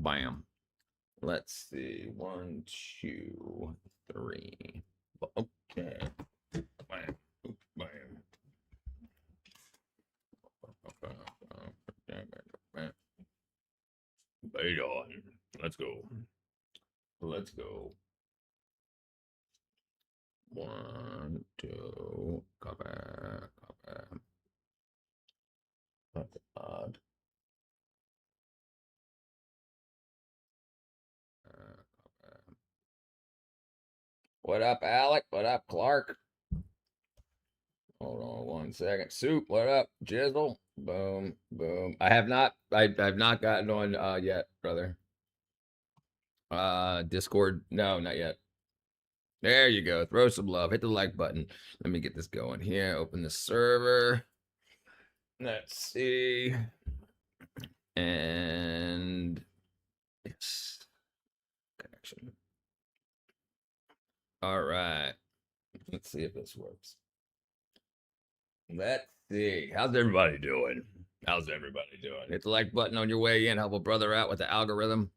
Bam. Let's see. 1, 2, 3. Okay. Bam. Bam. Wait on. Let's go. Let's go. 1, 2. Copy. Copy. That's odd. What up, Alec? What up, Clark? Hold on 1 second. Soup, what up? Jizzle. Boom, boom. I've not gotten on yet, brother. Discord. No, not yet. There you go. Throw some love. Hit the like button. Let me get this going here. Open the server. Let's see. And yes. Connection. All right. Let's see if this works. Let's see. How's everybody doing? How's everybody doing? Hit the like button on your way in. Help a brother out with the algorithm.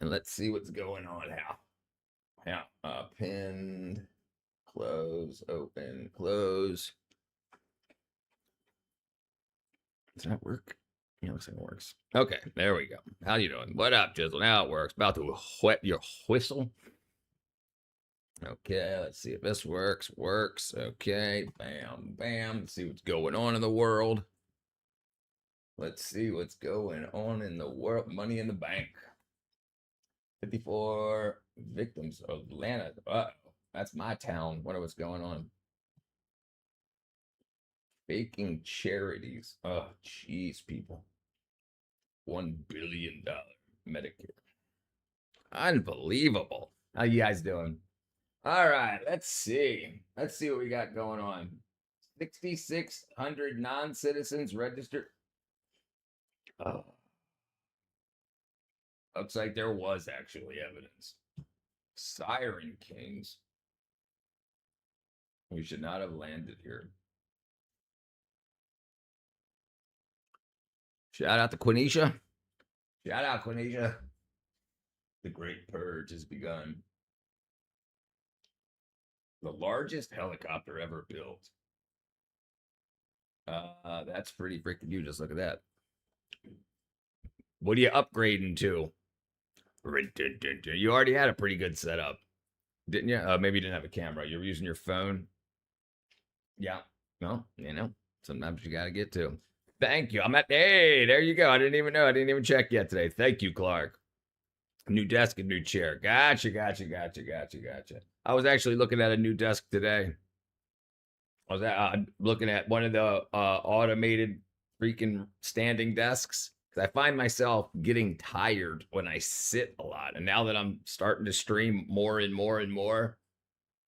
And let's see what's going on now. Yeah. Pinned. Close. Open. Close. Does that work? Yeah, looks like it works. Okay, there we go. How you doing? What up, Jizzle? Now it works. About to whet your whistle. Okay, let's see if this works. Works. Okay, bam, bam. Let's see what's going on in the world. Let's see what's going on in the world. Money in the bank. 54 victims of Atlanta. Uh-oh, that's my town. Wonder what's going on. Faking charities. Oh, jeez, people. $1 billion Medicare. Unbelievable. How you guys doing? All right, let's see. Let's see what we got going on. 6,600 non-citizens registered. Oh. Looks like there was actually evidence. Siren Kings. We should not have landed here. Shout out to Quenisha. Shout out, Quenisha. The Great Purge has begun. The largest helicopter ever built. That's pretty freaking huge. Just look at that. What are you upgrading to? You already had a pretty good setup, didn't you? Maybe you didn't have a camera. You were using your phone. Yeah. Well, you know, sometimes you got to get to. Thank you. Hey, there you go. I didn't even know. I didn't even check yet today. Thank you, Clark. New desk and new chair. Gotcha. I was actually looking at a new desk today. I was looking at one of the automated freaking standing desks. I find myself getting tired when I sit a lot. And now that I'm starting to stream more and more,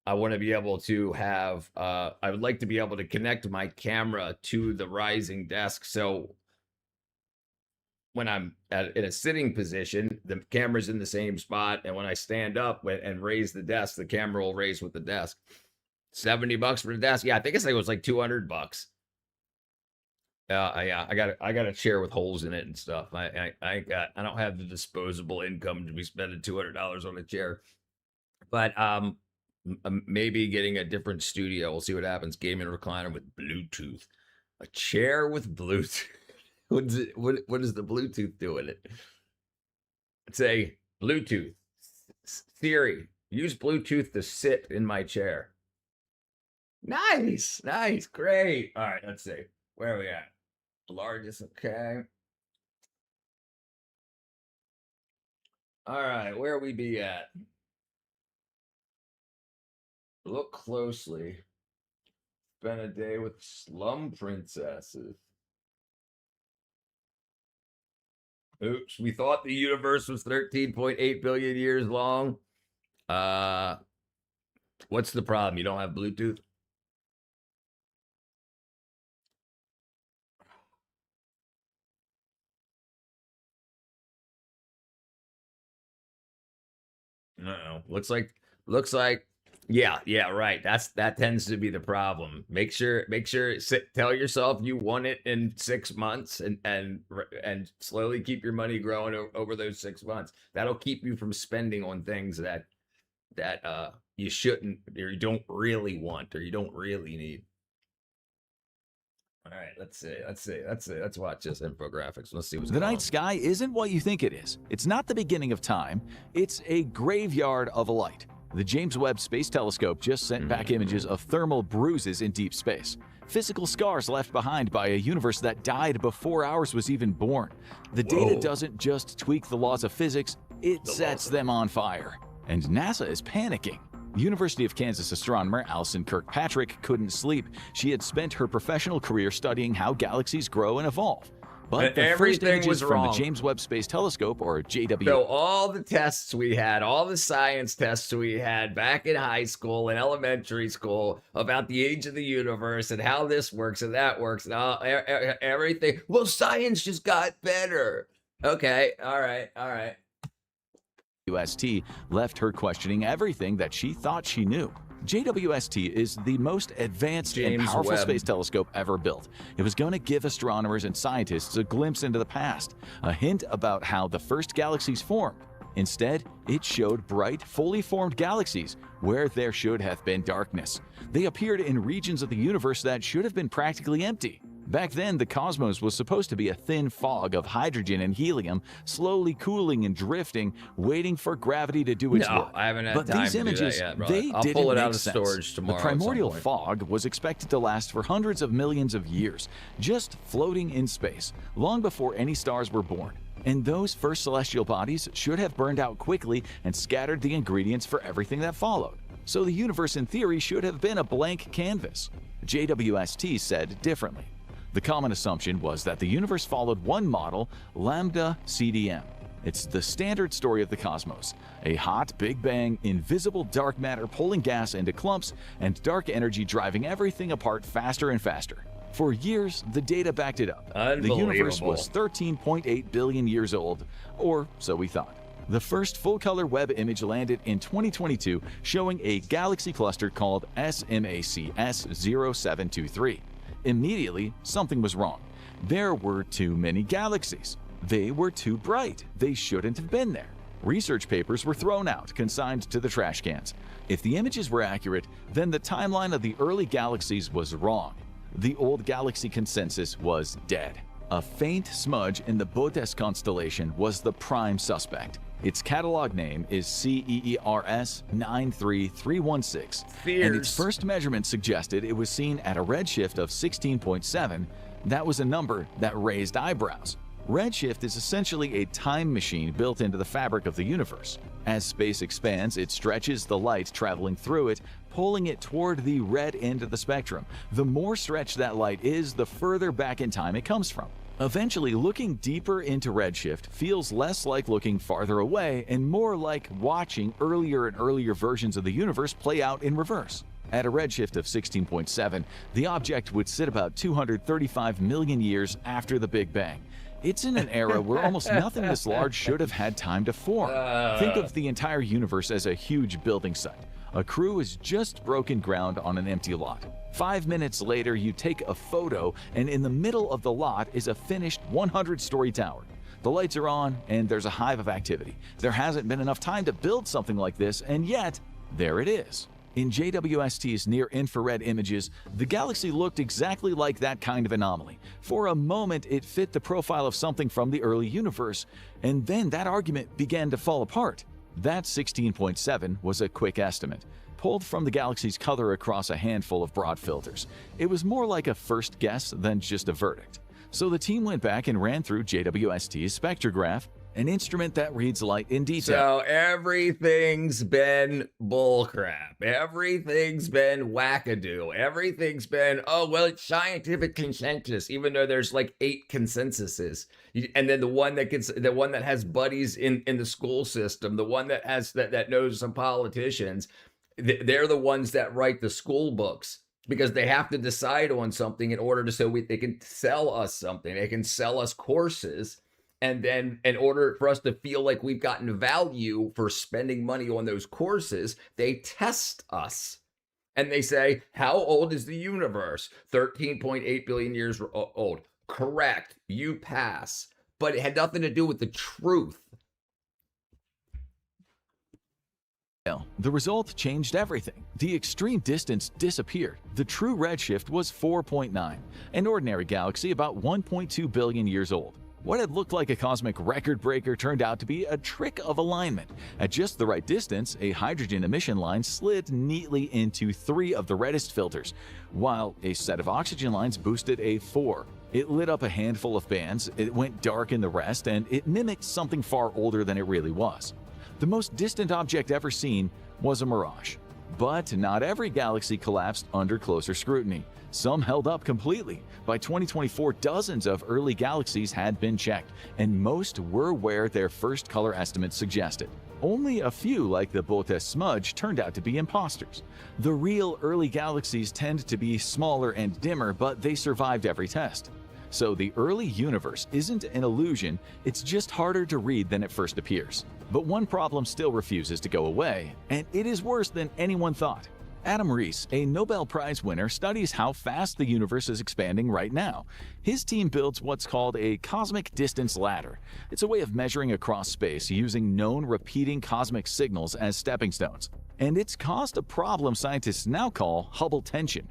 I want to be able to have, I would like to be able to connect my camera to the rising desk. So when I'm in a sitting position, the camera's in the same spot. And when I stand up and raise the desk, the camera will raise with the desk. $70 for the desk. Yeah, I think it was like $200. I got a chair with holes in it and stuff. I don't have the disposable income to be spending $200 on a chair, but maybe getting a different studio. We'll see what happens. Gaming recliner with Bluetooth, a chair with Bluetooth. What does the Bluetooth do in it? Say Bluetooth, Siri, use Bluetooth to sit in my chair. Nice, great. All right, let's see. Where are we at? Largest, okay. All right, where we be at? Look closely. Spend a day with slum princesses. Oops, we thought the universe was 13.8 billion years long. What's the problem? You don't have Bluetooth? No. Looks like Yeah, right. That tends to be the problem. Make sure tell yourself you want it in 6 months, and slowly keep your money growing over those 6 months. That'll keep you from spending on things that you shouldn't, or you don't really want, or you don't really need. All right, let's watch this infographics. Let's see what's The going night on. sky isn't what you think it is. It's not the beginning of time. It's a graveyard of light. The James Webb Space Telescope just sent back images of thermal bruises in deep space, physical scars left behind by a universe that died before ours was even born. The data doesn't just tweak the laws of physics, it sets them on fire. And NASA is panicking. University of Kansas astronomer Alison Kirkpatrick couldn't sleep. She had spent her professional career studying how galaxies grow and evolve. But the first images from the James Webb Space Telescope, or JW. So all the tests we had, all the science tests we had back in high school and elementary school about the age of the universe and how this works and that works and all, everything. Well, science just got better. Okay, all right. JWST left her questioning everything that she thought she knew. JWST is the most advanced and powerful space telescope ever built. It was going to give astronomers and scientists a glimpse into the past, a hint about how the first galaxies formed. Instead, it showed bright, fully formed galaxies where there should have been darkness. They appeared in regions of the universe that should have been practically empty. Back then, the cosmos was supposed to be a thin fog of hydrogen and helium, slowly cooling and drifting, waiting for gravity to do its work. I haven't had but time these to images, do that yet, they I'll didn't pull it make out of sense. storage tomorrow. The primordial fog was expected to last for hundreds of millions of years, just floating in space, long before any stars were born. And those first celestial bodies should have burned out quickly and scattered the ingredients for everything that followed. So the universe, in theory, should have been a blank canvas. JWST said differently. The common assumption was that the universe followed one model, lambda CDM. It's the standard story of the cosmos: a hot Big Bang, invisible dark matter pulling gas into clumps, and dark energy driving everything apart faster and faster. For years, the data backed it up. The universe was 13.8 billion years old, or so we thought. The first full-color Webb image landed in 2022, showing a galaxy cluster called SMACS 0723. Immediately, something was wrong. There were too many galaxies. They were too bright. They shouldn't have been there. Research papers were thrown out, consigned to the trash cans. If the images were accurate, then the timeline of the early galaxies was wrong. The old galaxy consensus was dead. A faint smudge in the Boötes constellation was the prime suspect. Its catalog name is CEERS 93316, and its first measurement suggested it was seen at a redshift of 16.7. That was a number that raised eyebrows. Redshift is essentially a time machine built into the fabric of the universe. As space expands, it stretches the light traveling through it, pulling it toward the red end of the spectrum. The more stretched that light is, the further back in time it comes from. Eventually, looking deeper into redshift feels less like looking farther away and more like watching earlier and earlier versions of the universe play out in reverse. At a redshift of 16.7, the object would sit about 235 million years after the Big Bang. It's in an era where almost nothing this large should have had time to form. Think of the entire universe as a huge building site. A crew has just broken ground on an empty lot. 5 minutes later, you take a photo, and in the middle of the lot is a finished 100-story tower. The lights are on, and there's a hive of activity. There hasn't been enough time to build something like this, and yet, there it is. In JWST's near-infrared images, the galaxy looked exactly like that kind of anomaly. For a moment, it fit the profile of something from the early universe, and then that argument began to fall apart. That 16.7 was a quick estimate, pulled from the galaxy's color across a handful of broad filters. It was more like a first guess than just a verdict. So the team went back and ran through JWST's spectrograph, an instrument that reads light in detail. So everything's been bullcrap. Everything's been wackadoo. Everything's been, oh, well, it's scientific consensus, even though there's like 8 consensuses. And then the one that has buddies in the school system, the one that has that knows some politicians, they're the ones that write the school books, because they have to decide on something in order to they can sell us something. They can sell us courses. And then in order for us to feel like we've gotten value for spending money on those courses, they test us. And they say, how old is the universe? 13.8 billion years old. Correct. You pass. But it had nothing to do with the truth. The result changed everything. The extreme distance disappeared. The true redshift was 4.9, an ordinary galaxy about 1.2 billion years old. What had looked like a cosmic record breaker turned out to be a trick of alignment. At just the right distance, a hydrogen emission line slid neatly into 3 of the reddest filters, while a set of oxygen lines boosted a 4. It lit up a handful of bands, it went dark in the rest, and it mimicked something far older than it really was. The most distant object ever seen was a mirage. But not every galaxy collapsed under closer scrutiny. Some held up completely. By 2024, dozens of early galaxies had been checked, and most were where their first color estimates suggested. Only a few, like the Bote smudge, turned out to be imposters. The real early galaxies tend to be smaller and dimmer, but they survived every test. So the early universe isn't an illusion, it's just harder to read than it first appears. But one problem still refuses to go away, and it is worse than anyone thought. Adam Rees, a Nobel Prize winner, studies how fast the universe is expanding right now. His team builds what's called a cosmic distance ladder. It's a way of measuring across space using known repeating cosmic signals as stepping stones. And it's caused a problem scientists now call Hubble tension.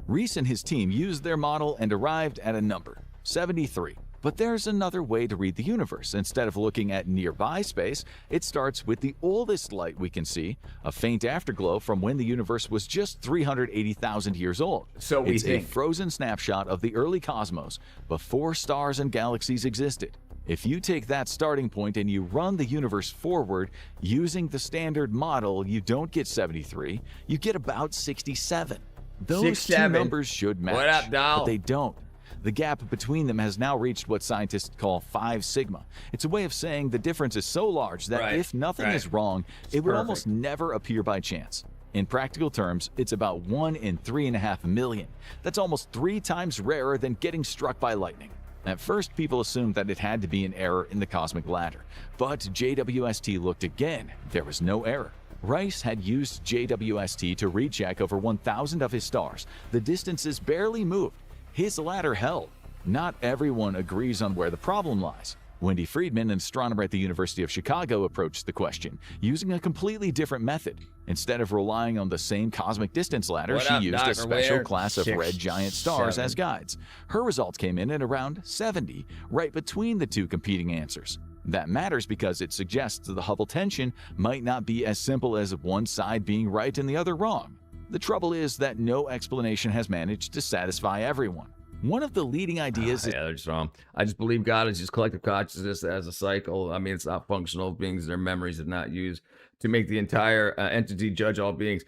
Rees and his team used their model and arrived at a number, 73. But there's another way to read the universe. Instead of looking at nearby space, it starts with the oldest light we can see, a faint afterglow from when the universe was just 380,000 years old. So it's a frozen snapshot of the early cosmos, before stars and galaxies existed. If you take that starting point and you run the universe forward using the standard model, you don't get 73, you get about 67. Those two numbers should match, what up, doll? But they don't. The gap between them has now reached what scientists call 5 sigma. It's a way of saying the difference is so large that if nothing is wrong, it would almost never appear by chance. In practical terms, it's about 1 in 3.5 million. That's almost 3 times rarer than getting struck by lightning. At first, people assumed that it had to be an error in the cosmic ladder. But JWST looked again. There was no error. Rice had used JWST to recheck over 1,000 of his stars. The distances barely moved. His ladder held. Not everyone agrees on where the problem lies. Wendy Friedman, an astronomer at the University of Chicago, approached the question using a completely different method. Instead of relying on the same cosmic distance ladder, she used a special class of red giant stars as guides. Her results came in at around 70, right between the two competing answers. That matters because it suggests the Hubble tension might not be as simple as one side being right and the other wrong. The trouble is that no explanation has managed to satisfy everyone. One of the leading ideas is... Yeah, they're just wrong. I just believe God is just collective consciousness as a cycle. I mean, it's not functional beings. Their memories are not used to make the entire entity judge all beings.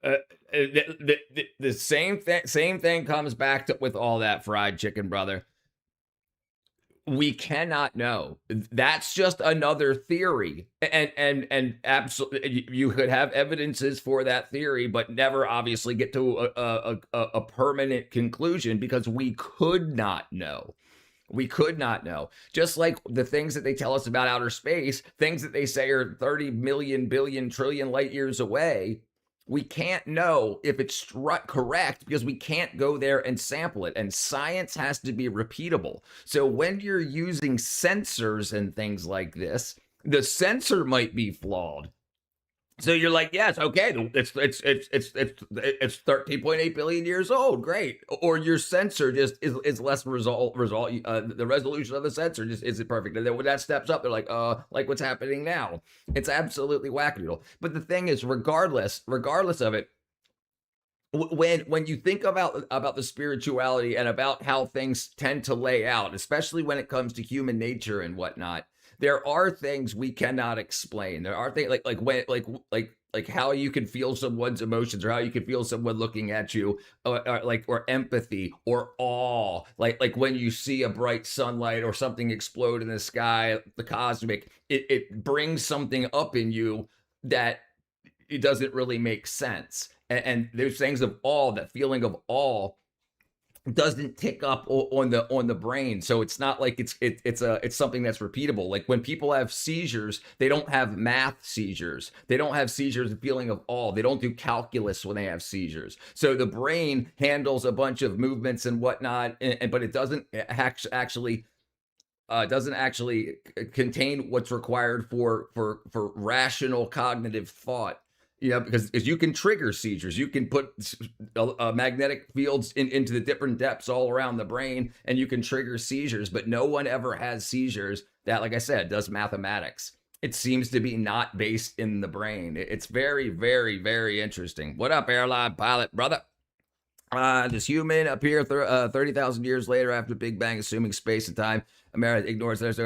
The same thing comes back to with all that fried chicken, brother. We cannot know. That's just another theory, and absolutely, you could have evidences for that theory, but never obviously get to a permanent conclusion because we could not know. We could not know. Just like the things that they tell us about outer space, things that they say are 30 million, billion, trillion light years away. We can't know if it's correct because we can't go there and sample it. And science has to be repeatable. So when you're using sensors and things like this, the sensor might be flawed. So you're like, yes, okay, it's 13.8 billion years old, great. Or your sensor just is less result. The resolution of the sensor just isn't perfect. And then when that steps up, they're like what's happening now? It's absolutely wackadoodle. But the thing is, regardless of it, when you think about the spirituality and about how things tend to lay out, especially when it comes to human nature and whatnot, there are things we cannot explain. There are things like how you can feel someone's emotions, or how you can feel someone looking at you, or empathy or awe, like when you see a bright sunlight or something explode in the sky, the cosmic, it brings something up in you that it doesn't really make sense. And there's things of awe, that feeling of awe doesn't tick up on the brain, so it's not like it's something that's repeatable. Like when people have seizures, they don't have math seizures, they don't have seizures of feeling of awe, they don't do calculus when they have seizures. So the brain handles a bunch of movements and whatnot, but it doesn't actually contain what's required for rational cognitive thought. Because you can trigger seizures, you can put magnetic fields into the different depths all around the brain, and you can trigger seizures, but no one ever has seizures that, like I said, does mathematics. It seems to be not based in the brain. It's very, very, very interesting. What up, airline pilot brother? Does human appear 30,000 years later after Big Bang, assuming space and time? America ignores there's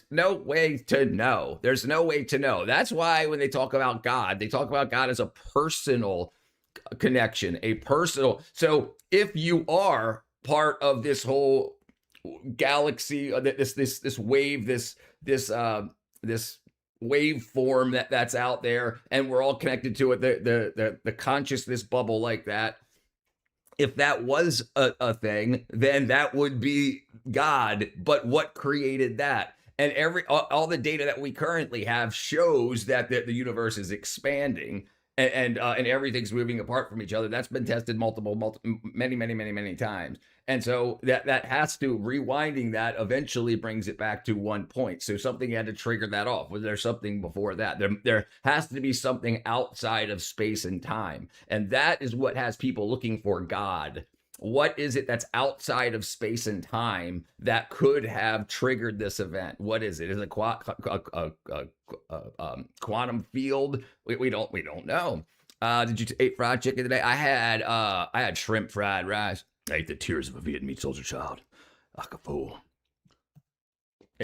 no way to know. There's no way to know. That's why when they talk about God, they talk about God as a personal connection, a personal. So if you are part of this whole galaxy, this wave, this waveform that's out there, and we're all connected to it, the consciousness bubble like that. If that was a thing, then that would be God. But what created that? And all the data that we currently have shows that the universe is expanding, and everything's moving apart from each other. That's been tested many times. And so that has to, rewinding that eventually brings it back to one point. So something had to trigger that off. Was there something before that? There has to be something outside of space and time. And that is what has people looking for God. What is it that's outside of space and time that could have triggered this event? What is it? Is it a quantum field? We don't know. Did you eat fried chicken today? I had shrimp fried rice. I ate the tears of a Vietnamese soldier child, like a fool.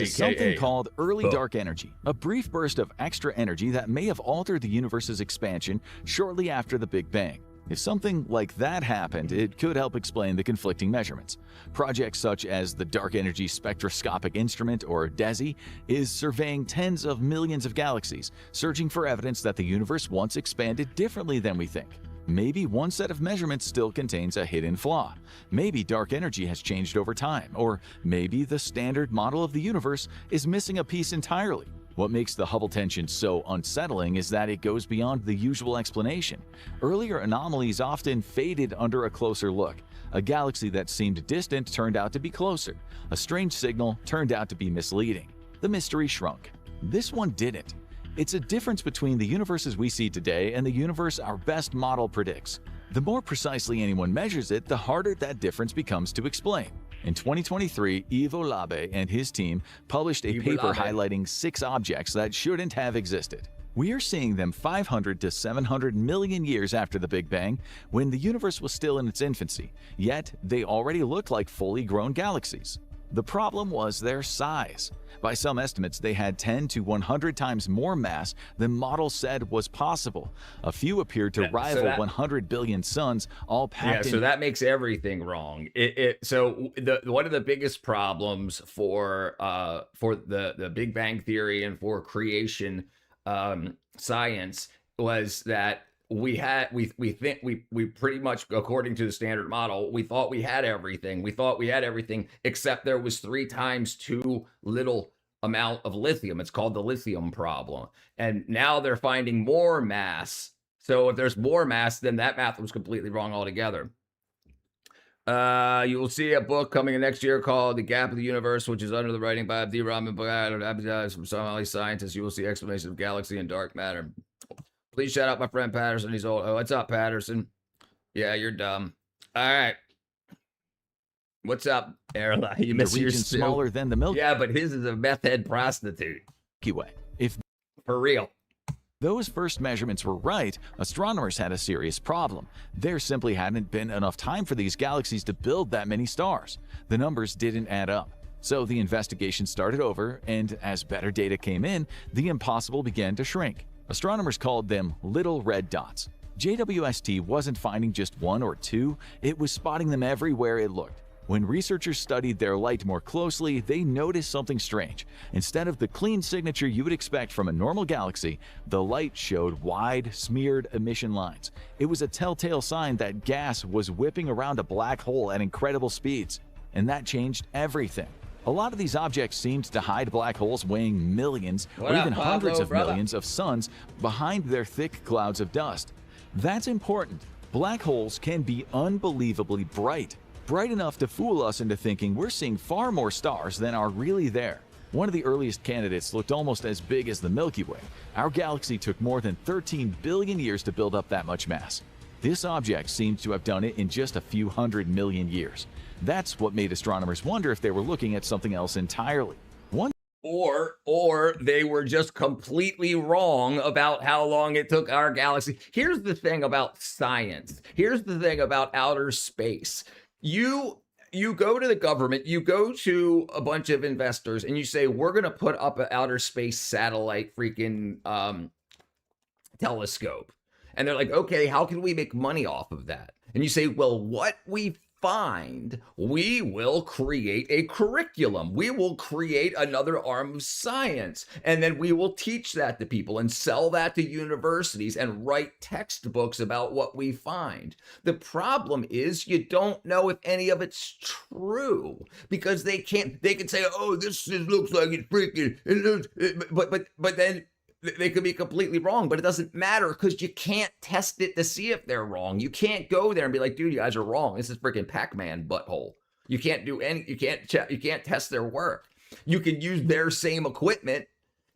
Something called early dark energy, a brief burst of extra energy that may have altered the universe's expansion shortly after the Big Bang. If something like that happened, it could help explain the conflicting measurements. Projects such as the Dark Energy Spectroscopic Instrument, or DESI, is surveying tens of millions of galaxies, searching for evidence that the universe once expanded differently than we think. Maybe one set of measurements still contains a hidden flaw. Maybe dark energy has changed over time, or maybe the standard model of the universe is missing a piece entirely. What makes the Hubble tension so unsettling is that it goes beyond the usual explanation. Earlier anomalies often faded under a closer look. A galaxy that seemed distant turned out to be closer. A strange signal turned out to be misleading. The mystery shrunk. This one didn't. It's a difference between the universes we see today and the universe our best model predicts. The more precisely anyone measures it, the harder that difference becomes to explain. In 2023, Ivo Labe and his team published a paper highlighting 6 objects that shouldn't have existed. We are seeing them 500 to 700 million years after the Big Bang, when the universe was still in its infancy, yet they already looked like fully grown galaxies. The problem was their size. By some estimates, they had 10 to 100 times more mass than models said was possible. A few appeared to rival 100 billion suns, all packed in. So that makes everything wrong. So one of the biggest problems for the Big Bang Theory and for creation science was that we pretty much, according to the standard model, we thought we had everything. We thought we had everything, except there was 3 times too little amount of lithium. It's called the lithium problem. And now they're finding more mass. So if there's more mass, then that math was completely wrong altogether. You will see a book coming in next year called The Gap of the Universe, which is under the writing by D. Raman from Somali scientists. You will see explanations of galaxy and dark matter. Please shout out my friend Patterson. He's old. Oh, what's up, Patterson? Yeah, you're dumb. All right. What's up, Airline? You miss your smaller than the Milky Way. Yeah, but his is a meth head prostitute. If for real. Those first measurements were right, astronomers had a serious problem. There simply hadn't been enough time for these galaxies to build that many stars. The numbers didn't add up. So the investigation started over, and as better data came in, the impossible began to shrink. Astronomers called them little red dots. JWST wasn't finding just 1 or 2, it was spotting them everywhere it looked. When researchers studied their light more closely, they noticed something strange. Instead of the clean signature you would expect from a normal galaxy, the light showed wide, smeared emission lines. It was a telltale sign that gas was whipping around a black hole at incredible speeds. And that changed everything. A lot of these objects seemed to hide black holes weighing millions or even hundreds of millions of suns behind their thick clouds of dust. That's important. Black holes can be unbelievably bright. Bright enough to fool us into thinking we're seeing far more stars than are really there. One of the earliest candidates looked almost as big as the Milky Way. Our galaxy took more than 13 billion years to build up that much mass. This object seems to have done it in just a few 100 million years. That's what made astronomers wonder if they were looking at something else entirely. Or they were just completely wrong about how long it took our galaxy. Here's the thing about science. Here's the thing about outer space. You go to the government, you go to a bunch of investors, and you say, we're going to put up an outer space satellite freaking telescope. And they're like, okay, how can we make money off of that? And you say, well, what we find, we will create a curriculum. We will create another arm of science. And then we will teach that to people and sell that to universities and write textbooks about what we find. The problem is you don't know if any of it's true because they can say, oh, looks like it's freaking, but then they could be completely wrong, but it doesn't matter because you can't test it to see if they're wrong. You can't go there and be like, dude, you guys are wrong. This is freaking Pac-Man butthole. You can't do any, you can't test their work. You can use their same equipment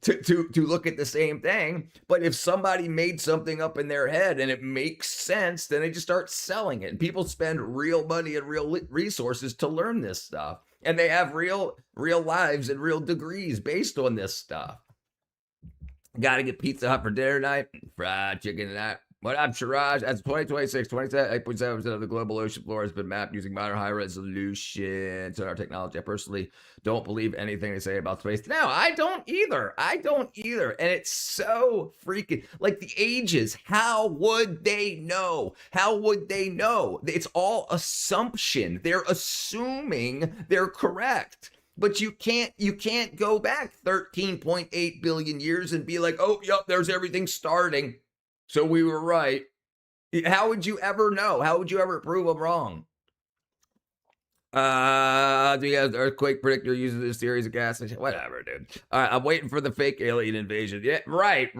to look at the same thing. But if somebody made something up in their head and it makes sense, then they just start selling it. And people spend real money and real resources to learn this stuff. And they have real lives and real degrees based on this stuff. Got to get Pizza Hut for dinner tonight. Fried chicken tonight. What up, Shiraj? As 2026, 8.7% of the global ocean floor has been mapped using modern high-resolution sonar technology. I personally don't believe anything they say about space. No, I don't either. And it's so freaking, like the ages, how would they know? It's all assumption. They're assuming they're correct. But you can't go back 13.8 billion years and be like, oh, yep, there's everything starting. So we were right. How would you ever know? How would you ever prove them wrong? Do you guys earthquake predictor uses this series of gas? Whatever, dude. All right, I'm waiting for the fake alien invasion. Yeah, right.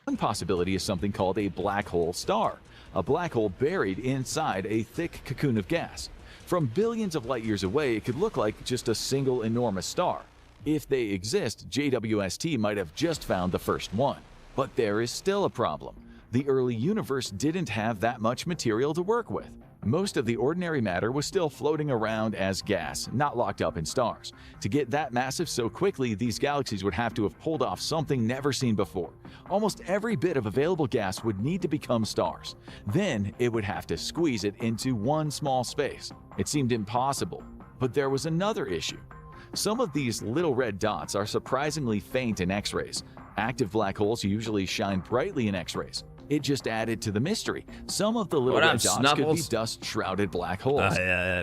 One possibility is something called a black hole star. A black hole buried inside a thick cocoon of gas. From billions of light years away, it could look like just a single enormous star. If they exist, JWST might have just found the first one. But there is still a problem. The early universe didn't have that much material to work with. Most of the ordinary matter was still floating around as gas, not locked up in stars. To get that massive so quickly, these galaxies would have to have pulled off something never seen before. Almost every bit of available gas would need to become stars. Then it would have to squeeze it into one small space. It seemed impossible. But there was another issue. Some of these little red dots are surprisingly faint in X-rays. Active black holes usually shine brightly in X-rays. It just added to the mystery. Some of the little red dots could be dust-shrouded black holes.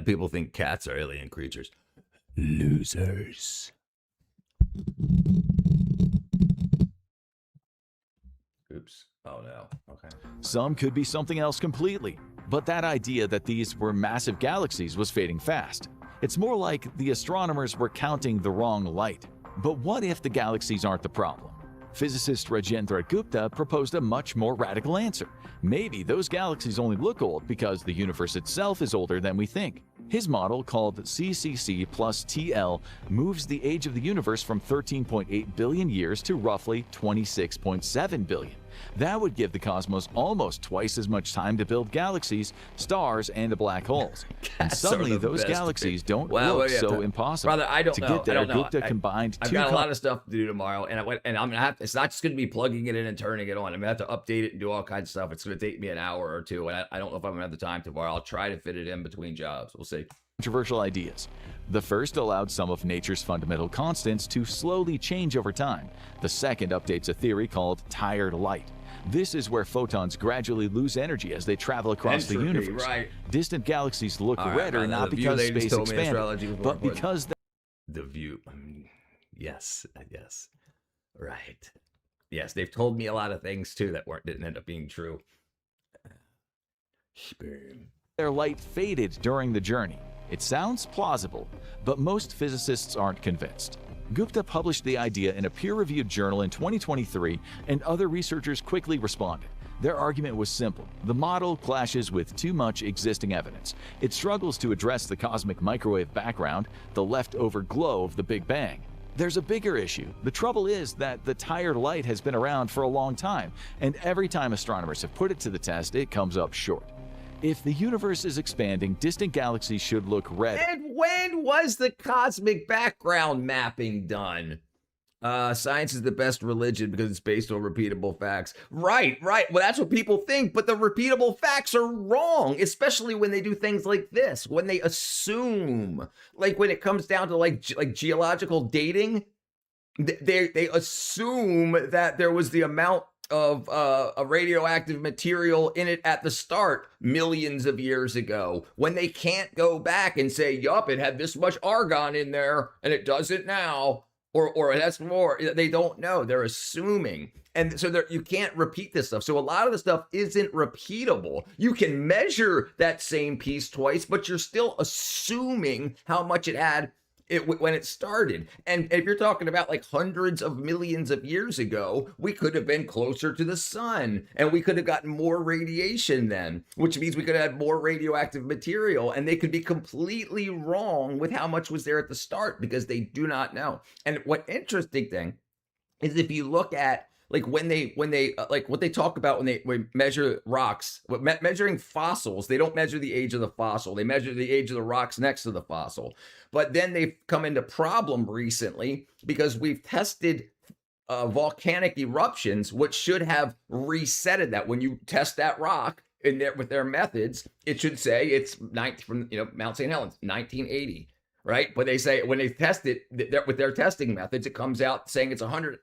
People think cats are alien creatures. Losers. Oops. Oh, no. Okay. Some could be something else completely. But that idea that these were massive galaxies was fading fast. It's more like the astronomers were counting the wrong light. But what if the galaxies aren't the problem? Physicist Rajendra Gupta proposed a much more radical answer. Maybe those galaxies only look old because the universe itself is older than we think. His model, called CCC plus TL, moves the age of the universe from 13.8 billion years to roughly 26.7 billion. That would give the cosmos almost twice as much time to build galaxies, stars, and black holes. And suddenly those galaxies don't look so impossible. Brother, I don't know. To get there, Gupta combined I've got a lot of stuff to do tomorrow, and I'm gonna have to, it's not just gonna be plugging it in and turning it on. I'm gonna have to update it and do all kinds of stuff. It's gonna take me an hour or two, and I don't know if I'm gonna have the time tomorrow. I'll try to fit it in between jobs. We'll see. controversial ideas. The first allowed some of nature's fundamental constants to slowly change over time. The second updates a theory called tired light. This is where photons gradually lose energy as they travel across the universe. Right. Distant galaxies look redder not because space expanded, but because the view. Yes. Right. Yes, they've told me a lot of things too that didn't end up being true. their light faded during the journey. It sounds plausible, but most physicists aren't convinced. Gupta published the idea in a peer-reviewed journal in 2023, and other researchers quickly responded. Their argument was simple. The model clashes with too much existing evidence. It struggles to address the cosmic microwave background, the leftover glow of the Big Bang. There's a bigger issue. The trouble is that the tired light has been around for a long time, and every time astronomers have put it to the test, it comes up short. If the universe is expanding, distant galaxies should look red. And when was the cosmic background mapping done? Science is the best religion because it's based on repeatable facts. Right. Well, that's what people think, but the repeatable facts are wrong, especially when they do things like this, when they assume, like when it comes down to like geological dating, they assume that there was the amount of a radioactive material in it at the start millions of years ago, when they can't go back and say, yup, it had this much argon in there and it doesn't now. Or it has more. They don't know. They're assuming. And so you can't repeat this stuff. So a lot of the stuff isn't repeatable. You can measure that same piece twice, but you're still assuming how much it had when it started. And if you're talking about like hundreds of millions of years ago, we could have been closer to the sun and we could have gotten more radiation then, which means we could have had more radioactive material, and they could be completely wrong with how much was there at the start because they do not know. And what interesting thing is, if you look at like when they like what they talk about when they measure rocks, measuring fossils, they don't measure the age of the fossil. They measure the age of the rocks next to the fossil. But then they've come into problem recently because we've tested volcanic eruptions, which should have resetted that. When you test that rock in there with their methods, it should say it's from Mount St. Helens, 1980, right? But they say when they test it with their testing methods, it comes out saying it's 100+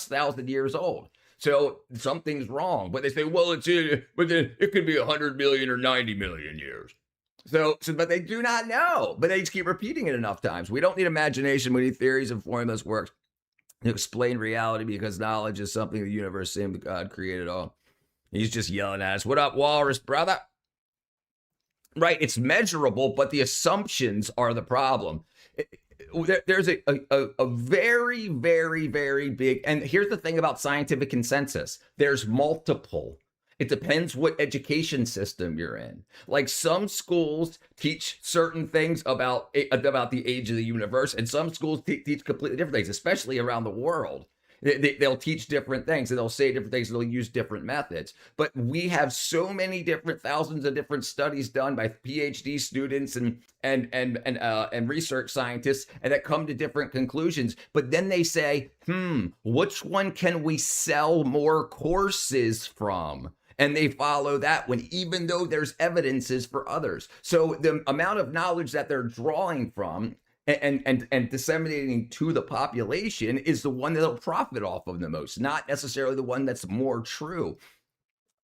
thousand years old. So something's wrong. But they say, well, but then it could be 100 million or 90 million years. So, but they do not know. But they just keep repeating it enough times. We don't need imagination. We need theories and formulas works to explain reality, because knowledge is something the universe, same God created all. He's just yelling at us. What up, Walrus, brother? Right, it's measurable, but the assumptions are the problem. There's a very, very, very big, and here's the thing about scientific consensus. There's multiple. It depends what education system you're in. Like some schools teach certain things about the age of the universe, and some schools teach completely different things, especially around the world. They'll teach different things, and they'll say different things, and they'll use different methods. But we have so many different thousands of different studies done by PhD students and research scientists, and that come to different conclusions. But then they say, which one can we sell more courses from? And they follow that one, even though there's evidences for others. So the amount of knowledge that they're drawing from and disseminating to the population is the one that'll profit off of the most, not necessarily the one that's more true.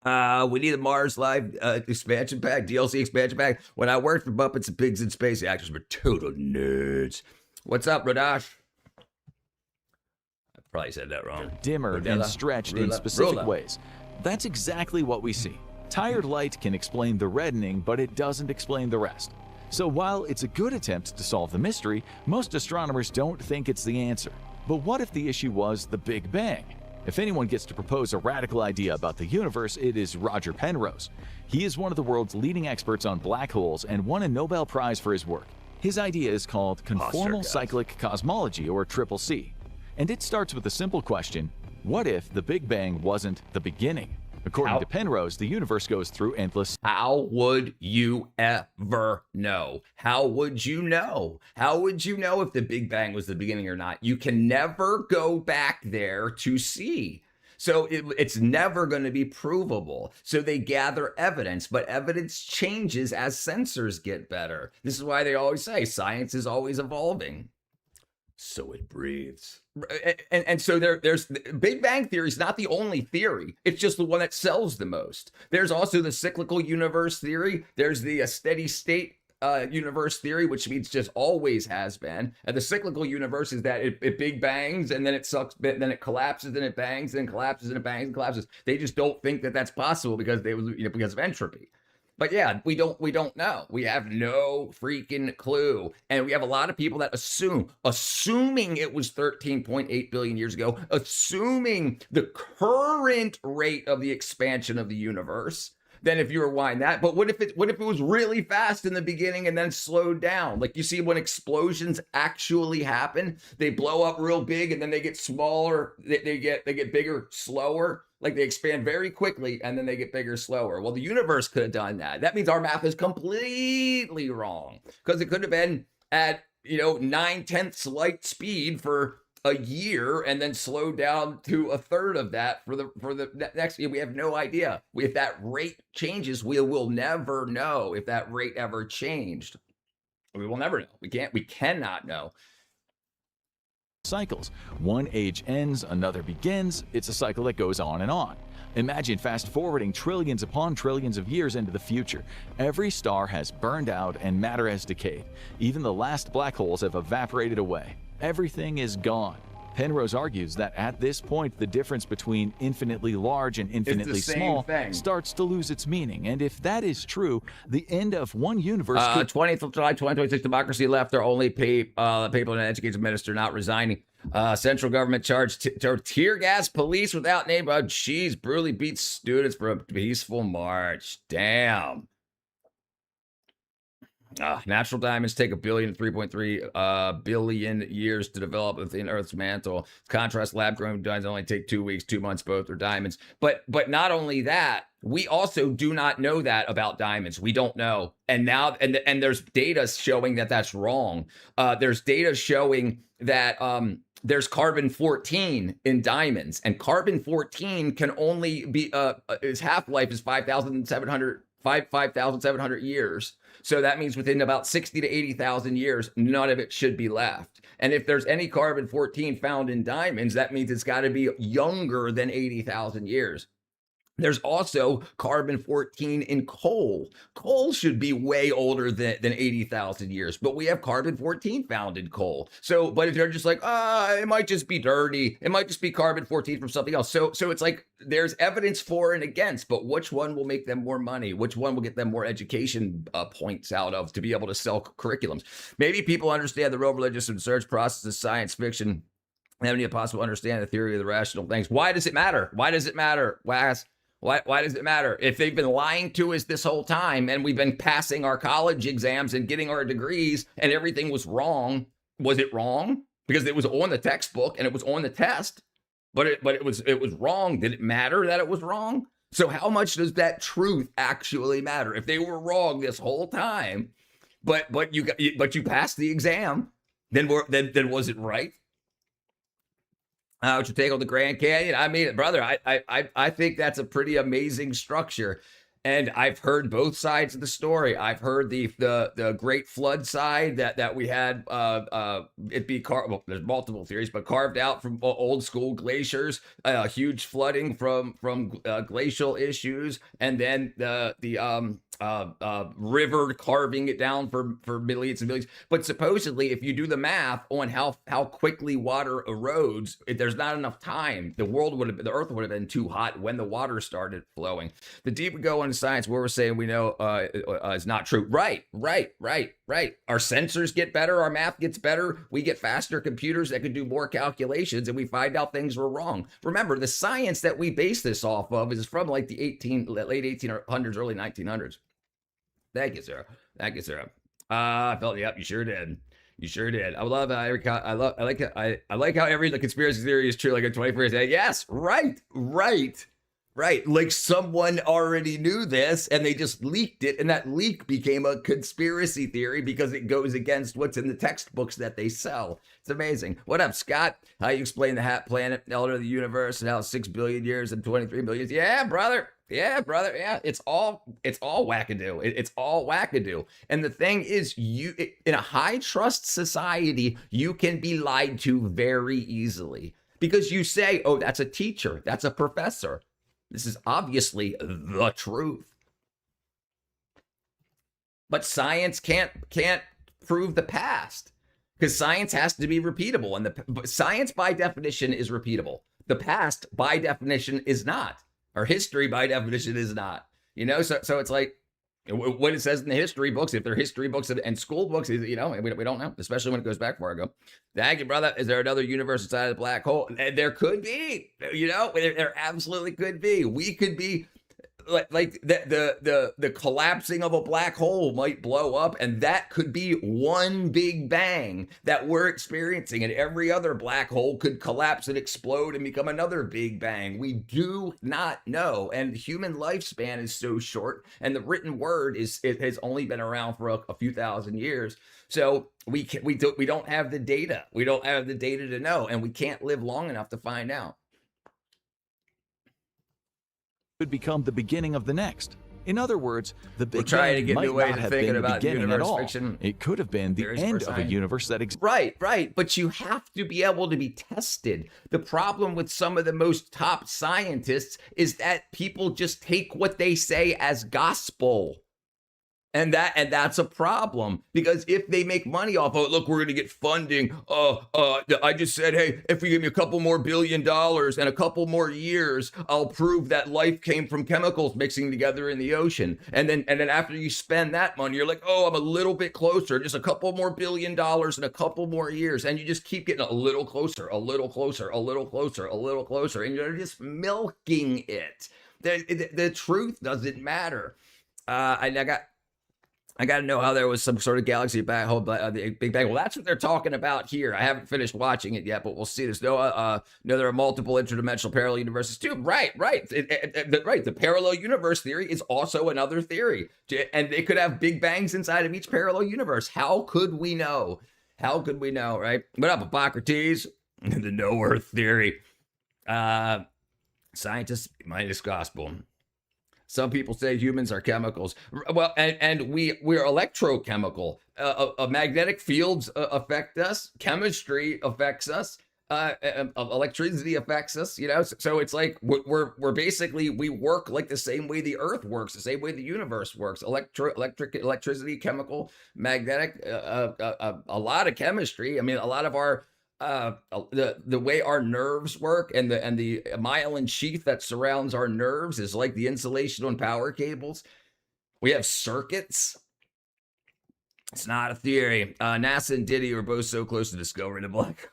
We need a Mars Live expansion pack, DLC expansion pack. When I worked for Muppets and Pigs in Space, the actors were total nerds. What's up, Radash? I probably said that wrong. Dimmer and stretched in specific ways. That's exactly what we see. Tired light can explain the reddening, but it doesn't explain the rest. So while it's a good attempt to solve the mystery, most astronomers don't think it's the answer. But what if the issue was the Big Bang? If anyone gets to propose a radical idea about the universe, it is Roger Penrose. He is one of the world's leading experts on black holes and won a Nobel Prize for his work. His idea is called conformal cyclic cosmology, or CCC. And it starts with a simple question: what if the Big Bang wasn't the beginning? According to Penrose, the universe goes through endless... How would you ever know? How would you know? How would you know if the Big Bang was the beginning or not? You can never go back there to see. So it's never going to be provable. So they gather evidence, but evidence changes as sensors get better. This is why they always say science is always evolving. So it breathes. And so there's Big Bang Theory is not the only theory. It's just the one that sells the most. There's also the cyclical universe theory. There's the steady state universe theory, which means just always has been. And the cyclical universe is that it big bangs and then it sucks, then it collapses, then it bangs, then collapses, and it bangs and collapses. They just don't think that that's possible because because of entropy. But yeah, we don't know. We have no freaking clue. And we have a lot of people that assuming it was 13.8 billion years ago, assuming the current rate of the expansion of the universe. Then if you rewind that, but what if it was really fast in the beginning and then slowed down? Like you see when explosions actually happen, they blow up real big and then they get smaller, they get bigger, slower. Like they expand very quickly and then they get bigger, slower. Well, the universe could have done that. That means our math is completely wrong because it could have been at 9/10 light speed for a year and then slow down to a third of that for the next year. We have no idea. If that rate changes, we will never know if that rate ever changed. We will never know. We cannot know. Cycles. One age ends, another begins. It's a cycle that goes on and on. Imagine fast forwarding trillions upon trillions of years into the future. Every star has burned out and matter has decayed. Even the last black holes have evaporated away. Everything is gone. Penrose argues that at this point, the difference between infinitely large and infinitely small starts to lose its meaning. And if that is true, the end of one universe could... 20th of July, 2026, democracy left. There are only people in an education minister not resigning. Central government charged tear gas police without name. Oh, geez, brutally beats students for a peaceful march. Damn. Natural diamonds take 3.3 billion years to develop within Earth's mantle. Contrast, lab-grown diamonds only take 2 weeks, 2 months. Both are diamonds. But not only that, we also do not know that about diamonds. We don't know, and now and there's data showing that that's wrong. There's data showing that there's carbon-14 in diamonds, and carbon-14 can only be its half-life is 5,700 years. So that means within about 60 to 80,000 years, none of it should be left. And if there's any carbon-14 found in diamonds, that means it's got to be younger than 80,000 years. There's also carbon-14 in coal. Coal should be way older than 80,000 years, but we have carbon-14 found in coal. So, but if they're just like, it might just be dirty. It might just be carbon-14 from something else. So it's like there's evidence for and against, but which one will make them more money? Which one will get them more education points out of to be able to sell curriculums? Maybe people understand the real religious and search process is science fiction. They haven't even possible understand the theory of the rational things. Why does it matter? Why does it matter? Why does it matter? If they've been lying to us this whole time and we've been passing our college exams and getting our degrees and everything was wrong, was it wrong? Because it was on the textbook and it was on the test, but it was wrong. Did it matter that it was wrong? So how much does that truth actually matter? If they were wrong this whole time, but you passed the exam, then was it right? What's your take on the Grand Canyon? I mean, brother, I think that's a pretty amazing structure. And I've heard both sides of the story. I've heard the Great Flood side that we had it be carved. Well, there's multiple theories, but carved out from old school glaciers, huge flooding from glacial issues, and then the river carving it down for millions and millions. But supposedly, if you do the math on how quickly water erodes, there's not enough time. The Earth would have been too hot when the water started flowing. The deeper we go into science, where we're saying we know is not true. Right. Our sensors get better, our math gets better, we get faster computers that can do more calculations, and we find out things were wrong. Remember, the science that we base this off of is from like the late 1800s, early 1900s. Thank you, Sarah. I felt you up. You sure did. I love how I like how every conspiracy theory is true. Like a 24 day. Yes, right. Right. Like someone already knew this and they just leaked it. And that leak became a conspiracy theory because it goes against what's in the textbooks that they sell. It's amazing. What up, Scott? How you explain the Hat Planet, elder of the universe, and how 6 billion years and 23 million? Yeah, brother. Yeah, brother. Yeah, it's all wackadoo. It's all wackadoo. And the thing is, in a high trust society, you can be lied to very easily because you say, oh, that's a teacher, that's a professor. This is obviously the truth. But science can't prove the past because science has to be repeatable. And science by definition is repeatable. The past by definition is not. Or history by definition is not. You know, so it's like what it says in the history books, if they're history books and school books, you know, we don't know, especially when it goes back far ago. Thank you, brother. Is there another universe inside of the black hole? There could be, you know, there absolutely could be. We could be like the collapsing of a black hole might blow up, and that could be one big bang that we're experiencing, and every other black hole could collapse and explode and become another big bang. We do not know, and human lifespan is so short, and the written word has only been around for a few thousand years. So we don't have the data. We don't have the data to know, and we can't live long enough to find out. Could become the beginning of the next. In other words, the Big Bang might not have been the beginning at all. It could have been the end of a universe that exists. Right. But you have to be able to be tested. The problem with some of the most top scientists is that people just take what they say as gospel. And that's a problem, because if they make money off of it, look, we're going to get funding. I just said, hey, if you give me a couple more $1 billion and a couple more years, I'll prove that life came from chemicals mixing together in the ocean. And then after you spend that money, you're like, oh, I'm a little bit closer, just a couple more $1 billion and a couple more years. And you just keep getting a little closer, a little closer, a little closer, a little closer. And you're just milking it. The truth doesn't matter. I got to know how there was some sort of galaxy black hole, the Big Bang. Well, that's what they're talking about here. I haven't finished watching it yet, but we'll see. There's there are multiple interdimensional parallel universes too. Right. The parallel universe theory is also another theory, and they could have Big Bangs inside of each parallel universe. How could we know? Right? What up, Hippocrates? The no Earth theory. Scientists minus gospel. Some people say humans are chemicals. Well, and we're electrochemical. Magnetic fields affect us. Chemistry affects us. Electricity affects us. You know, so it's like we're basically, we work like the same way the Earth works, the same way the universe works. Electricity, chemical, magnetic, a lot of chemistry. I mean, a lot of our the way our nerves work and the myelin sheath that surrounds our nerves is like the insulation on power cables. We have circuits. It's not a theory. NASA and Diddy were both so close to discovering the black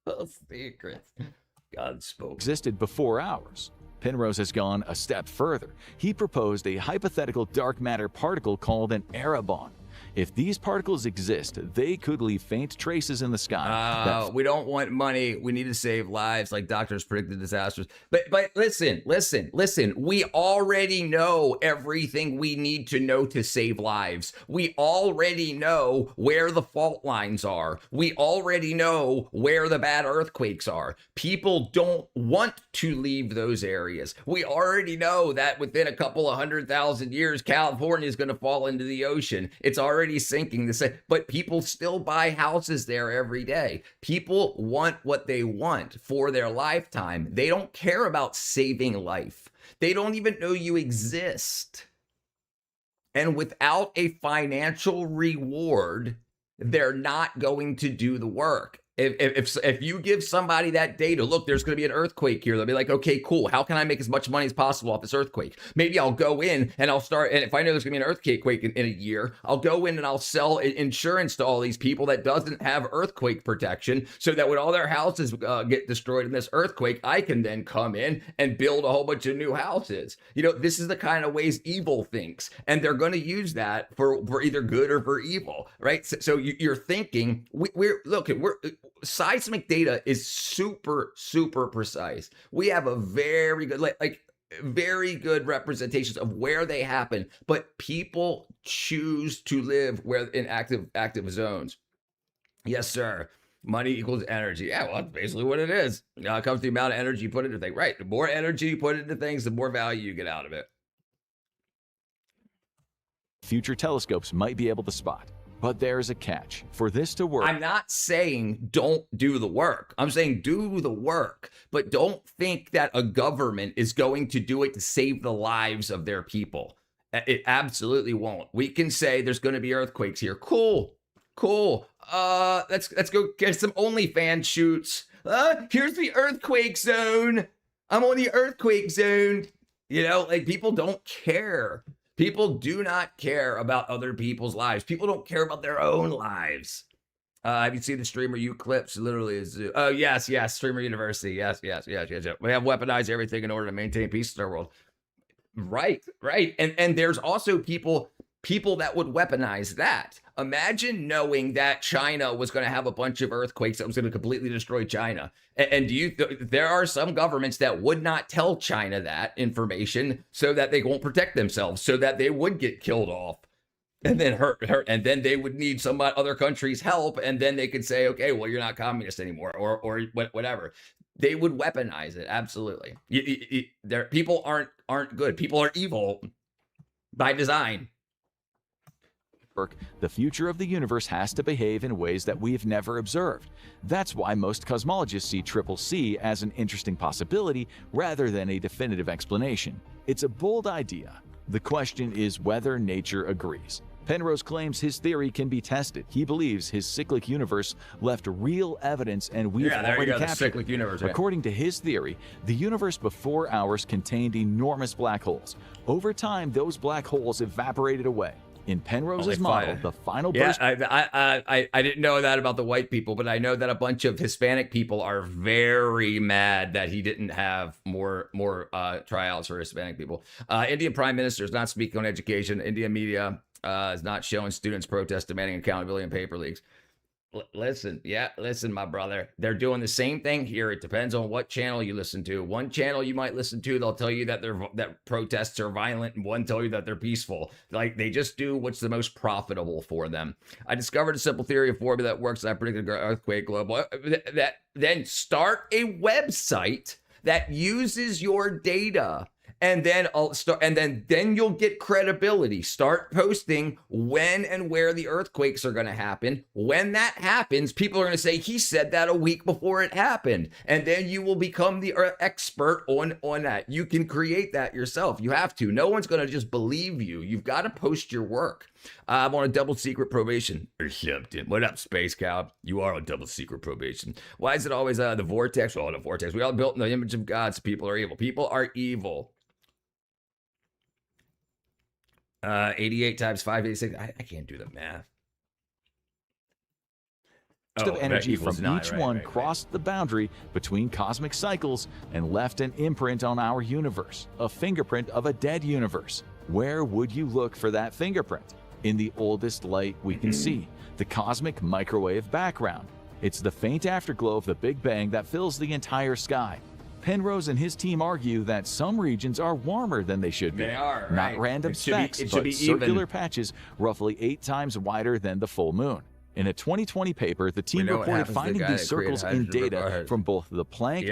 hole secrets. God spoke. Existed before ours. Penrose has gone a step further. He proposed a hypothetical dark matter particle called an Erebon. If these particles exist, they could leave faint traces in the sky. We don't want money. We need to save lives, like doctors predicted disasters. But listen. We already know everything we need to know to save lives. We already know where the fault lines are. We already know where the bad earthquakes are. People don't want to leave those areas. We already know that within a couple of 100,000 years, California is going to fall into the ocean. It's already sinking, but people still buy houses there every day. People want what they want for their lifetime. They don't care about saving life. They don't even know you exist. And without a financial reward, they're not going to do the work. If you give somebody that data, look, there's going to be an earthquake here, they'll be like, okay, cool. How can I make as much money as possible off this earthquake? Maybe I'll go in and I'll start. And if I know there's going to be an earthquake in a year, I'll go in and I'll sell insurance to all these people that doesn't have earthquake protection, so that when all their houses get destroyed in this earthquake, I can then come in and build a whole bunch of new houses. You know, this is the kind of ways evil thinks, and they're going to use that for either good or for evil, right? So you're thinking, we're seismic data is super precise. We have a very good, like very good representations of where they happen, but people choose to live where in active zones. Yes, sir. Money equals energy. Yeah, well, that's basically what it is. It comes to the amount of energy you put into things. Right. The more energy you put into things, the more value you get out of it. Future telescopes might be able to spot. But there's a catch. For this to work, I'm not saying don't do the work. I'm saying do the work, but don't think that a government is going to do it to save the lives of their people. It absolutely won't. We can say there's going to be earthquakes here. Cool. Let's go get some OnlyFans shoots. Here's the earthquake zone. I'm on the earthquake zone. You know, like, people don't care. People do not care about other people's lives. People don't care about their own lives. Have you seen the Streamer U clips? Literally, oh yes, Streamer University. Yes. We have weaponized everything in order to maintain peace in our world. Right. And there's also people that would weaponize that. Imagine knowing that China was going to have a bunch of earthquakes that was going to completely destroy China. And there are some governments that would not tell China that information so that they won't protect themselves, so that they would get killed off and then hurt, and then they would need some other country's help, and then they could say, okay, well, you're not communist anymore, or whatever. They would weaponize it. Absolutely. People aren't good. People are evil by design. The future of the universe has to behave in ways that we've never observed. That's why most cosmologists see CCC as an interesting possibility rather than a definitive explanation. It's a bold idea. The question is whether nature agrees. Penrose claims his theory can be tested. He believes his cyclic universe left real evidence, and we've already captured the cyclic universe. Yeah. According to his theory, the universe before ours contained enormous black holes. Over time, those black holes evaporated away. In Penrose's model, the final burst... I didn't know that about the white people, but I know that a bunch of Hispanic people are very mad that he didn't have more tryouts for Hispanic people. Indian Prime Minister is not speaking on education. Indian media is not showing students protest demanding accountability in paper leaks. Listen, my brother. They're doing the same thing here. It depends on what channel you listen to. One channel you might listen to, they'll tell you that that protests are violent, and one tell you that they're peaceful. Like, they just do what's the most profitable for them. I discovered a simple theory of formula that works. I predicted an earthquake global. Then start a website that uses your data. And then then you'll get credibility. Start posting when and where the earthquakes are going to happen. When that happens, people are going to say, he said that a week before it happened. And then you will become the expert on that. You can create that yourself. You have to. No one's going to just believe you. You've got to post your work. I'm on a double secret probation. What up, Space Cow? You are on double secret probation. Why is it always the vortex? Oh, the vortex. We all built in the image of God, so people are evil. People are evil. 88 times 586. I can't do the math. Of energy from each one crossed the boundary between cosmic cycles and left an imprint on our universe, a fingerprint of a dead universe. Where would you look for that fingerprint? In the oldest light we can see, the cosmic microwave background. It's the faint afterglow of the Big Bang that fills the entire sky. Penrose and his team argue that some regions are warmer than they should be. They are, not random specks, but circular patches roughly 8 times wider than the full moon. In a 2020 paper, the team reported finding these circles in data from both the Planck...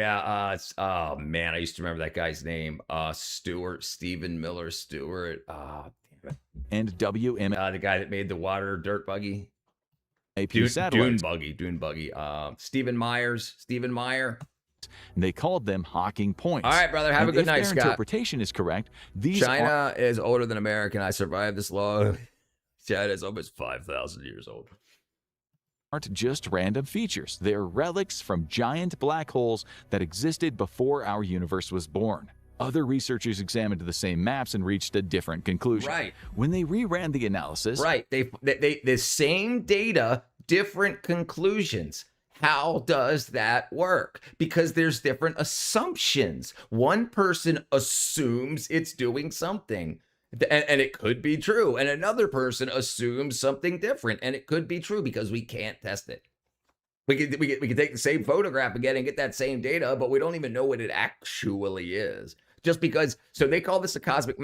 oh man, I used to remember that guy's name. Stephen Miller Stewart. And WM... the guy that made the water dirt buggy. Dune buggy. Stephen Meyer. They called them Hawking points. All right, brother. Have a good night, Scott. Scott. If their interpretation is correct, China is older than America. I survived this long. China is almost 5,000 years old. Aren't just random features. They're relics from giant black holes that existed before our universe was born. Other researchers examined the same maps and reached a different conclusion. Right. When they reran the analysis... Right. They the same data, different conclusions. How does that work? Because there's different assumptions. One person assumes it's doing something, and it could be true. And another person assumes something different, and it could be true because we can't test it. We can take the same photograph again and get that same data, but we don't even know what it actually is. just because. So they call this a cosmic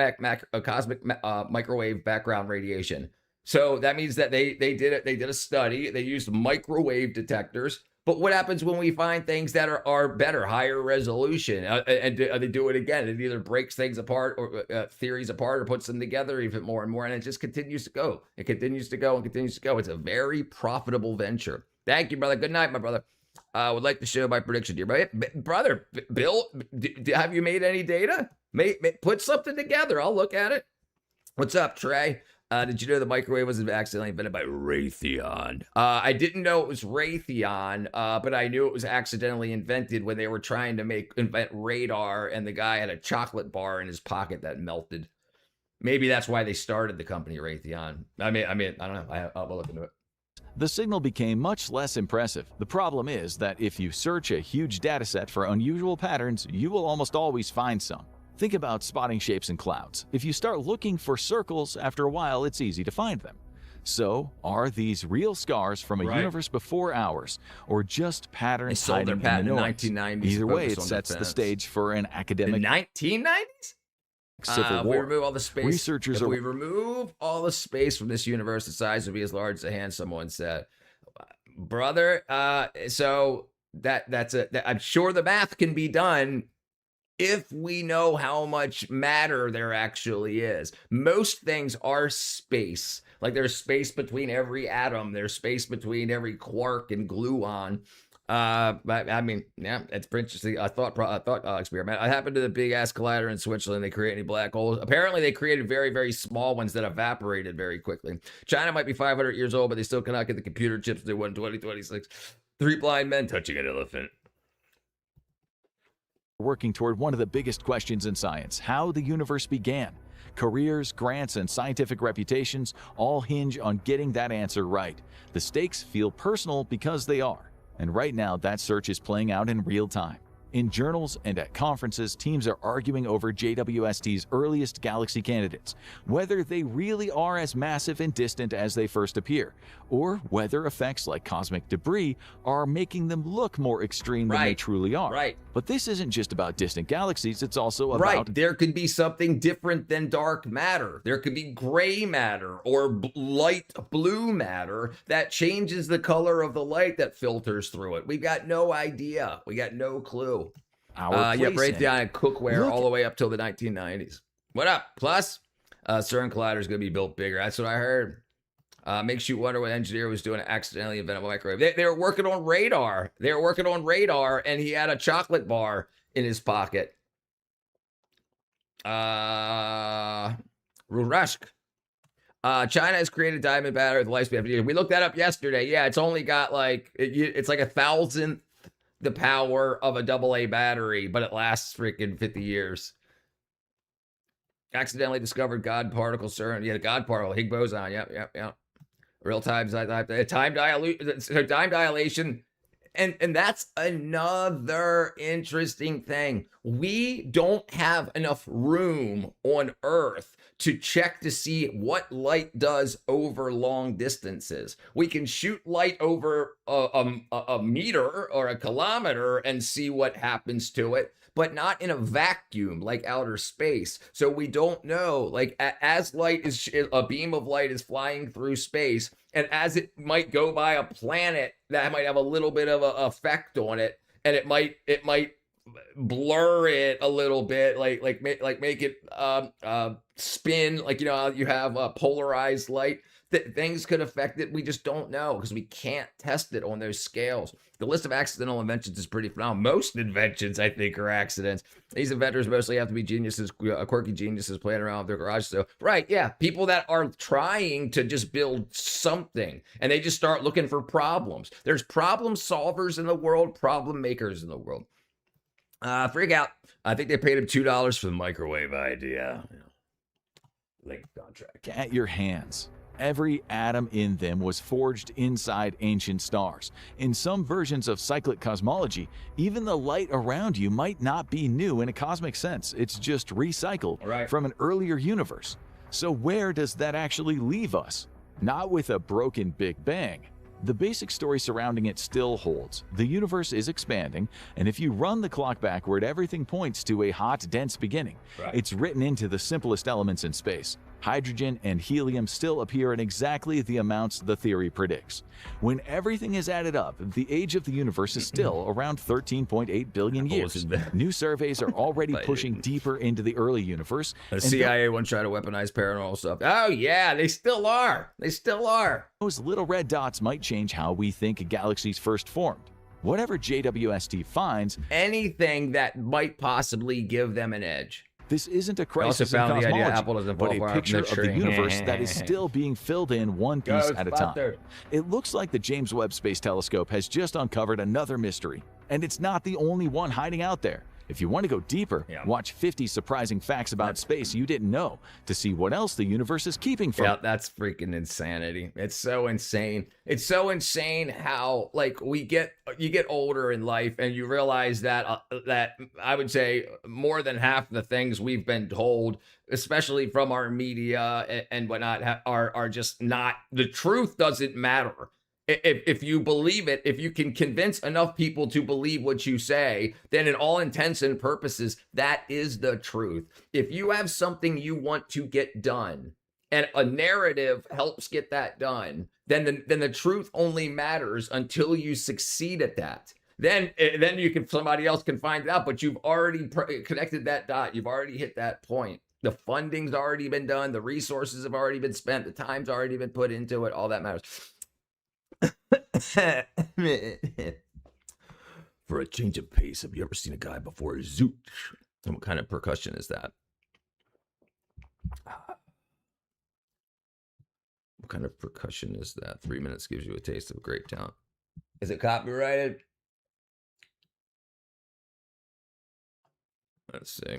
microwave background radiation. So that means that they did it. They did a study. They used microwave detectors. But what happens when we find things that are better, higher resolution, and they do it again? It either breaks things apart or theories apart, or puts them together even more and more, and it just continues to go. It continues to go and continues to go. It's a very profitable venture. Thank you, brother. Good night, my brother. I would like to share my prediction here. Brother, Bill, have you made any data? Put something together. I'll look at it. What's up, Trey? Did you know the microwave was accidentally invented by Raytheon? I didn't know it was Raytheon, but I knew it was accidentally invented when they were trying to invent radar, and the guy had a chocolate bar in his pocket that melted. Maybe that's why they started the company Raytheon. I mean, I don't know. I'll look into it. The signal became much less impressive. The problem is that if you search a huge dataset for unusual patterns, you will almost always find some. Think about spotting shapes in clouds. If you start looking for circles, after a while it's easy to find them. So, are these real scars from a universe before ours, or just patterns hiding in the noise? 1990s. Either way, it sets the stage for an academic... The 1990s? Civil War. We remove all the space. Researchers if we remove all the space from this universe, the size would be as large as a hand, someone said. Brother, so I'm sure the math can be done if we know how much matter there actually is. Most things are space. Like there's space between every atom. There's space between every quark and gluon. But I mean, yeah, it's pretty interesting. I thought experiment. I happened to the big ass collider in Switzerland. They create any black holes. Apparently, they created very, very small ones that evaporated very quickly. China might be 500 years old, but they still cannot get the computer chips they want in 2026. 3 blind men touching an elephant. Working toward one of the biggest questions in science: how the universe began. Careers, grants, and scientific reputations all hinge on getting that answer right. The stakes feel personal because they are. And right now, that search is playing out in real time. In journals and at conferences, teams are arguing over JWST's earliest galaxy candidates, whether they really are as massive and distant as they first appear, or whether effects like cosmic debris are making them look more extreme than they truly are. Right. But this isn't just about distant galaxies, it's also about... Right, there could be something different than dark matter. There could be gray matter or light blue matter that changes the color of the light that filters through it. We've got no idea. We got no clue. Raytheon and cookware all the way up till the 1990s. What up? Plus, CERN Collider is going to be built bigger. That's what I heard. Makes you wonder what engineer was doing to accidentally invent a microwave. They were working on radar. They were working on radar, and he had a chocolate bar in his pocket. Rurushk. China has created diamond battery with lifespan of years. We looked that up yesterday. Yeah, it's only got like, it's like 1,000th the power of a AA battery, but it lasts freaking 50 years. Accidentally discovered God particle CERN. Yeah, the God particle, Higgs boson. Yep. Real time dilation. And that's another interesting thing. We don't have enough room on Earth to check to see what light does over long distances. We can shoot light over a meter or a kilometer and see what happens to it, but not in a vacuum like outer space. So we don't know, like as a beam of light is flying through space, and as it might go by a planet that might have a little bit of an effect on it, and it might blur it a little bit, like make it spin, like, you know, you have polarized light. Things could affect it. We just don't know because we can't test it on those scales. The list of accidental inventions is pretty phenomenal. Most inventions, I think, are accidents. These inventors mostly have to be geniuses, quirky geniuses playing around with their garage. So, right, yeah, people that are trying to just build something, and they just start looking for problems. There's problem solvers in the world, problem makers in the world. Freak out. I think they paid him $2 for the microwave idea. Link contract. At your hands. Every atom in them was forged inside ancient stars. In some versions of cyclic cosmology, even the light around you might not be new in a cosmic sense. It's just recycled from an earlier universe. So where does that actually leave us? Not with a broken Big Bang, The basic story surrounding it still holds. The universe is expanding, and if you run the clock backward, everything points to a hot, dense beginning. Right. It's written into the simplest elements in space. Hydrogen and helium still appear in exactly the amounts the theory predicts. When everything is added up, the age of the universe is still around 13.8 billion years. New surveys are already pushing deeper into the early universe. The CIA won't try to weaponize paranormal stuff. Oh, yeah, they still are. They still are. Those little red dots might change how we think galaxies first formed. Whatever JWST finds, anything that might possibly give them an edge. This isn't a crisis in cosmology, but a picture of the universe that is still being filled in one piece at a time. It looks like the James Webb Space Telescope has just uncovered another mystery, and it's not the only one hiding out there. If you want to go deeper, watch 50 surprising facts about space you didn't know to see what else the universe is keeping from. Yeah, that's freaking insanity. It's so insane. It's so insane how, like, you get older in life and you realize that that I would say more than half the things we've been told, especially from our media and whatnot, are just not. The truth doesn't matter. If you believe it, if you can convince enough people to believe what you say, then in all intents and purposes, that is the truth. If you have something you want to get done and a narrative helps get that done, then the truth only matters until you succeed at that. Then somebody else can find it out, but you've already connected that dot. You've already hit that point. The funding's already been done. The resources have already been spent. The time's already been put into it. All that matters. For a change of pace, have you ever seen a guy before zoot? And what kind of percussion is that? What kind of percussion is that? 3 minutes gives you a taste of great talent. Is it copyrighted? Let's see.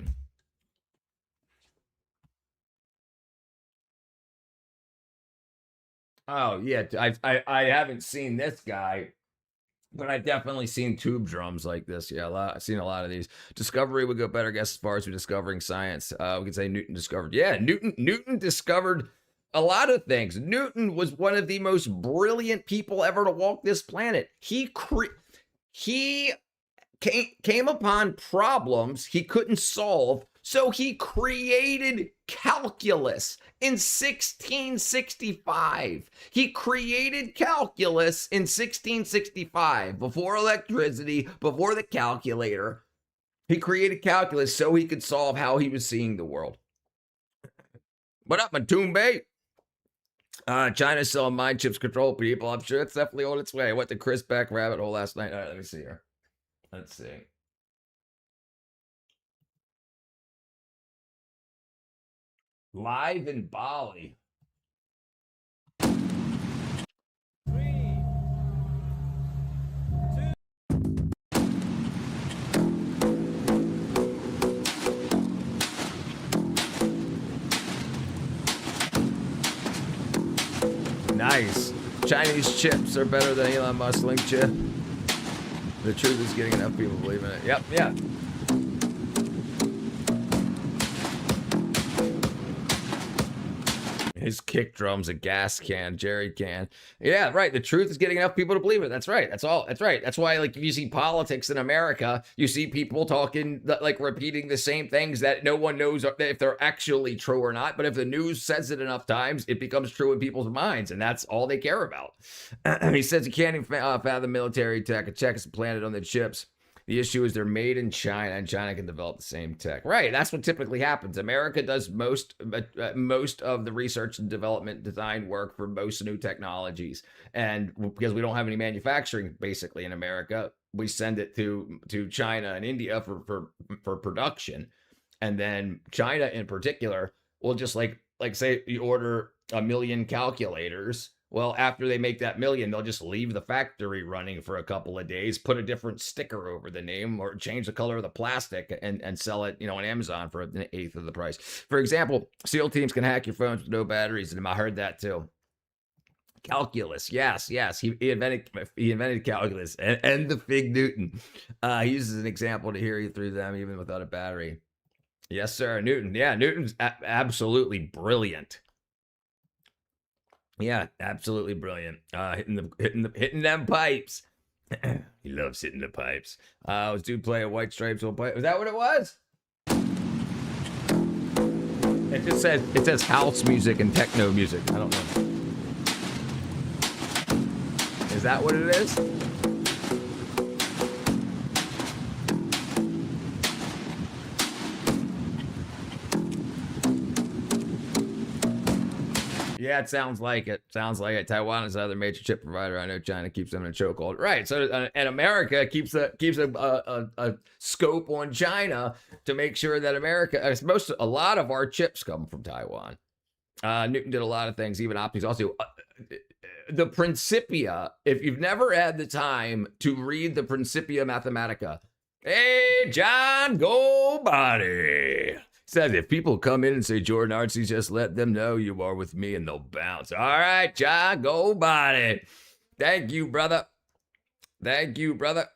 Oh yeah, I haven't seen this guy, but I've definitely seen tube drums like this. Yeah, I've seen a lot of these. Discovery would go better, I guess, as far as we're discovering science. We could say Newton discovered. Yeah, Newton discovered a lot of things. Newton was one of the most brilliant people ever to walk this planet. He came upon problems he couldn't solve, so he created calculus in 1665. He created calculus in 1665, before electricity, before the calculator. He created calculus so he could solve how he was seeing the world. What up, Matumbe? China's selling mind chips control people. I'm sure it's definitely on its way. I went to Chris Beck rabbit hole last night. All right, let me see here. Let's see. Live in Bali. Nice. Chinese chips are better than Elon Musk link chip. The truth is getting enough people believe in it. Yep, yeah. His kick drum's a gas can, jerry can. Yeah, right. The truth is getting enough people to believe it. That's right. That's all. That's right. That's why, like, if you see politics in America, you see people talking, like, repeating the same things that no one knows if they're actually true or not. But if the news says it enough times, it becomes true in people's minds, and that's all they care about. He says he can't even fathom military tech. A check is planted on the chips. The issue is they're made in China, and China can develop the same tech. Right, that's what typically happens. America does most of the research and development design work for most new technologies. And because we don't have any manufacturing, basically, in America, we send it to China and India for production. And then China, in particular, will just like say you order 1 million calculators. Well, after they make that 1 million, they'll just leave the factory running for a couple of days, put a different sticker over the name, or change the color of the plastic and sell it, on Amazon for an eighth of the price. For example, SEAL teams can hack your phones with no batteries, and I heard that too. Calculus, yes. He invented calculus and the Fig Newton. He uses an example to hear you through them even without a battery. Yes, sir, Newton. Yeah, Newton's absolutely brilliant. Yeah, absolutely brilliant. Hitting them pipes. He loves hitting the pipes. Was dude play a White Stripes will play? Was that what it was? It says house music and techno music. I don't know. Is that what it is? Yeah, it sounds like it. Sounds like it. Taiwan is another major chip provider. I know China keeps them in a chokehold. Right. So, and America keeps a scope on China to make sure that America, a lot of our chips come from Taiwan. Newton did a lot of things, even optics. Also, the Principia. If you've never had the time to read the Principia Mathematica, hey, John Goldbody says if people come in and say Jordan Artsy, just let them know you are with me and they'll bounce. All right, John, go about it. Thank you, brother. Thank you, brother.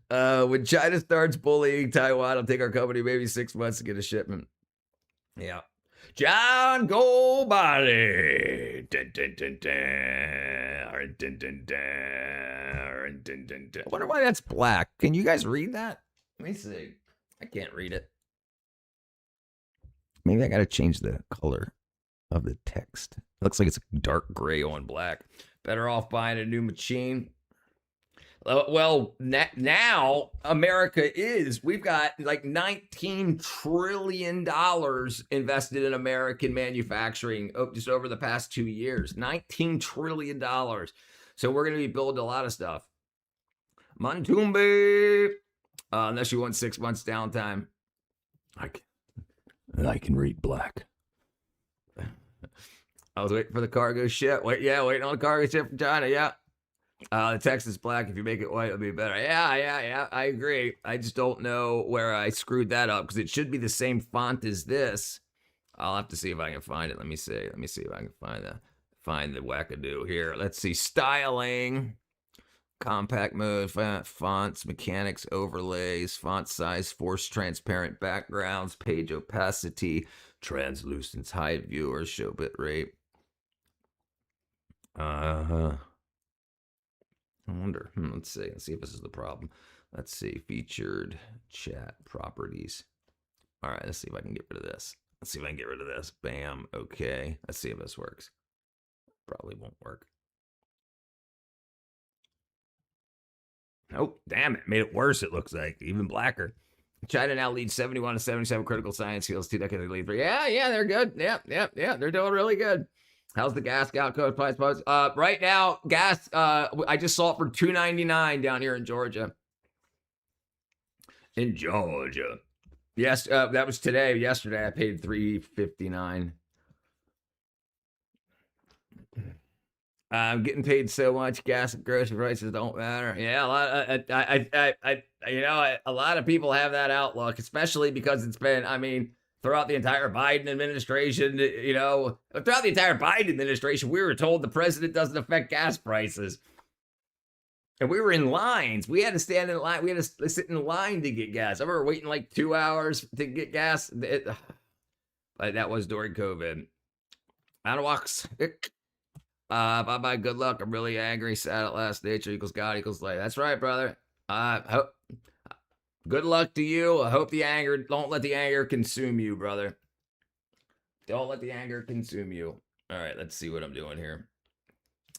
When China starts bullying Taiwan, it'll take our company maybe 6 months to get a shipment. Yeah. John Goldbody. Dun, dun, dun, dun. Dun, dun, dun. Dun, dun, dun. I wonder why that's black. Can you guys read that? Let me see. I can't read it. Maybe I got to change the color of the text. It looks like it's dark gray on black. Better off buying a new machine. Well, now America is. We've got like $19 trillion invested in American manufacturing just over the past 2 years. $19 trillion. So we're going to be building a lot of stuff. Montumbi. Unless you want 6 months downtime. I can read black. I was waiting for the cargo ship. Waiting on the cargo ship from China. Yeah. The text is black. If you make it white, it'll be better. Yeah. I agree. I just don't know where I screwed that up because it should be the same font as this. I'll have to see if I can find it. Let me see if I can find the wackadoo here. Let's see. Styling. Compact mode, fonts, mechanics, overlays, font size, force transparent backgrounds, page opacity, translucence, high viewer, show bit rate. I wonder. Let's see if this is the problem. Let's see, featured chat properties. All right, let's see if I can get rid of this. Bam. Okay. Let's see if this works. Probably won't work. Oh, damn it. Made it worse, it looks like. Even blacker. China now leads 71 to 77 critical science fields, 2 decades lead. Yeah, they're good. Yeah. They're doing really good. How's the gas code price? Right now, gas, I just saw it for $2.99 down here in Georgia. Yes, that was today. Yesterday, I paid $3.59. I'm getting paid so much. Gas and grocery prices don't matter. Yeah, a lot of people have that outlook, especially because it's been, throughout the entire Biden administration, we were told the president doesn't affect gas prices. And we were in lines. We had to stand in line. We had to sit in line to get gas. I remember waiting like 2 hours to get gas. But that was during COVID. Anawaks. Bye-bye, good luck. I'm really angry, sad at last. Nature equals God equals life. That's right, brother. Good luck to you. I hope don't let the anger consume you, brother. Don't let the anger consume you. All right, let's see what I'm doing here.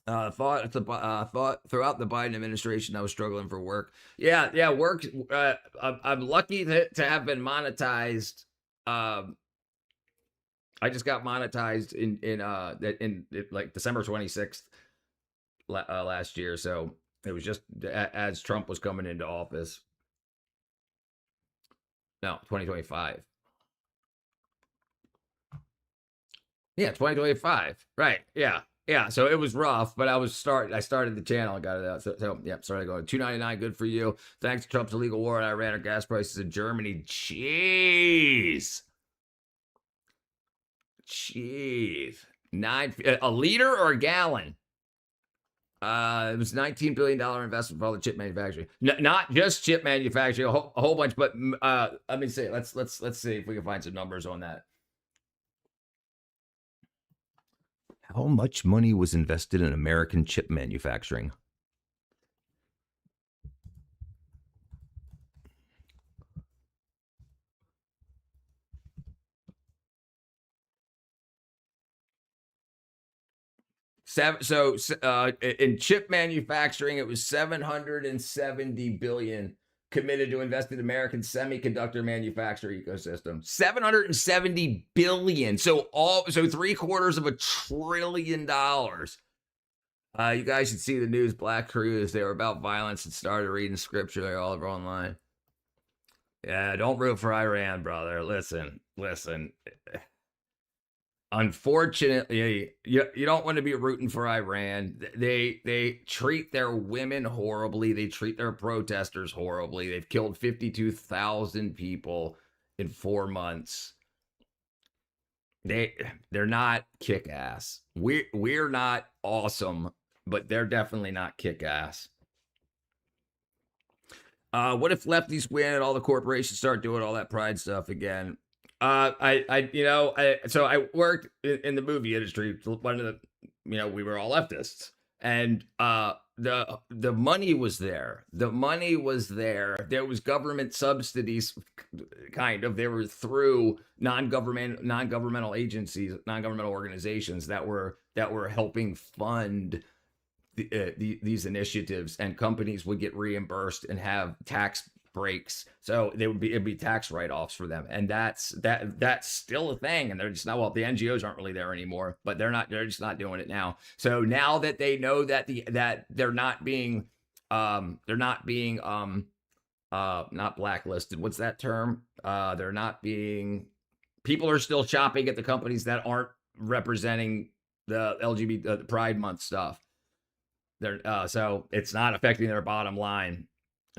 Thought throughout the Biden administration, I was struggling for work. Yeah, work. I'm lucky to have been monetized. I just got monetized in like December 26th last year. So it was just as Trump was coming into office. No, 2025. Yeah, 2025. Right. Yeah. So it was rough, but I started the channel and got it out. So yeah, started going $2.99. Good for you. Thanks to Trump's illegal war in Iran, our gas prices in Germany. Jeez. A liter or a gallon? It was $19 billion investment for all the chip manufacturing. Not just chip manufacturing, a whole bunch. But let me see. Let's see if we can find some numbers on that. How much money was invested in American chip manufacturing? In chip manufacturing, it was 770 billion committed to invest in American semiconductor manufacturer ecosystem. 770 billion. So 750 billion dollars. You guys should see the news. Black Cruz, they were about violence and started reading scripture. They're all over online. Yeah, don't root for Iran, brother. Listen. Unfortunately, you don't want to be rooting for Iran. They treat their women horribly. They treat their protesters horribly. They've killed 52,000 people in 4 months. They're not kick ass. We're not awesome, but they're definitely not kick ass. What if lefties win and all the corporations start doing all that pride stuff again? I worked in the movie industry. One of the, we were all leftists, and the money was there. The money was there. There was government subsidies, kind of. They were through non-governmental agencies, non-governmental organizations that were helping fund these initiatives, and companies would get reimbursed and have tax breaks, so it'd be tax write-offs for them, and that's still a thing. And they're just not, well, the NGOs aren't really there anymore, but they're just not doing it now. So now that they know that they're not being not blacklisted, what's that term, they're not being, people are still shopping at the companies that aren't representing the LGBT Pride Month stuff. They're so it's not affecting their bottom line.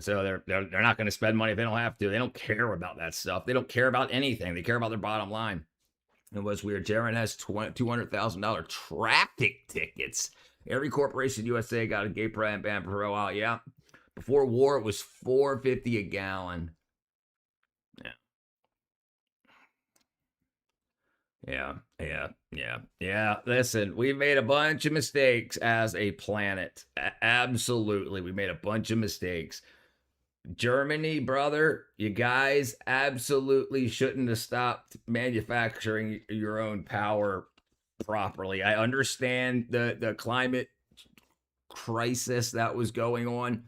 So they're not going to spend money if they don't have to. They don't care about that stuff. They don't care about anything. They care about their bottom line. It was weird. Jaron has $200,000 traffic tickets. Every corporation in USA got a gay pride ban for a while. Yeah. Before war, it was $4.50 a gallon. Yeah. Listen, we made a bunch of mistakes as a planet. Absolutely. We made a bunch of mistakes. Germany, brother, you guys absolutely shouldn't have stopped manufacturing your own power properly. I understand the climate crisis that was going on,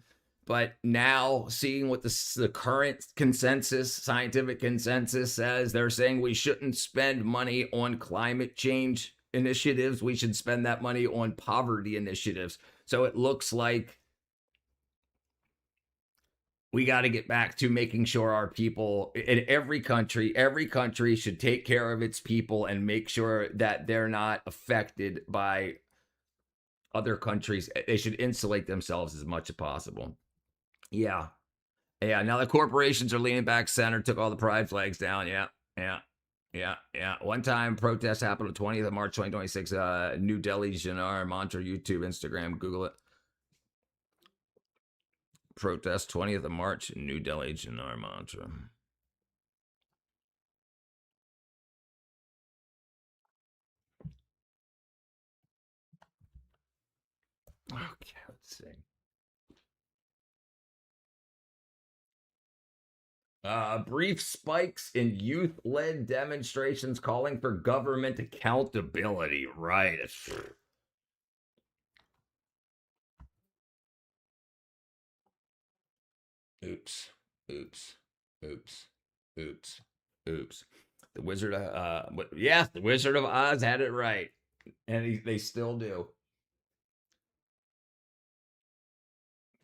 but now seeing what the current consensus, scientific consensus says, they're saying we shouldn't spend money on climate change initiatives. We should spend that money on poverty initiatives. So it looks like we got to get back to making sure our people in every country should take care of its people and make sure that they're not affected by other countries. They should insulate themselves as much as possible. Yeah. Now the corporations are leaning back center, took all the pride flags down. Yeah. One time protest happened on 20th of March, 2026, New Delhi, Janar, mantra, YouTube, Instagram, Google it. Protest 20th of March, New Delhi, Janar, mantra. Okay, let's see. Brief spikes in youth-led demonstrations calling for government accountability. Right. Oops. The Wizard of the Wizard of Oz had it right, and they still do.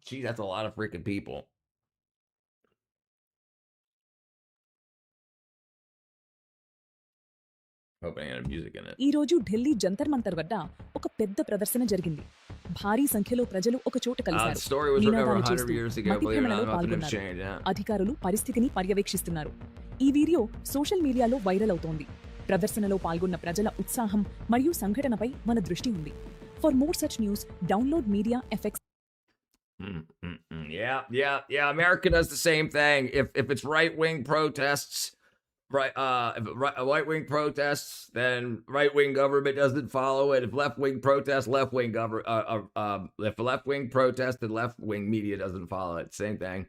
Gee, that's a lot of freaking people. ఈ రోజు ఢిల్లీ జంతర్ మంతర్ వద్ద ఒక పెద్ద ప్రదర్శన జరిగింది. భారీ సంఖ్యలో ప్రజలు ఒక చోట కలిశారు. నినాదాలు చేస్తూ మతిభ్రమణలో పాల్గొన్నారు. అధికారులు పరిస్థితిని పర్యవేక్షిస్తున్నారు. ఈ వీడియో సోషల్ మీడియాలో వైరల్ అవుతోంది. ప్రదర్శనలో పాల్గొన్న ప్రజల ఉత్సాహం మరియు సంఘటనపై మన దృష్టి ఉంది. For more such news, download Media FX. Yeah. America does the same thing. If it's right-wing protests, right-wing protests, then right-wing government doesn't follow it. If left-wing protests, left-wing government, if left-wing protest, then left-wing media doesn't follow it. Same thing.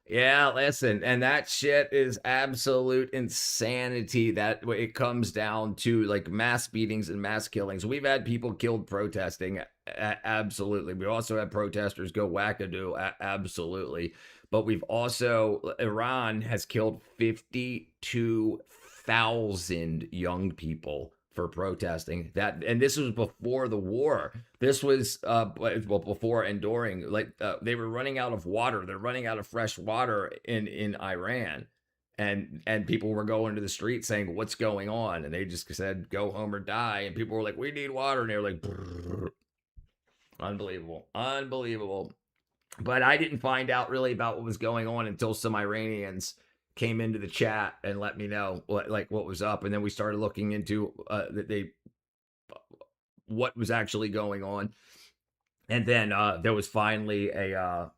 Yeah, listen, and that shit is absolute insanity that it comes down to like mass beatings and mass killings. We've had people killed protesting, absolutely. We also had protesters go wackadoo, absolutely. But we've also, Iran has killed 52,000 young people for protesting that, and this was before the war. This was before and during. They were running out of water. They're running out of fresh water in Iran, and people were going to the street saying, "What's going on?" And they just said, "Go home or die." And people were like, "We need water," and they were like, brrr. Unbelievable. But I didn't find out really about what was going on until some Iranians came into the chat and let me know what was up, and then we started looking into what was actually going on, and then there was finally a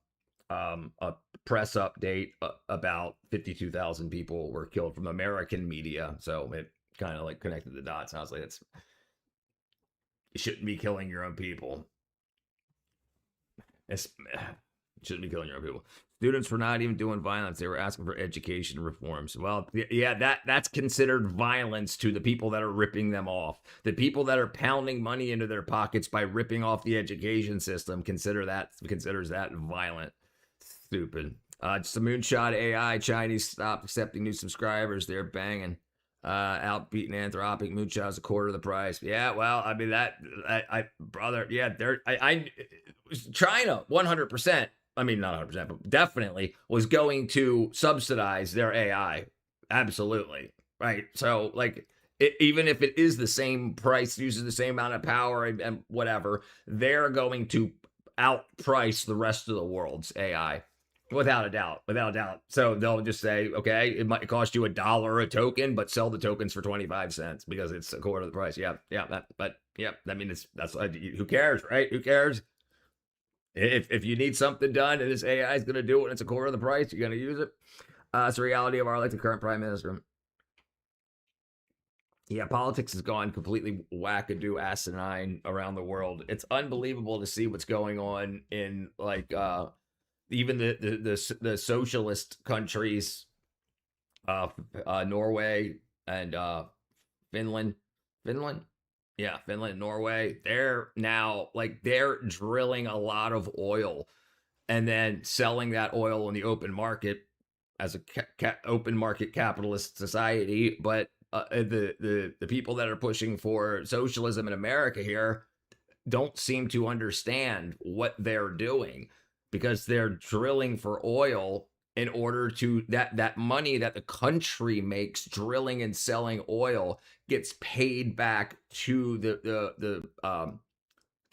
press update about 52,000 people were killed from American media, so it kind of like connected the dots, and I was like, you shouldn't be killing your own people. Shouldn't be killing your own people. Students were not even doing violence. They were asking for education reforms. Well, yeah, that's considered violence to the people that are ripping them off. The people that are pounding money into their pockets by ripping off the education system considers that violent. Stupid. Just a moonshot AI. Chinese stopped accepting new subscribers. They're banging. Outbeating Anthropic. Moonshot is a quarter of the price. Yeah, well, I mean brother. Yeah, China 100%. I mean, not 100%, but definitely was going to subsidize their AI. Absolutely. Right. So, even if it is the same price, uses the same amount of power and whatever, they're going to outprice the rest of the world's AI. Without a doubt. So they'll just say, okay, it might cost you $1 a token, but sell the tokens for 25 cents because it's a quarter of the price. Yeah. I mean, who cares, right? Who cares? If you need something done and this AI is going to do it and it's a quarter of the price, you're going to use it. It's the reality of our elected current prime minister. Yeah, politics has gone completely wackadoo asinine around the world. It's unbelievable to see what's going on in even the socialist countries, Norway and Finland. Yeah, Finland and Norway, they're now they're drilling a lot of oil and then selling that oil in the open market as a open market capitalist society. But the people that are pushing for socialism in America here don't seem to understand what they're doing, because they're drilling for oil in order to that money that the country makes drilling and selling oil gets paid back to the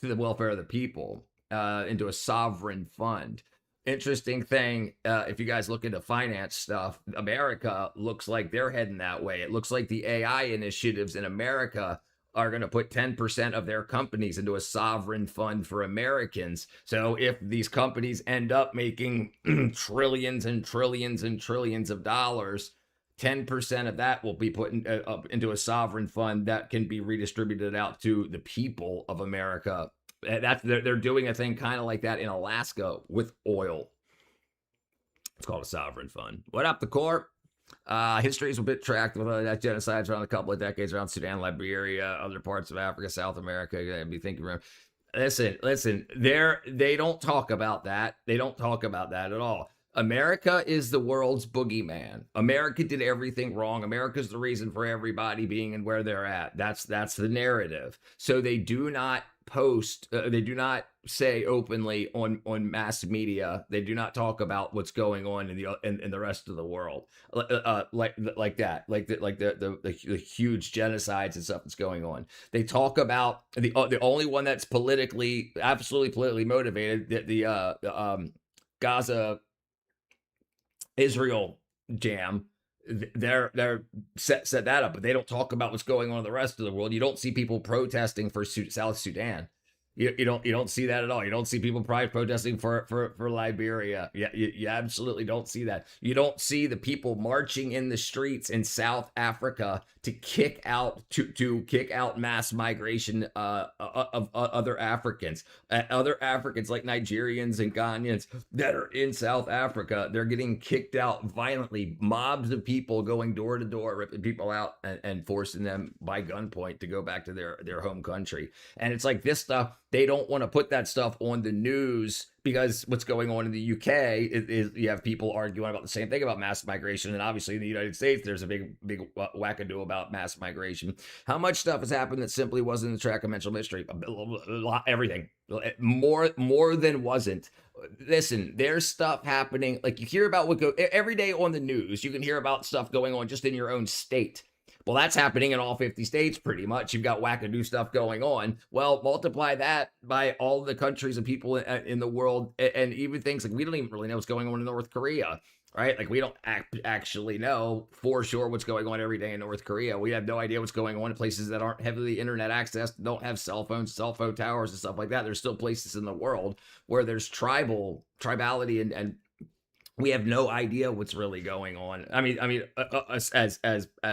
welfare of the people, into a sovereign fund. Interesting thing, if you guys look into finance stuff, America looks like they're heading that way. It looks like the AI initiatives in America are going to put 10% of their companies into a sovereign fund for Americans. So if these companies end up making trillions and trillions and trillions of dollars, 10% of that will be put into a sovereign fund that can be redistributed out to the people of America. They're doing a thing kind of like that in Alaska with oil. It's called a sovereign fund. What up, the Corp? History is a bit tracked with that genocides around a couple of decades around Sudan, Liberia, other parts of Africa, South America. Be thinking, listen. They don't talk about that. They don't talk about that at all. America is the world's boogeyman. America did everything wrong. America's the reason for everybody being and where they're at. That's the narrative. So they do not post. They do not say openly on mass media. They do not talk about what's going on in the rest of the world, like that, like the huge genocides and stuff that's going on. They talk about the only one that's absolutely politically motivated, the Gaza Israel jam. They're set that up, but they don't talk about what's going on in the rest of the world. You don't see people protesting for South Sudan. You don't see that at all. You don't see people pride protesting for Liberia. Yeah, you absolutely don't see that. You don't see the people marching in the streets in South Africa to kick out mass migration of other Africans. Other Africans like Nigerians and Ghanaians that are in South Africa, they're getting kicked out violently. Mobs of people going door to door, ripping people out and forcing them by gunpoint to go back to their home country. And it's like this stuff, they don't want to put that stuff on the news because what's going on in the UK is you have people arguing about the same thing about mass migration. And obviously in the United States, there's a big wackadoo about mass migration. How much stuff has happened that simply wasn't in the track of mental history? Everything. More than wasn't. Listen, there's stuff happening. Like you hear about every day on the news, you can hear about stuff going on just in your own state. Well, that's happening in all 50 states pretty much. You've got wackadoo stuff going on. Well, multiply that by all the countries and people in the world, and even things like we don't even really know what's going on in North Korea, right? Like we don't actually know for sure what's going on every day in North Korea. We have no idea what's going on in places that aren't heavily internet access, don't have cell phones, cell phone towers and stuff like that. There's still places in the world where there's tribality and we have no idea what's really going on. I mean, us as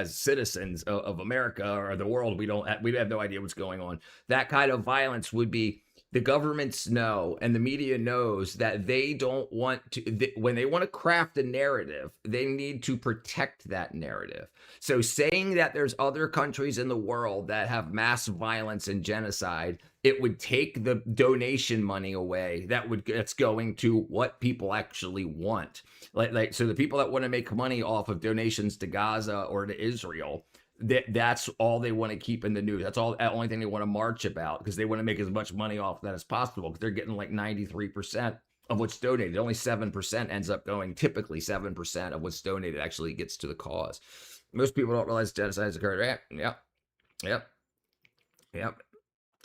citizens of America or the world, we have no idea what's going on. That kind of violence would be the governments know and the media knows that they don't want to. When they want to craft a narrative, they need to protect that narrative. So saying that there's other countries in the world that have mass violence and genocide, it would take the donation money away that's going to what people actually want. Like so the people that want to make money off of donations to Gaza or to Israel, that's all they want to keep in the news. That's the only thing they want to march about because they want to make as much money off that as possible because they're getting like 93% of what's donated. Only 7% ends up going. Typically 7% of what's donated actually gets to the cause. Most people don't realize genocide has occurred. Right? Yep.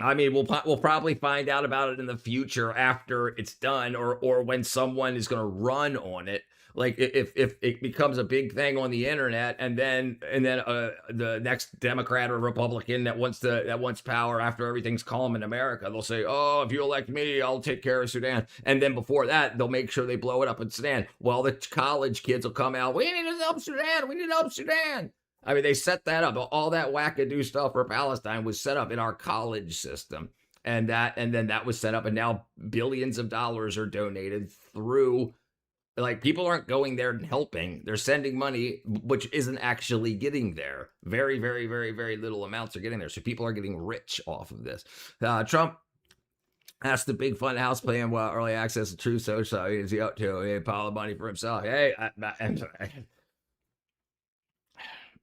I mean, we'll probably find out about it in the future after it's done or when someone is going to run on it. Like if it becomes a big thing on the internet and then the next Democrat or Republican that wants power after everything's calm in America, they'll say, oh, if you elect me, I'll take care of Sudan. And then before that, they'll make sure they blow it up in Sudan. Well, the college kids will come out. We need to help Sudan. We need to help Sudan. I mean, they set that up. All that wackadoo stuff for Palestine was set up in our college system. And then that was set up. And now billions of dollars are donated through, like, people aren't going there and helping. They're sending money, which isn't actually getting there. Very, very, very, very little amounts are getting there. So people are getting rich off of this. Trump asked the big fund house paying early access to True Social. Is he up to a pile of money for himself? Hey,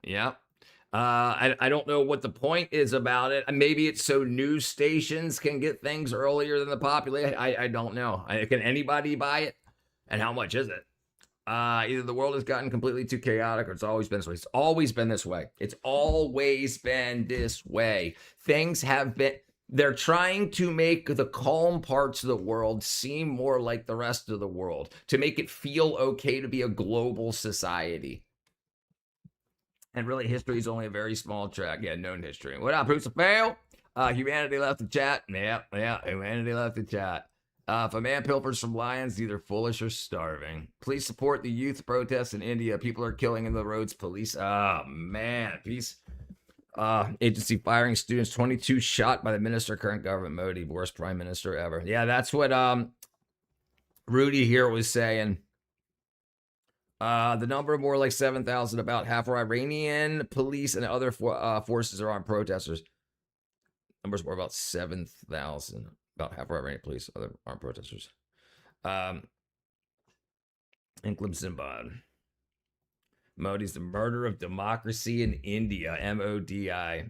yeah. I don't know what the point is about it. Maybe it's so news stations can get things earlier than the population. I don't know. Can anybody buy it? And how much is it? Either the world has gotten completely too chaotic or it's always been this way. It's always been this way. It's always been this way. Things have been... They're trying to make the calm parts of the world seem more like the rest of the world, to make it feel okay to be a global society. And really, history is only a very small track. Yeah, known history. What up, Bruce? Fail? Humanity left the chat. Yeah, humanity left the chat. If a man pilfers from lions, he's either foolish or starving. Please support the youth protests in India. People are killing in the roads. Police. Oh, man. Peace. Agency firing students. 22 shot by the minister. Current government. Modi, worst prime minister ever. Yeah, that's what Rudy here was saying. The number more like 7,000. About half are Iranian police and other forces are armed protesters. Numbers more about 7,000. About half are Iranian police, other armed protesters. Inklam Zimbabwe. Modi's the murder of democracy in India. M-O-D-I.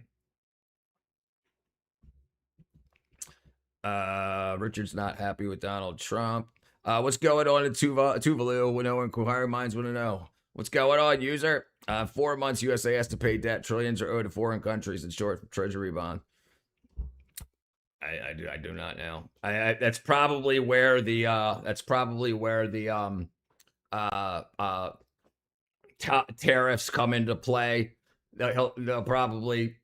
Richard's not happy with Donald Trump. What's going on in Tuvalu? No inquiring minds want to know. What's going on, user? 4 months USA has to pay debt. Trillions are owed to foreign countries in short treasury bond. I do not know. That's probably where the tariffs come into play. They'll probably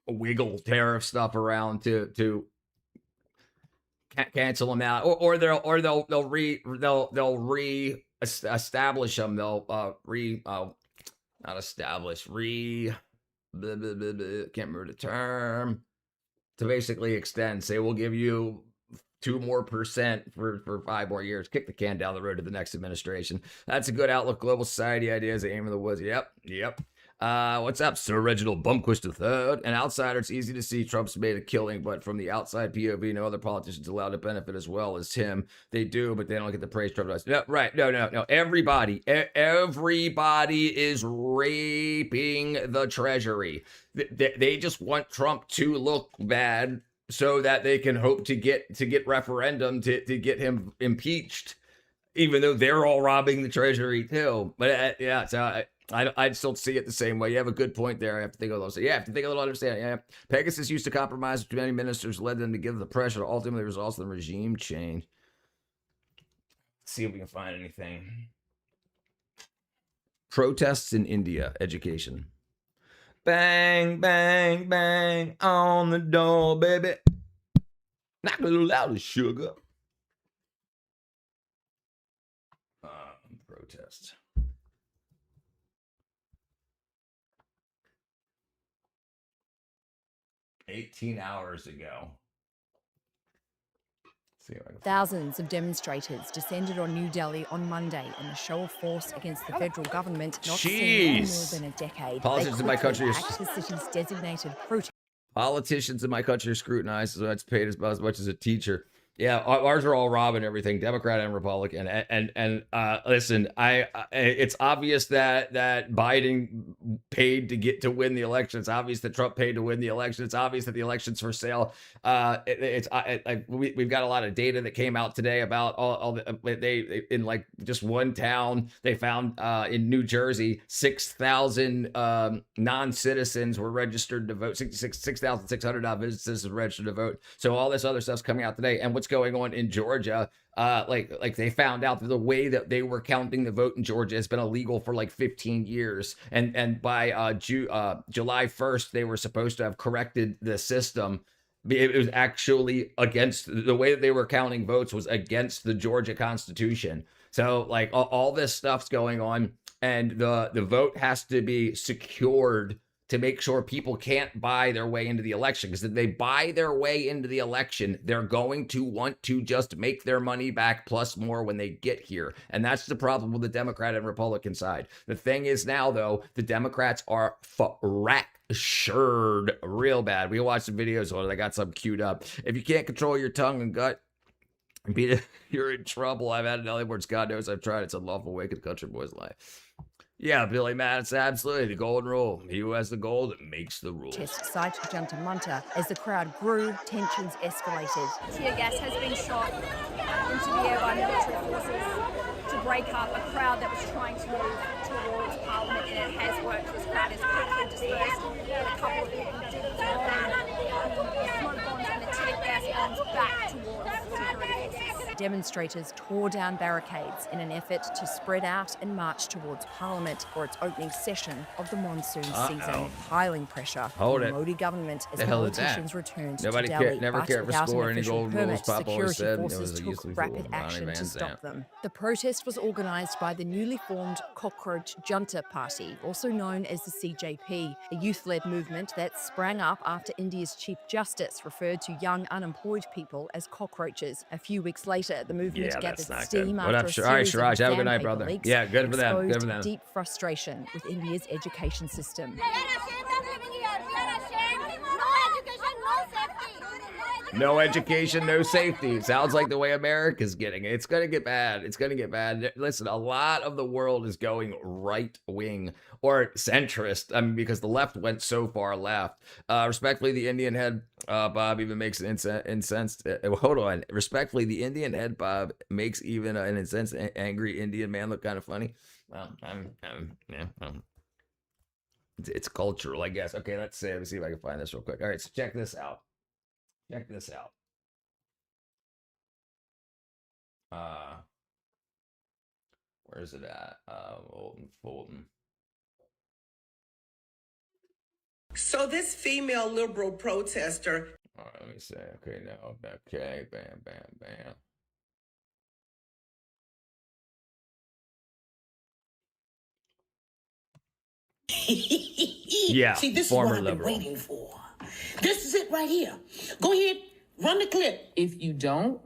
wiggle tariff stuff around to cancel them out, or they'll establish them. They'll not establish, can't remember the term, to basically extend. Say we'll give you 2% more for 5 more years. Kick the can down the road to the next administration. That's a good outlook. Global society ideas, the aim of the woods. Yep. What's up, Sir Reginald Bumquist III? An outsider, it's easy to see Trump's made a killing, but from the outside POV, no other politicians allowed to benefit as well as him. They do, but they don't get the praise Trump does. No, right? No. Everybody is raping the Treasury. They just want Trump to look bad so that they can hope to get referendum to get him impeached, even though they're all robbing the Treasury too. But so I still see it the same way. You have a good point there. I have to think a little. So yeah, I have to think a little. Understand. Yeah, Pegasus used to compromise with many ministers, led them to give the pressure to ultimately result in the regime change. Let's see if we can find anything. Protests in India, education. Bang, bang, bang on the door, baby. Knock a little louder, sugar. Protest. $18 hours ago. Thousands of demonstrators descended on New Delhi on Monday in a show of force against the federal government not seen in more than a decade. Politicians in my country the city's designated protest. Politicians in my country are scrutinized, so that's paid as much as a teacher. Yeah, ours are all robbing everything, Democrat and Republican. And listen, it's obvious that Biden paid to win the election. It's obvious that Trump paid to win the election. It's obvious that the election's for sale. We've got a lot of data that came out today about they in like just one town they found in New Jersey 6,000 non-citizens were registered to vote. 6,600 non-citizens registered to vote. So all this other stuff's coming out today. And what's going on in Georgia, like they found out that the way that they were counting the vote in Georgia has been illegal for like 15 years. And by July 1st, they were supposed to have corrected the system. It was actually against the way that they were counting votes was against the Georgia Constitution. So like all this stuff's going on, and the vote has to be secured to make sure people can't buy their way into the election. Because if they buy their way into the election, they're going to want to just make their money back plus more when they get here. And that's the problem with the Democrat and Republican side. The thing is now, though, the Democrats are fractured real bad. We watched some videos on it. I got some queued up. If you can't control your tongue and gut, you're in trouble. I've had it LA words. God knows I've tried. It's a lawful way to the country boy's life. Yeah, Billy Madison, absolutely. The golden rule. He who has the gold makes the rules. Test site Junta Munta. As the crowd grew, tensions escalated. Tear gas has been shot into the air by military forces to break up a crowd that was trying to move towards Parliament, and it has worked. This crowd is quickly dispersed. A couple of people did throw smoke bombs and the tear gas bombs back towards security forces. Demonstrators tore down barricades in an effort to spread out and march towards Parliament for its opening session of the monsoon season, piling pressure on the Modi government as politicians returned to Delhi. Never cared for scoring any gold rules. Security forces took rapid action to stop them. The protest was organised by the newly formed Cockroach Junta Party, also known as the CJP, a youth-led movement that sprang up after India's Chief Justice referred to young unemployed people as cockroaches. A few weeks later, the movement gathered steam after a series of Have a good night, brother. Leaks yeah, good for them. Good for them. Deep frustration with India's education system. No education, no safety. Sounds like the way America's getting it. It's going to get bad. It's going to get bad. Listen, a lot of the world is going right wing or centrist. I mean, because the left went so far left. Respectfully, the Indian head, Bob even makes an incensed. Hold on. Respectfully, the Indian head, Bob, makes even an incensed, angry Indian man look kind of funny. Well, it's cultural, I guess. Okay, let's see if I can find this real quick. All right, so check this out. Check this out. Where is it at? Fulton. So this female liberal protester. All right, let me say. Okay, no. Okay, bam, bam, bam. Yeah, See, this former is what I've liberal. been waiting for. This is it right here. Go ahead, run the clip. If you don't,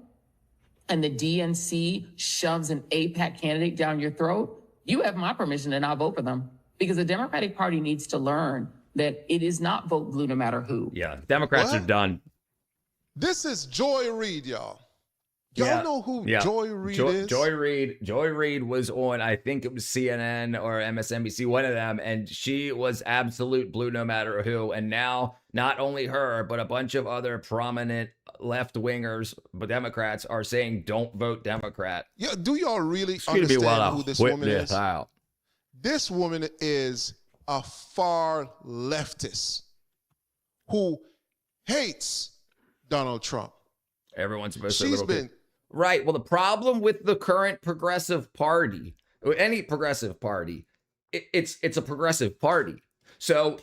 and the DNC shoves an APAC candidate down your throat, you have my permission and I'll vote for them. Because the Democratic Party needs to learn that it is not vote blue no matter who. Yeah, Democrats are done. This is Joy Reid, y'all. Y'all know who Joy Reid is? Joy Reid was on, I think it was CNN or MSNBC, one of them, and she was absolute blue no matter who. And now, not only her, but a bunch of other prominent left-wingers, but Democrats are saying don't vote Democrat. Yeah, do y'all really understand who this woman is? Out. This woman is a far leftist who hates Donald Trump. Everyone's supposed to. She's been right. Well, the problem with the current progressive party, or any progressive party, it's a progressive party. So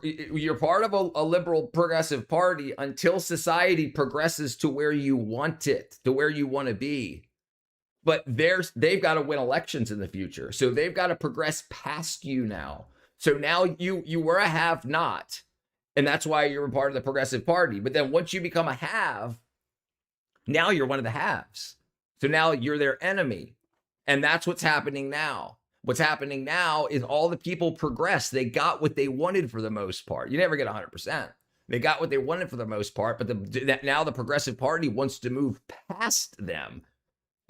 you're part of a liberal progressive party until society progresses to where you want it, to where you want to be. But they've got to win elections in the future. So they've got to progress past you now. So now you were a have-not, and that's why you're a part of the progressive party. But then once you become a have, now you're one of the haves. So now you're their enemy. And that's what's happening now. What's happening now is all the people progress. They got what they wanted for the most part. You never get 100%. They got what they wanted for the most part, but now the progressive party wants to move past them.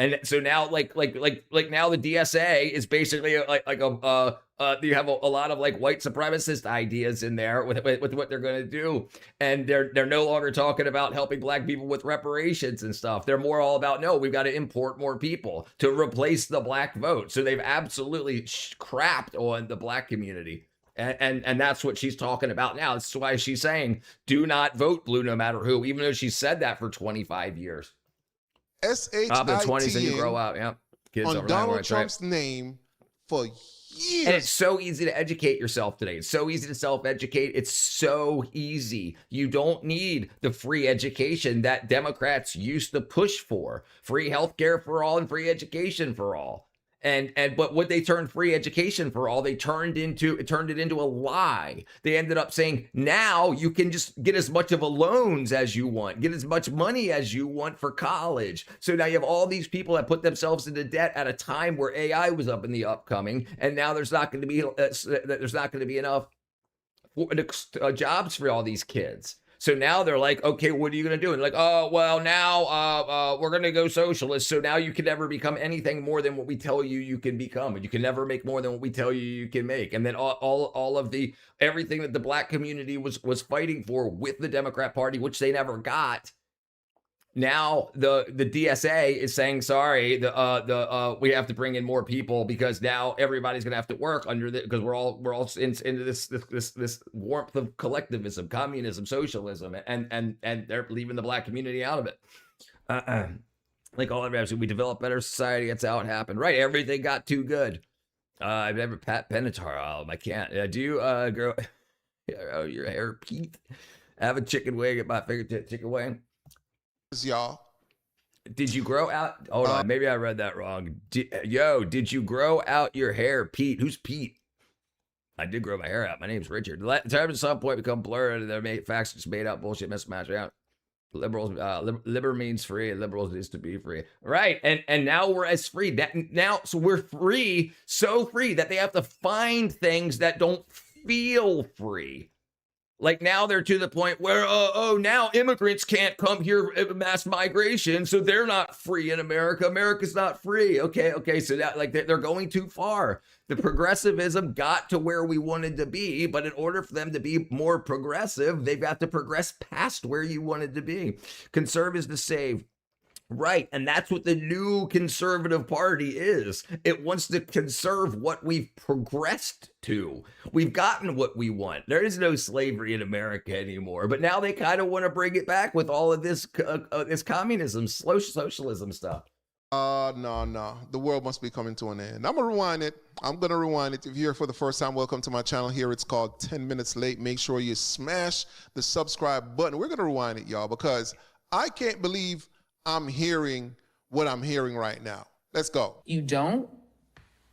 And so now, like now the DSA is basically you have a lot of like white supremacist ideas in there with what they're going to do, and they're no longer talking about helping black people with reparations and stuff. They're more all about, no, we've got to import more people to replace the black vote. So they've absolutely crapped on the black community. And that's what she's talking about now. That's why she's saying, do not vote blue no matter who, even though she said that for 25 years. SHITN and you grow out, yeah. Kids on Donald Trump's name for years. And it's so easy to educate yourself today. It's so easy to self-educate. It's so easy. You don't need the free education that Democrats used to push for. Free healthcare for all and free education for all. But what they turned free education for all, it turned it into a lie. They ended up saying, now you can just get as much of a loans as you want, get as much money as you want for college. So now you have all these people that put themselves into debt at a time where AI was up in the upcoming, and now there's not going to be enough jobs for all these kids. So now they're like, okay, what are you going to do? And like, oh, well, now we're going to go socialist. So now you can never become anything more than what we tell you you can become. And you can never make more than what we tell you you can make. And then all of everything that the black community was fighting for with the Democrat Party, which they never got. Now the DSA is saying, sorry, we have to bring in more people because now everybody's gonna have to work under because we're all into this warmth of collectivism, communism, socialism, and they're leaving the black community out of it. Like all of it, we develop better society. That's how it happened, right? Everything got too good. I've never Pat Benatar. I can't. Do you grow your hair, Pete? Have a chicken wing at my fingertip, chicken wing. Y'all, did you grow out? Hold on, maybe I read that wrong. Did you grow out your hair, Pete? Who's Pete? I did grow my hair out. My name's Richard. Terms at some point become blurred, and their facts just made up bullshit mismatch out. Liberals, liber means free. Liberals is to be free, right? And now we're as free. So we're free, so free that they have to find things that don't feel free. Like now they're to the point where, now immigrants can't come here, mass migration, so they're not free in America. America's not free. Okay, so that like they're going too far. The progressivism got to where we wanted to be, but in order for them to be more progressive, they've got to progress past where you wanted to be. Conserve is to save. Right, and that's what the new conservative party is. It wants to conserve what we've progressed to. We've gotten what we want. There is no slavery in America anymore, but now they kind of want to bring it back with all of this this communism, socialism stuff. No. The world must be coming to an end. I'm going to rewind it. If you're here for the first time, welcome to my channel. Here it's called 10 Minutes Late. Make sure you smash the subscribe button. We're going to rewind it, y'all, because I can't believe I'm hearing what I'm hearing right now. Let's go. You don't?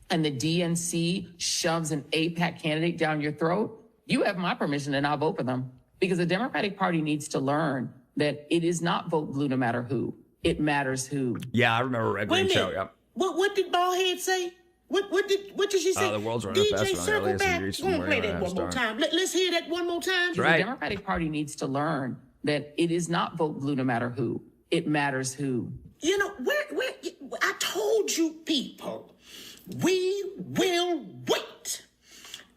And the DNC shoves an APAC candidate down your throat? You have my permission and I'll vote for them. Because the Democratic Party needs to learn that it is not vote blue no matter who. It matters who. Yeah, I remember Red Green Show. Yep. What did Ballhead say? What did she say? The world's running DJ Circle Back. We're gonna play that one more time. Let's hear that one more time. Right. The Democratic Party needs to learn that it is not vote blue no matter who. It matters who. You know, I told you people, we will wait.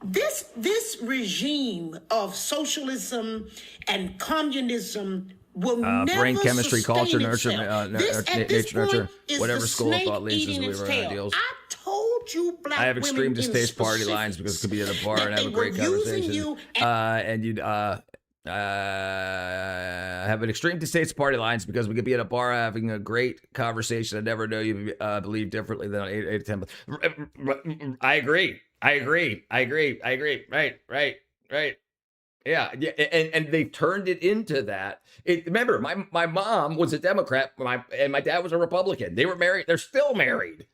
This regime of socialism and communism will never brain chemistry, culture, nurture, nature, nurture, whatever school of thought leads us, we run out of deals. I told you, black I have women extreme distaste party lines because it could be at a bar and have a great conversation. And you'd have an extreme distaste party lines because we could be at a bar having a great conversation. I never know you believe differently than 8 to 10. I agree. Right. Yeah. And they've turned it into that. Remember, my mom was a Democrat, and my dad was a Republican. They were married. They're still married.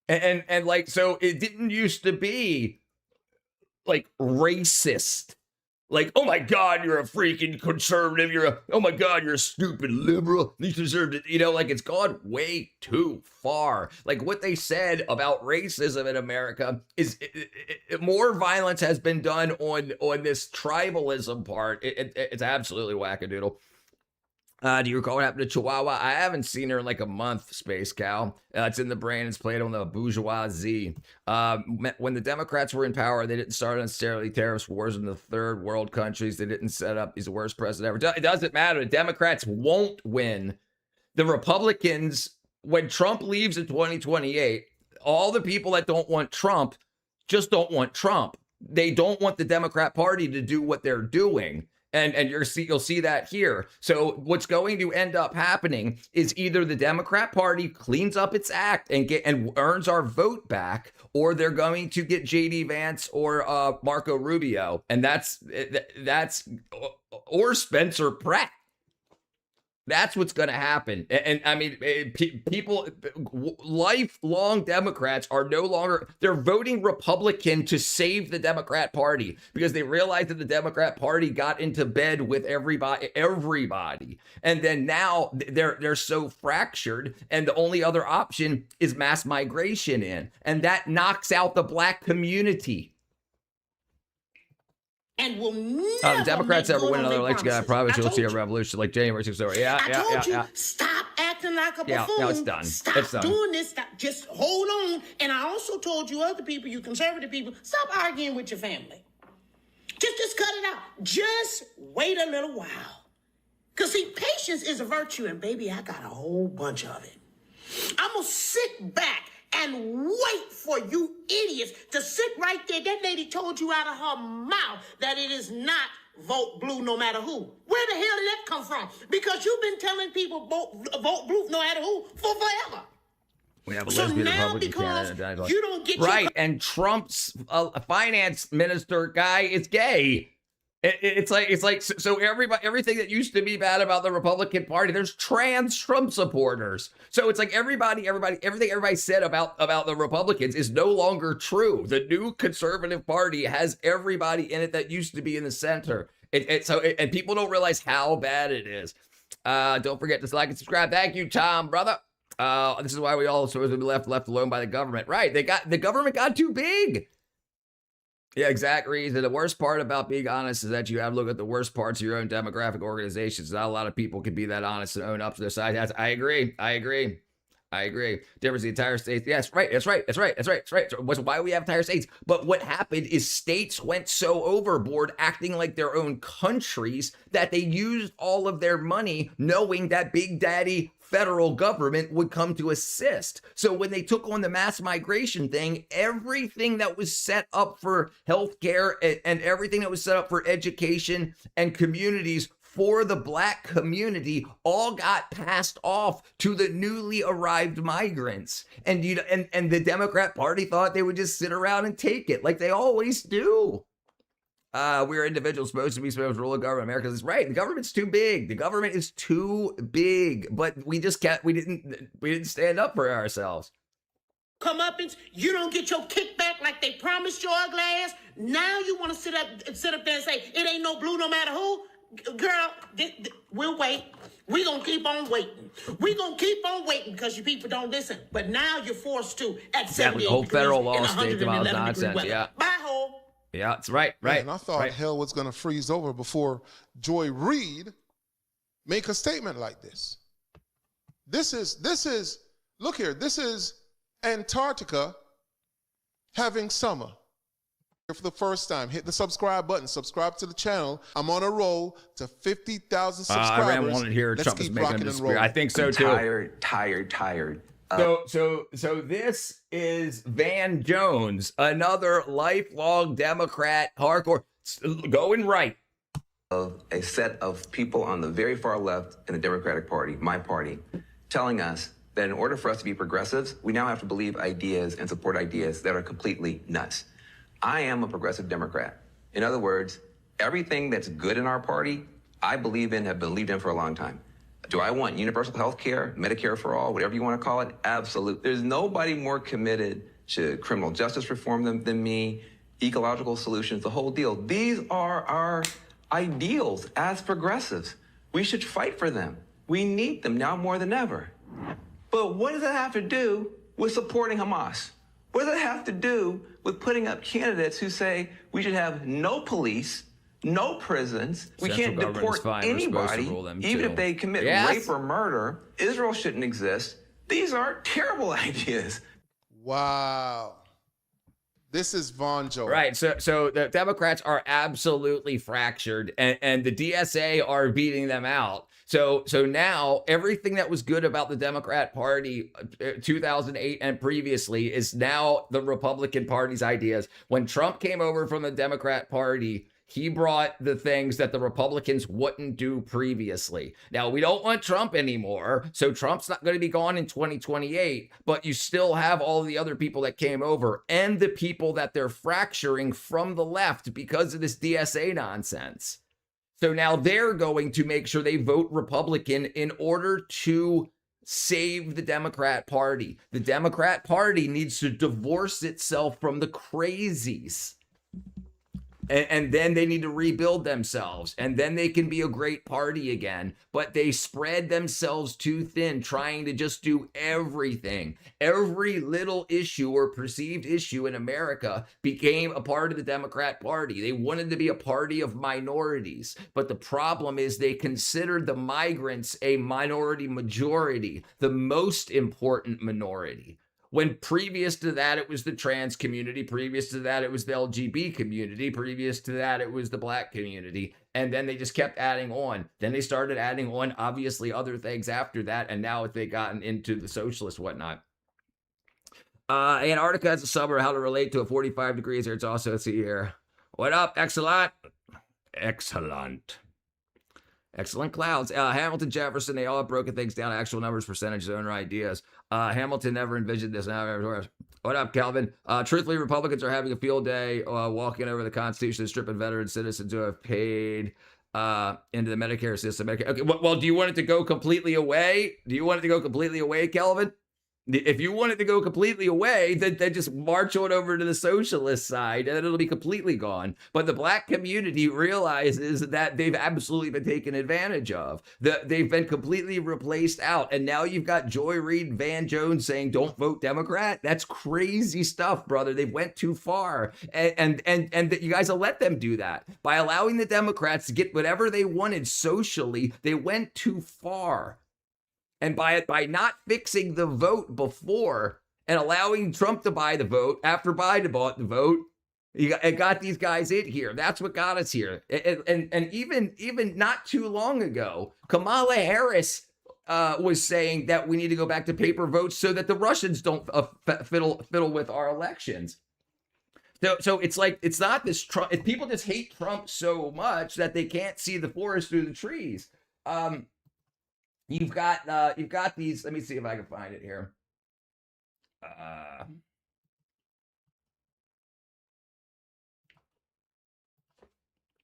And like, so it didn't used to be like racist. Like, oh my God, you're a freaking conservative. Oh my God, you're a stupid liberal. You deserve it. Like it's gone way too far. Like what they said about racism in America is more violence has been done on this tribalism part. It's absolutely wackadoodle. Do you recall what happened to Chihuahua? I haven't seen her in like a month, Space Cow. It's in the brain. It's played on the bourgeoisie. When the Democrats were in power, they didn't start unnecessarily tariffs wars in the third world countries. They didn't set up. He's the worst president ever. It doesn't matter. The Democrats won't win. The Republicans, when Trump leaves in 2028, all the people that don't want Trump just don't want Trump. They don't want the Democrat Party to do what they're doing. And you'll see that here. So what's going to end up happening is either the Democrat Party cleans up its act and earns our vote back, or they're going to get JD Vance or Marco Rubio, and that's or Spencer Pratt. That's what's going to happen. And I mean, people, lifelong Democrats are no longer, they're voting Republican to save the Democrat Party because they realized that the Democrat Party got into bed with everybody. And then now they're so fractured, and the only other option is mass migration in. And that knocks out the black community. And will never the Democrats ever win another election, probably you'll see a revolution like January 6th. I told you, stop acting like a buffoon. No, it's done. Stop doing this. Stop. Just hold on. And I also told you, other people, you conservative people, stop arguing with your family. Just cut it out. Just wait a little while. Because, see, patience is a virtue, and, baby, I got a whole bunch of it. I'm going to sit back and wait for you idiots to sit right there. That lady told you out of her mouth that it is not vote blue no matter who. Where the hell did that come from? Because you've been telling people vote blue no matter who for forever. We have a lesbian Republican candidate. You don't get right, and Trump's finance minister guy is gay. It's like so everything that used to be bad about the Republican Party, there's trans Trump supporters. So it's like everything everybody said about the Republicans is no longer true. The new conservative party has everybody in it that used to be in the center. And people don't realize how bad it is. Don't forget to like and subscribe. Thank you, Tom, brother. This is why we all supposed to be left alone by the government. Right? The government got too big. Yeah, exact reason. The worst part about being honest is that you have to look at the worst parts of your own demographic organizations. Not a lot of people can be that honest and own up to their side. I agree. Difference in the entire states. Yes, right. That's right. So why we have entire states. But what happened is states went so overboard, acting like their own countries, that they used all of their money knowing that Big Daddy federal government would come to assist. So when they took on the mass migration thing, everything that was set up for healthcare and everything that was set up for education and communities for the black community all got passed off to the newly arrived migrants. And and the Democrat Party thought they would just sit around and take it like they always do. We're individuals supposed to rule the government. America's right. The government's too big. The government is too big. But we just can't. We didn't stand up for ourselves. Comeuppance, you don't get your kickback like they promised your ugly ass. Now you want to sit up there and say it ain't no blue no matter who. Girl, we'll wait. We're going to keep on waiting. We're going to keep on waiting because you people don't listen. But now you're forced to at 78 whole federal law in state about nonsense. Yeah. Bye, ho. Yeah, that's right. And I thought hell was going to freeze over before Joy Reid make a statement like this. This is, look here, this is Antarctica having summer. For the first time, hit the subscribe button. Subscribe to the channel. I'm on a roll to 50,000 subscribers. I wanted to hear Trump is making a spear. I think so too. Tired. So this is Van Jones, another lifelong Democrat, hardcore, going right. Of a set of people on the very far left in the Democratic Party, my party, telling us that in order for us to be progressives, we now have to believe ideas and support ideas that are completely nuts. I am a progressive Democrat. In other words, everything that's good in our party, I believe in, have believed in for a long time. Do I want universal health care, Medicare for all, whatever you want to call it? Absolutely. There's nobody more committed to criminal justice reform than me, ecological solutions, the whole deal. These are our ideals as progressives. We should fight for them. We need them now more than ever. But what does that have to do with supporting Hamas? What does that have to do with putting up candidates who say we should have no police, no prisons, we can't deport anybody, even if they commit rape or murder, Israel shouldn't exist? These are terrible ideas. Wow. This is Von Joe. Right. So the Democrats are absolutely fractured, and the DSA are beating them out. So now everything that was good about the Democrat Party 2008 and previously is now the Republican Party's ideas. When Trump came over from the Democrat Party, he brought the things that the Republicans wouldn't do previously. Now, we don't want Trump anymore, so Trump's not going to be gone in 2028, but you still have all the other people that came over and the people that they're fracturing from the left because of this DSA nonsense. So now they're going to make sure they vote Republican in order to save the Democrat Party. The Democrat Party needs to divorce itself from the crazies. And then they need to rebuild themselves, and then they can be a great party again. But they spread themselves too thin, trying to just do everything. Every little issue or perceived issue in America became a part of the Democrat Party. They wanted to be a party of minorities. But the problem is they considered the migrants a minority majority, the most important minority. When previous to that, it was the trans community. Previous to that, it was the LGBT community. Previous to that, it was the black community. And then they just kept adding on. Then they started adding on, obviously, other things after that. And now they gotten into the socialist whatnot. Antarctica has a summer, how to relate to a 45 degrees here. It's also a sea here. What up? Excellent. Excellent clouds. Hamilton, Jefferson, they all have broken things down, actual numbers, percentages, owner ideas. Hamilton never envisioned this. What up, Calvin? Truthfully, Republicans are having a field day walking over the Constitution and stripping veteran citizens who have paid into the Medicare system. Okay, well, do you want it to go completely away? Calvin? If you want it to go completely away, then just march on over to the socialist side and it'll be completely gone. But the black community realizes that they've absolutely been taken advantage of. They've been completely replaced out. And now you've got Joy Reid and Van Jones saying, don't vote Democrat. That's crazy stuff, brother. They went too far. And you guys will let them do that. By allowing the Democrats to get whatever they wanted socially, they went too far. And by not fixing the vote before and allowing Trump to buy the vote after Biden bought the vote, it got these guys in here. That's what got us here. And even not too long ago, Kamala Harris was saying that we need to go back to paper votes so that the Russians don't fiddle with our elections. So it's like, it's not this Trump. People just hate Trump so much that they can't see the forest through the trees. You've got these. Let me see if I can find it here.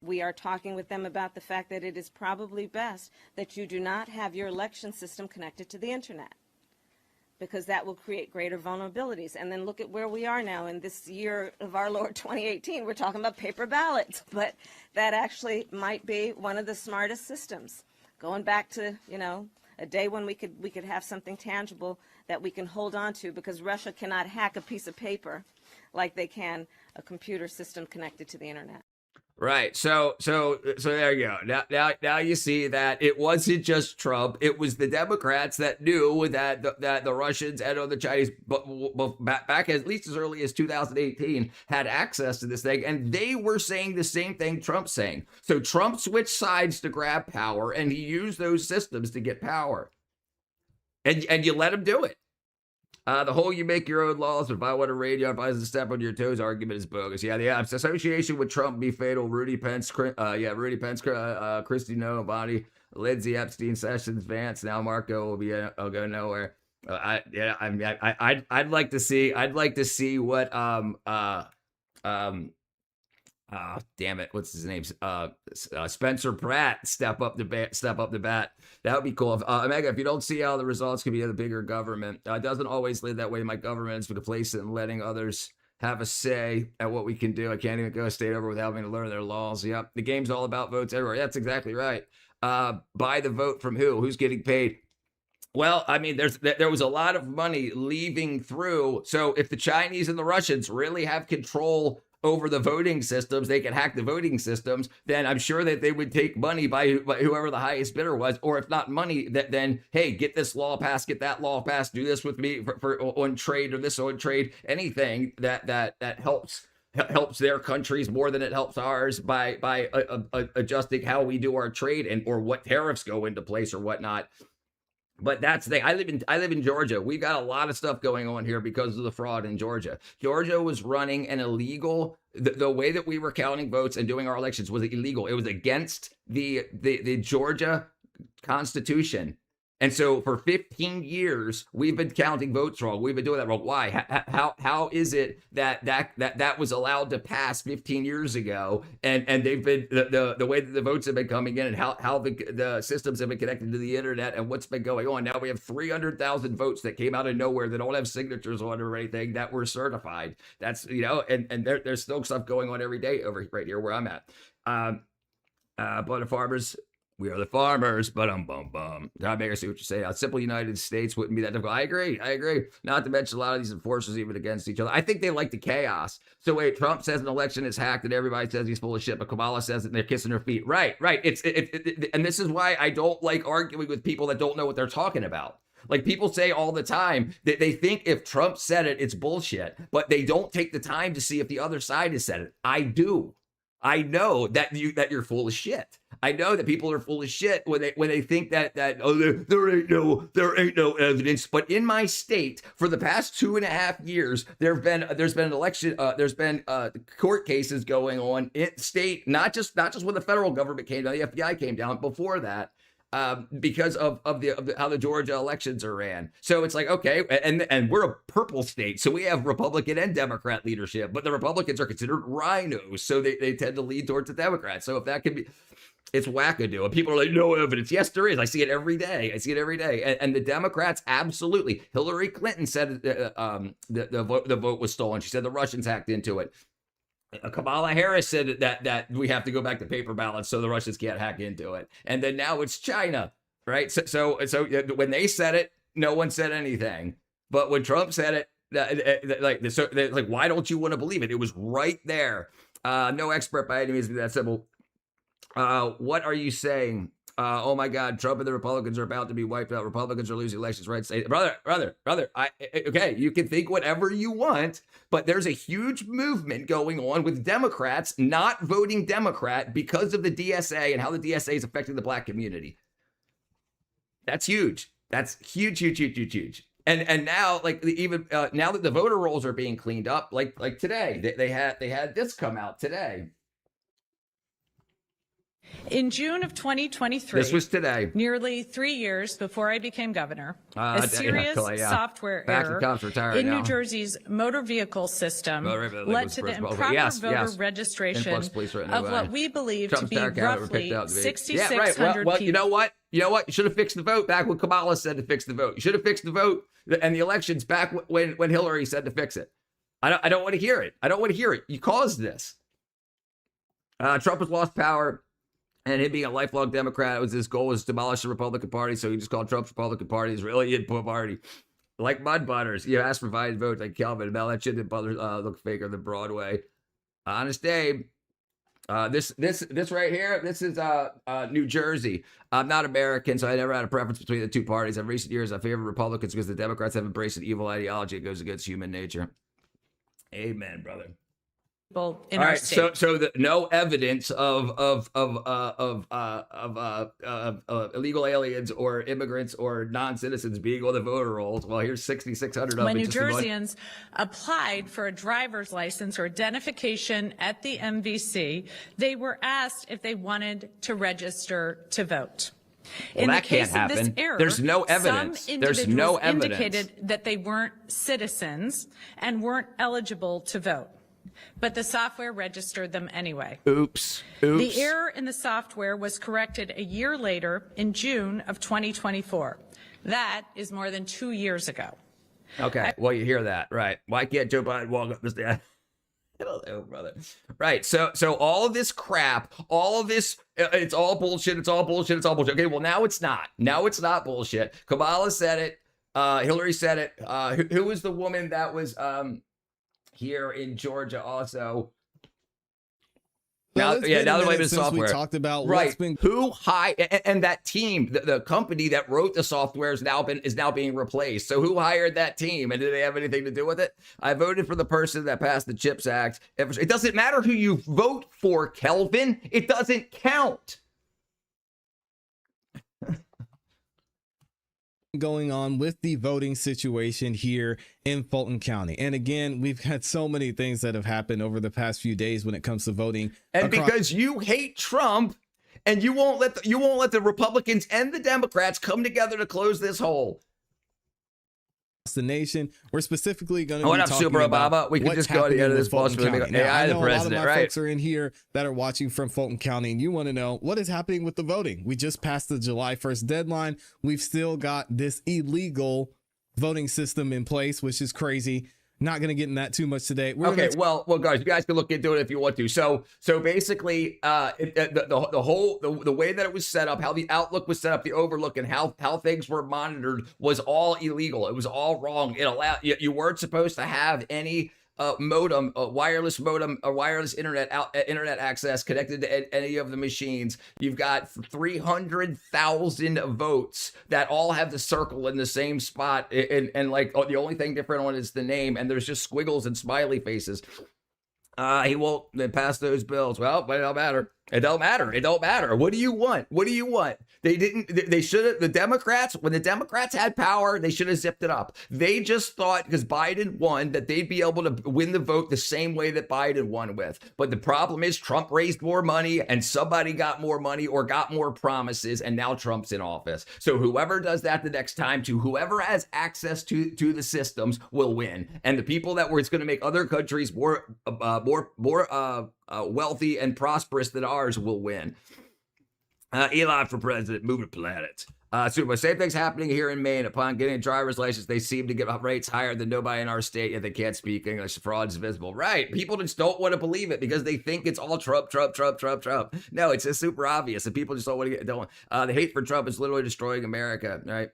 We are talking with them about the fact that it is probably best that you do not have your election system connected to the internet, because that will create greater vulnerabilities. And then look at where we are now in this year of our Lord 2018. We're talking about paper ballots, but that actually might be one of the smartest systems. Going back to, a day when we could have something tangible that we can hold on to, because Russia cannot hack a piece of paper like they can a computer system connected to the internet. Right. So there you go. Now you see that it wasn't just Trump. It was the Democrats that knew that the Russians and the Chinese, back at least as early as 2018, had access to this thing, and they were saying the same thing Trump's saying. So Trump switched sides to grab power, and he used those systems to get power. And you let him do it. The whole "you make your own laws, if I want to raid you, if I was to step on your toes" argument is bogus. Yeah, the association with Trump be fatal. Rudy Pence, Christy Novani, Lindsay Epstein, Sessions, Vance. Now Marco will go nowhere. I'd like to see what damn it, what's his name? Spencer Pratt step up the bat. That would be cool. Omega, if you don't see how the results could be of the bigger government, it doesn't always live that way. My government is complacent in letting others have a say at what we can do. I can't even go a state over without having to learn their laws. Yep, the game's all about votes everywhere. That's exactly right. Buy the vote from who? Who's getting paid? Well, I mean, there was a lot of money leaving through. So if the Chinese and the Russians really have control over the voting systems, they can hack the voting systems, then I'm sure that they would take money by whoever the highest bidder was, or if not money, then, hey, get this law passed, get that law passed, do this with me for on trade, or this on trade, anything that helps their countries more than it helps ours by adjusting how we do our trade and or what tariffs go into place or whatnot. But that's the thing. I live in Georgia. We've got a lot of stuff going on here because of the fraud in Georgia. Georgia was running an illegal. The way that we were counting votes and doing our elections was illegal. It was against the Georgia Constitution. And so for 15 years, we've been counting votes wrong. We've been doing that wrong. Why? How is it that was allowed to pass 15 years ago? And they've been the way that the votes have been coming in, and how the systems have been connected to the internet, and what's been going on. Now we have 300,000 votes that came out of nowhere that don't have signatures on or anything that were certified. That's and there's still stuff going on every day over right here where I'm at. But the farmers. We are the farmers, but bum. God, make us see what you say. A simple United States wouldn't be that difficult. I agree. Not to mention a lot of these enforcers even against each other. I think they like the chaos. So wait, Trump says an election is hacked and everybody says he's full of shit, but Kamala says it and they're kissing her feet. Right. And this is why I don't like arguing with people that don't know what they're talking about. Like people say all the time that they think if Trump said it, it's bullshit, but they don't take the time to see if the other side has said it. I do. I know that you're full of shit. I know that people are full of shit when they think that there ain't no evidence. But in my state, for the past 2.5 years, there's been an election. There's been court cases going on in state, not just when the federal government came down, the FBI came down before that. Because of how the Georgia elections are ran. So it's like, okay, and we're a purple state, so we have Republican and Democrat leadership, but the Republicans are considered rhinos, so they tend to lean towards the Democrats. So if that can be, it's wackadoo. And people are like, no evidence. Yes, there is. I see it every day. And the Democrats, absolutely. Hillary Clinton said the vote was stolen. She said the Russians hacked into it. Kamala Harris said that we have to go back to paper ballots so the Russians can't hack into it. And then now it's China, right? So when they said it, no one said anything. But when Trump said it, why don't you want to believe it? It was right there. No expert by any means, that simple. What are you saying? Oh my God, Trump and the Republicans are about to be wiped out. Republicans are losing elections, right? Say, brother. Okay, you can think whatever you want, but there's a huge movement going on with Democrats not voting Democrat because of the DSA and how the DSA is affecting the black community. That's huge. That's huge. And now, like even now that the voter rolls are being cleaned up, like today, they had this come out today. In June of 2023, this was today, nearly 3 years before I became governor, a serious software error in New Jersey's motor vehicle system led to the improper voter registration of what we believe to be roughly 6,600 people. You know what? You should have fixed the vote back when Kamala said to fix the vote. You should have fixed the vote and the elections back when Hillary said to fix it. I don't want to hear it. I don't want to hear it. You caused this. Trump has lost power. And him being a lifelong Democrat, his goal was to demolish the Republican Party, so he just called Trump's Republican Party his really input party. Like mud butters. You asked for Biden votes like Kelvin. Now that shit didn't look faker than Broadway. Honest Abe. This right here, this is New Jersey. I'm not American, so I never had a preference between the two parties. In recent years, I favor Republicans because the Democrats have embraced an evil ideology that goes against human nature. Amen, brother. In all our right, state. so no evidence of illegal aliens or immigrants or non-citizens being on the voter rolls. Well, here's 6,600 of them. When New Jerseyans applied for a driver's license or identification at the MVC, they were asked if they wanted to register to vote. Well, in that the case can't happen. Of this error, There's no evidence. Some There's no evidence. indicated that they weren't citizens and weren't eligible to vote. But the software registered them anyway. Oops. The error in the software was corrected a year later in June of 2024. That is more than 2 years ago. Okay, well, you hear that, right? Why can't Joe Biden walk up the stairs? I don't know, brother. Right, so all of this crap, all of this, it's all bullshit, it's all bullshit, it's all bullshit. Okay, well, now it's not. Now it's not bullshit. Kamala said it. Hillary said it. Who was the woman that was... here in Georgia also. Now they're blaming software. We talked about right. Who hired and that team, the company that wrote the software is now being replaced. So who hired that team, and did they have anything to do with it? I voted for the person that passed the CHIPS Act. It doesn't matter who you vote for, Kelvin. It doesn't count. Going on with the voting situation here in Fulton County. And again, we've had so many things that have happened over the past few days when it comes to voting. And because you hate Trump and you won't let the Republicans and the Democrats come together to close this hole. The nation, we're specifically going to be what up, talking Super about Obama? We can just go together this boss with AI, the president, a lot of my right? folks are in here that are watching from Fulton County, and you want to know what is happening with the voting. We just passed the July 1st deadline. We've still got this illegal voting system in place, which is crazy. Not going to get in that too much today. Well, guys, you guys can look into it if you want to. So basically, the way that it was set up, how the Outlook was set up, the Overlook, and how things were monitored was all illegal. It was all wrong. It allowed you weren't supposed to have any modem, wireless modem, or wireless internet access connected to any of the machines. You've got 300,000 votes that all have the circle in the same spot, and like the only thing different on is the name, and there's just squiggles and smiley faces. He won't pass those bills. Well, but it don't matter. It don't matter. It don't matter. What do you want? What do you want? They should have, the Democrats, when the Democrats had power, they should have zipped it up. They just thought because Biden won that they'd be able to win the vote the same way that Biden won with. But the problem is Trump raised more money and somebody got more money or got more promises, and now Trump's in office. So whoever does that the next time to whoever has access to the systems will win. And the people that it's going to make other countries more wealthy and prosperous than ours will win. Elon for president, move to planet. Same thing's happening here in Maine. Upon getting a driver's license, they seem to get rates higher than nobody in our state, yet they can't speak English. Fraud is visible. Right. People just don't want to believe it because they think it's all Trump. No, it's just super obvious, and people just don't want to the hate for Trump is literally destroying America, right?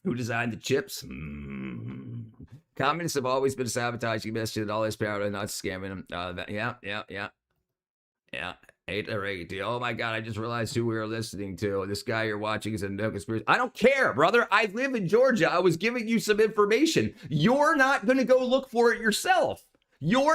Who designed the chips? Communists have always been sabotaging messages and all this power and not scamming them. Yeah. Hate the radio. Oh my God, I just realized who we were listening to. This guy you're watching is a no conspiracy. I don't care, brother. I live in Georgia. I was giving you some information. You're not going to go look for it yourself. So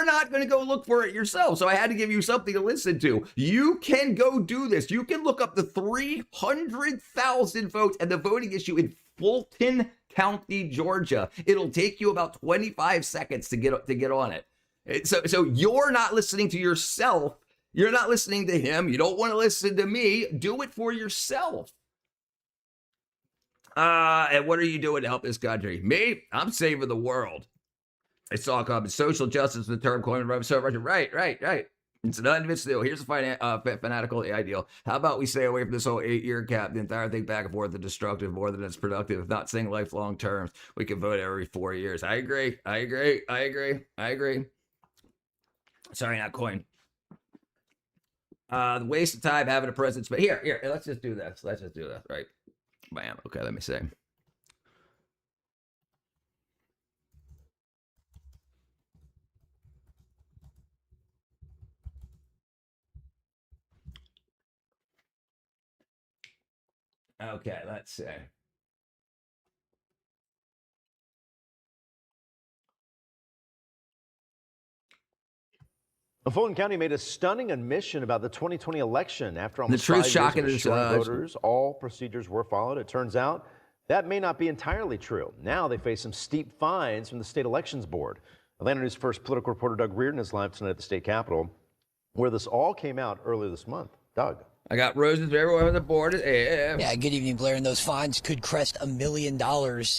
I had to give you something to listen to. You can go do this. You can look up the 300,000 votes and the voting issue in Fulton County, Georgia. It'll take you about 25 seconds to get on it. So you're not listening to yourself. You're not listening to him. You don't want to listen to me. Do it for yourself. And what are you doing to help this country? Me? I'm saving the world. It's all called social justice, the term coined by right. It's not deal. Here's a fanatical ideal. How about we stay away from this whole 8-year cap, the entire thing back and forth, the destructive more than it's productive, not saying lifelong terms. We can vote every 4 years. I agree. Sorry, not coin. The waste of time having a presence, but here, let's just do this. Right? Bam. Okay, let me see. Okay, let's see. Fulton County made a stunning admission about the 2020 election. After almost 5 years of assuring voters all procedures were followed, it turns out that may not be entirely true. Now they face some steep fines from the state elections board. Atlanta News First political reporter Doug Reardon is live tonight at the state capitol, where this all came out earlier this month. Doug. I got roses everywhere on the board. Yeah, good evening, Blair. And those fines could crest $1 million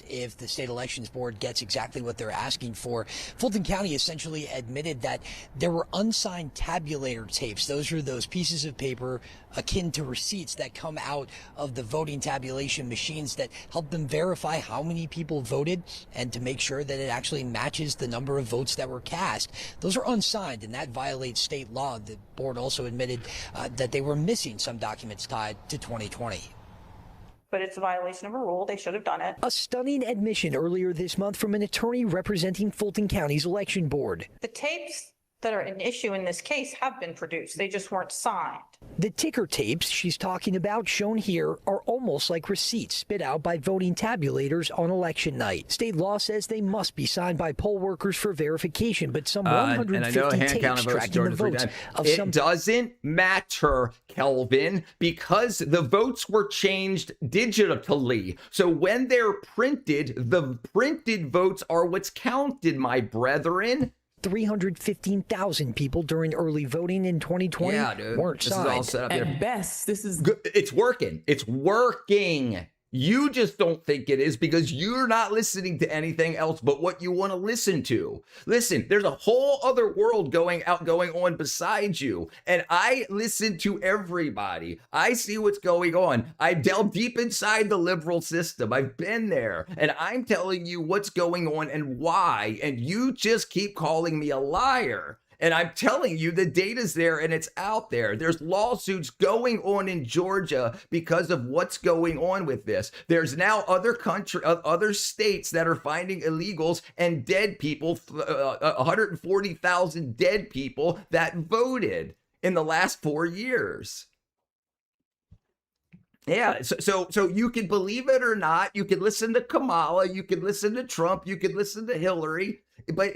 if the state elections board gets exactly what they're asking for. Fulton County essentially admitted that there were unsigned tabulator tapes. Those are those pieces of paper akin to receipts that come out of the voting tabulation machines that help them verify how many people voted and to make sure that it actually matches the number of votes that were cast. Those are unsigned, and that violates state law. The board also admitted that they were missing some documents tied to 2020. But it's a violation of a rule. They should have done it. A stunning admission earlier this month from an attorney representing Fulton County's election board. The tapes that are an issue in this case have been produced. They just weren't signed. The ticker tapes she's talking about, shown here, are almost like receipts spit out by voting tabulators on election night. State law says they must be signed by poll workers for verification, but some 150 tapes tracking the votes of some... It doesn't matter, Kelvin, because the votes were changed digitally. So when they're printed, the printed votes are what's counted, my brethren. 315,000 people during early voting in 2020 weren't signed. Is all set up At best, this is good. It's working. It's working. You just don't think it is because you're not listening to anything else but what you want to listen to. Listen, there's a whole other world going on beside you. And I listen to everybody. I see what's going on. I delve deep inside the liberal system. I've been there. And I'm telling you what's going on and why. And you just keep calling me a liar. And I'm telling you, the data's there and it's out there. There's lawsuits going on in Georgia because of what's going on with this. There's now other states that are finding illegals and dead people, 140,000 dead people that voted in the last 4 years. Yeah, so you can believe it or not. You can listen to Kamala, you can listen to Trump, you can listen to Hillary, but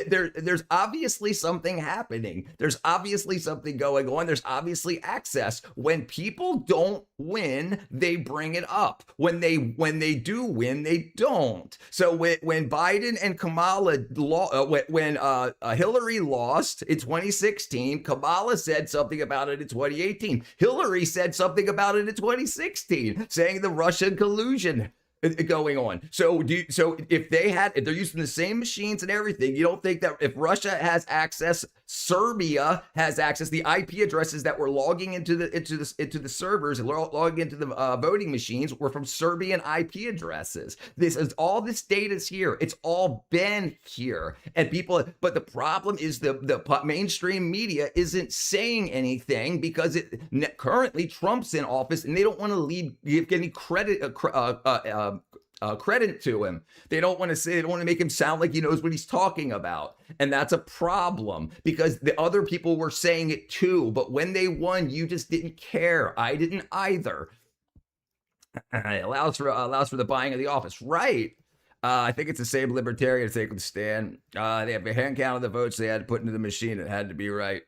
there's obviously something happening. There's obviously something going on. There's obviously access. When people don't win, they bring it up. When they do win, they don't. So when Biden and Kamala when Hillary lost in 2016, Kamala said something about it in 2018. Hillary said something about it in 2016, saying the Russian collusion going on. So if they're using the same machines and everything, you don't think that if Russia has access, Serbia has access, the IP addresses that were logging into the servers and logging into the voting machines were from Serbian IP addresses. This data's here. It's all been here. And but the problem is the mainstream media isn't saying anything because currently Trump's in office and they don't want to give any credit to him. They don't want to make him sound like he knows what he's talking about. And that's a problem because the other people were saying it too. But when they won, you just didn't care. I didn't either. It allows for the buying of the office. Right. I think it's the same libertarian to take them stand. They have a hand count of the votes they had to put into the machine. It had to be right.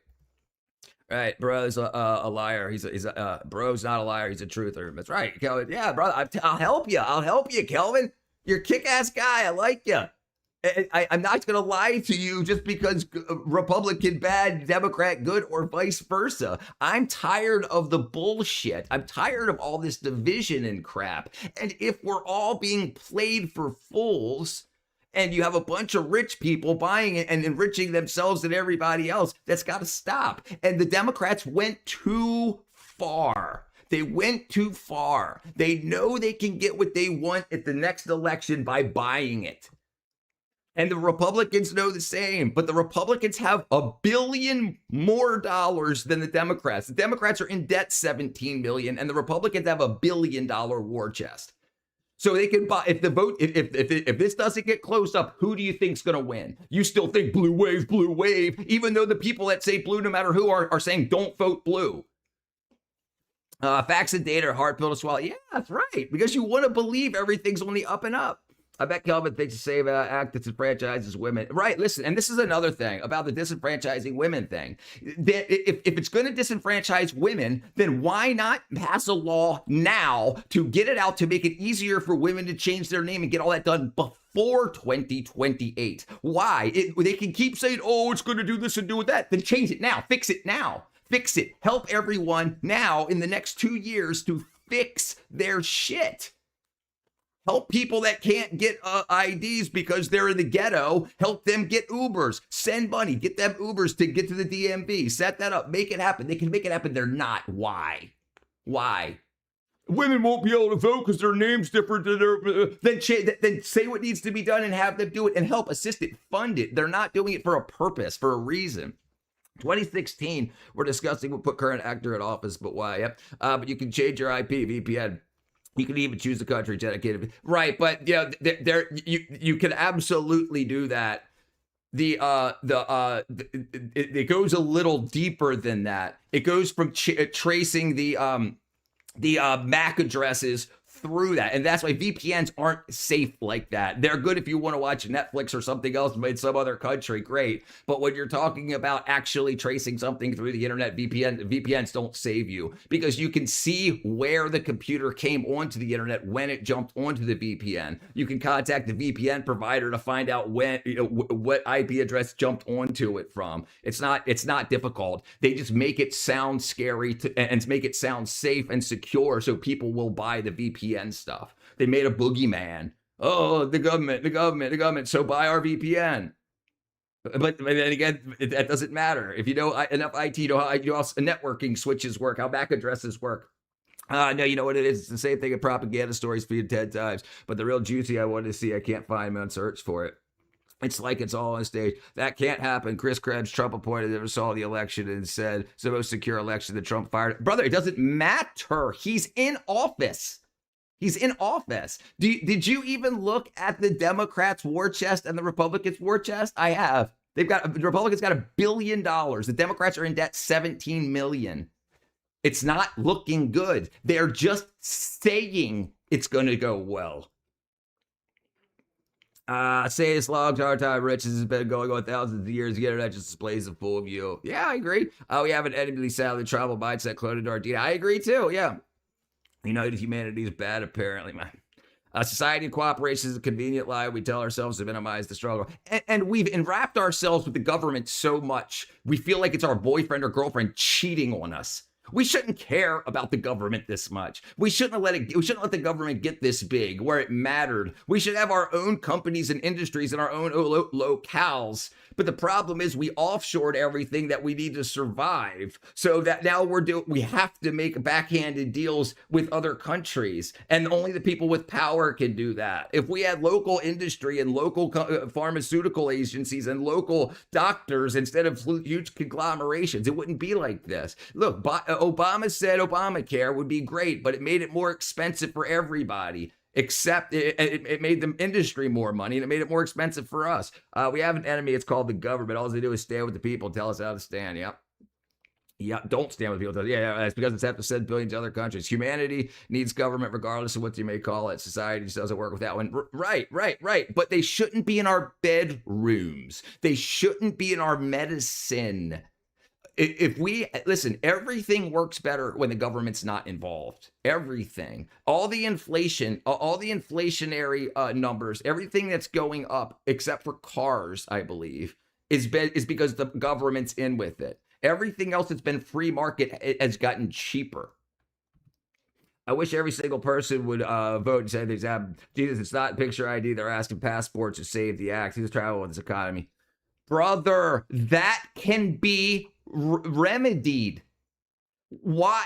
Right, bro's a liar. Bro's not a liar. He's a truther. That's right, Kelvin. Yeah, brother. I'll help you. Kelvin. You're a kick-ass guy. I like you. I'm not going to lie to you just because Republican bad, Democrat good, or vice versa. I'm tired of the bullshit. I'm tired of all this division and crap. And if we're all being played for fools, and you have a bunch of rich people buying it and enriching themselves and everybody else, that's got to stop. And the Democrats went too far. They went too far. They know they can get what they want at the next election by buying it. And the Republicans know the same, but the Republicans have $1 billion more than the Democrats. The Democrats are in debt $17 million, and the Republicans have $1 billion war chest. So they can buy, if the vote, if this doesn't get closed up, who do you think's going to win? You still think blue wave, even though the people that say blue, no matter who, are saying don't vote blue. Facts and data are hard pill to swallow. Yeah, that's right, because you want to believe everything's on the up and up. I bet Kelvin thinks the same act that disenfranchises women. Right, listen, and this is another thing about the disenfranchising women thing. If it's going to disenfranchise women, then why not pass a law now to get it out to make it easier for women to change their name and get all that done before 2028? Why? They can keep saying, oh, it's going to do this and do that. Then change it now. Fix it now. Fix it. Help everyone now in the next 2 years to fix their shit. Help people that can't get IDs because they're in the ghetto. Help them get Ubers. Send money. Get them Ubers to get to the DMV. Set that up. Make it happen. They can make it happen. They're not. Why? Why? Women won't be able to vote because their name's different than their... Then say what needs to be done and have them do it and help assist it, fund it. They're not doing it for a purpose, for a reason. 2016, we're discussing what put current actor in office, but why? Yep. But you can change your IP, VPN. You can even choose the country dedicated. Right, but yeah, you can absolutely do that. It goes a little deeper than that. It goes from tracing the MAC addresses through that. And that's why VPNs aren't safe like that. They're good if you want to watch Netflix or something else in some other country, great. But when you're talking about actually tracing something through the internet, VPNs don't save you, because you can see where the computer came onto the internet when it jumped onto the VPN. You can contact the VPN provider to find out when, what IP address jumped onto it from. It's not difficult. They just make it sound scary and make it sound safe and secure so people will buy the VPN stuff. They made a boogeyman. Oh, the government. So buy our VPN. But then again, that doesn't matter. If you know enough IT, you know how networking switches work, how MAC addresses work. No, you know what it is? It's the same thing in propaganda stories feed 10 times. But the real juicy I wanted to see, I can't find them on search for it. It's like it's all on stage. That can't happen. Chris Krebs, Trump appointed, never saw the election and said it's the most secure election that Trump fired. Brother, it doesn't matter. He's in office. He's in office. Did you even look at the Democrats' war chest and the Republicans' war chest? I have. The Republicans got $1 billion. The Democrats are in debt $17 million. It's not looking good. They're just saying it's going to go well. Say it's long, hard time, riches has been going on thousands of years. The internet just displays a full view. Yeah, I agree. We have an enemy sadly travel mindset cloned into our DNA. I agree too. Yeah. United humanity is bad, apparently, man. Society and cooperation is a convenient lie we tell ourselves to minimize the struggle. And we've enwrapped ourselves with the government so much, we feel like it's our boyfriend or girlfriend cheating on us. We shouldn't care about the government this much. We shouldn't let the government get this big where it mattered. We should have our own companies and industries and our own locales. But the problem is we offshored everything that we need to survive. So that now we have to make backhanded deals with other countries. And only the people with power can do that. If we had local industry and local pharmaceutical agencies and local doctors instead of huge conglomerations, it wouldn't be like this. Look, Obama said Obamacare would be great, but it made it more expensive for everybody. Except it made the industry more money and it made it more expensive for us. We have an enemy. It's called the government. All they do is stand with the people, tell us how to stand. Yep. Yeah, don't stand with people. Yeah, it's because it's have to send billions to other countries. Humanity needs government regardless of what you may call it. Society just doesn't work with that one. Right. But they shouldn't be in our bedrooms. They shouldn't be in our medicine. if we listen, everything works better when the government's not involved. Everything, all the inflation, all the inflationary numbers, everything that's going up except for cars, I believe, is because the government's in with it. Everything else that's been free market has gotten cheaper. I wish every single person would vote and say, Jesus, it's not picture ID. They're asking passports to save the act. Who's travel with this economy? Brother, that can be remedied. Why?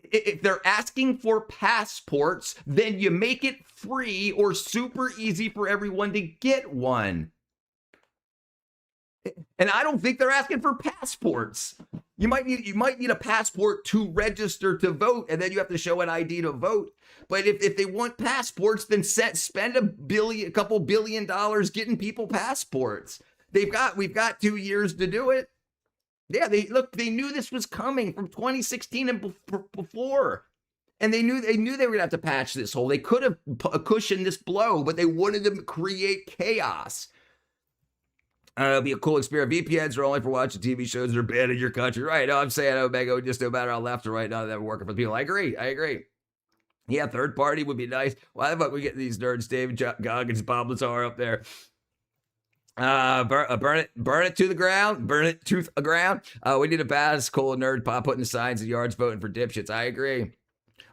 If they're asking for passports, then you make it free or super easy for everyone to get one. And I don't think they're asking for passports. You might need a passport to register to vote, and then you have to show an ID to vote. But if they want passports, then spend a couple $1 billion getting people passports. We've got 2 years to do it. Yeah, they knew this was coming from 2016 and before. And they knew they were gonna have to patch this hole. They could have cushioned this blow, but they wanted to create chaos. It'll be a cool experience. VPNs are only for watching TV shows that are banned in your country. Right. No, I'm saying Omega, just no matter how left or right, now that we're working for the people. I agree. Yeah, third party would be nice. Why the fuck we get these nerds, David Goggins, Bob Lazar up there? Burn it to the ground. We need a badass cool nerd pop putting the signs in yards voting for dipshits. I agree.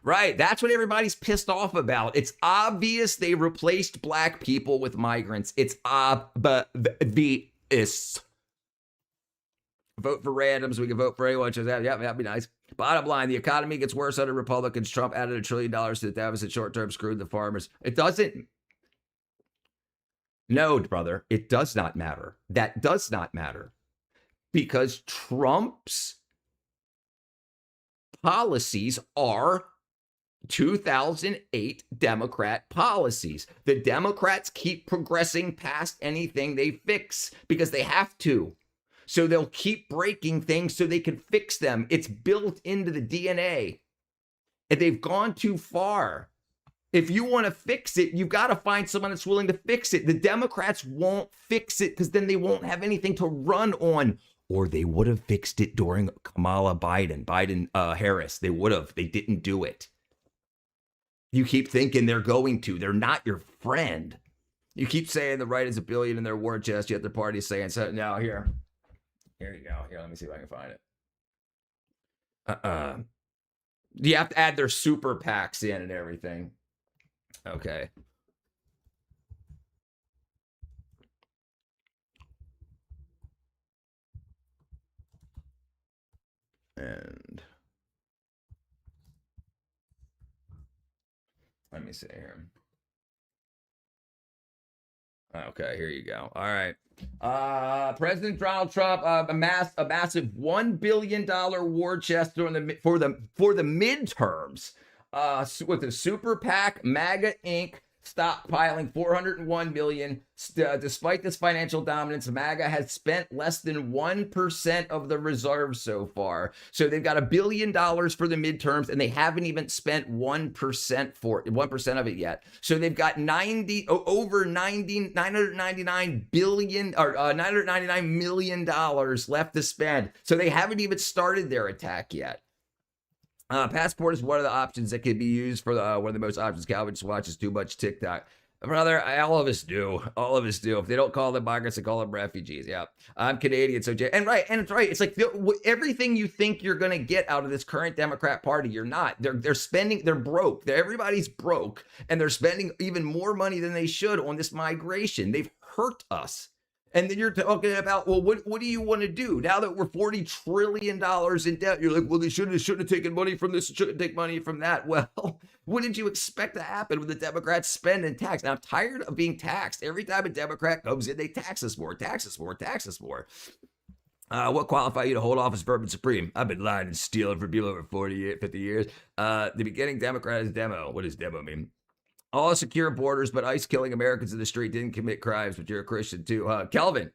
Right, that's what everybody's pissed off about. It's obvious they replaced black people with migrants. It's obvious. Vote for randoms. We can vote for anyone. Yeah, that'd be nice. Bottom line, the economy gets worse under Republicans. Trump added $1 trillion to the deficit. Short-term screwed the farmers. It doesn't. No, brother, it does not matter. That does not matter. Because Trump's policies are 2008 Democrat policies. The Democrats keep progressing past anything they fix because they have to. So they'll keep breaking things so they can fix them. It's built into the DNA. And they've gone too far. If you want to fix it, you've got to find someone that's willing to fix it. The Democrats won't fix it because then they won't have anything to run on. Or they would have fixed it during Kamala Harris. They would have. They didn't do it. You keep thinking they're going to. They're not your friend. You keep saying the right is $1 billion in their war chest, yet the party's saying so. Now here you go. Here, let me see if I can find it. You have to add their super PACs in and everything. Okay. And let me see here. Okay, here you go. All right. President Donald Trump amassed a massive $1 billion war chest for the midterms. With the super PAC, MAGA Inc. stockpiling $401 million. Despite this financial dominance, MAGA has spent less than 1% of the reserves so far. So they've got $1 billion for the midterms, and they haven't even spent 1% of it yet. So they've got $999 million left to spend. So they haven't even started their attack yet. Passport is one of the options that could be used for one of the most options. Calvin just watches too much TikTok. Brother, all of us do. If they don't call them migrants, they call them refugees. Yeah, I'm Canadian, so and it's right. It's like everything you think you're gonna get out of this current Democrat Party, you're not. They're spending. They're broke. Everybody's broke, and they're spending even more money than they should on this migration. They've hurt us. And then you're talking about, well, what do you want to do now that we're $40 trillion in debt? You're like, well, they shouldn't have taken money from this, shouldn't take money from that. Well, what did you expect to happen when the Democrats spend and tax? Now, I'm tired of being taxed. Every time a Democrat comes in, they tax us more. What qualify you to hold office, Bourbon Supreme? I've been lying and stealing for people over 50 years. The beginning Democrat is demo. What does demo mean? All secure borders, but ICE killing Americans in the street didn't commit crimes, but you're a Christian too, huh? Kelvin,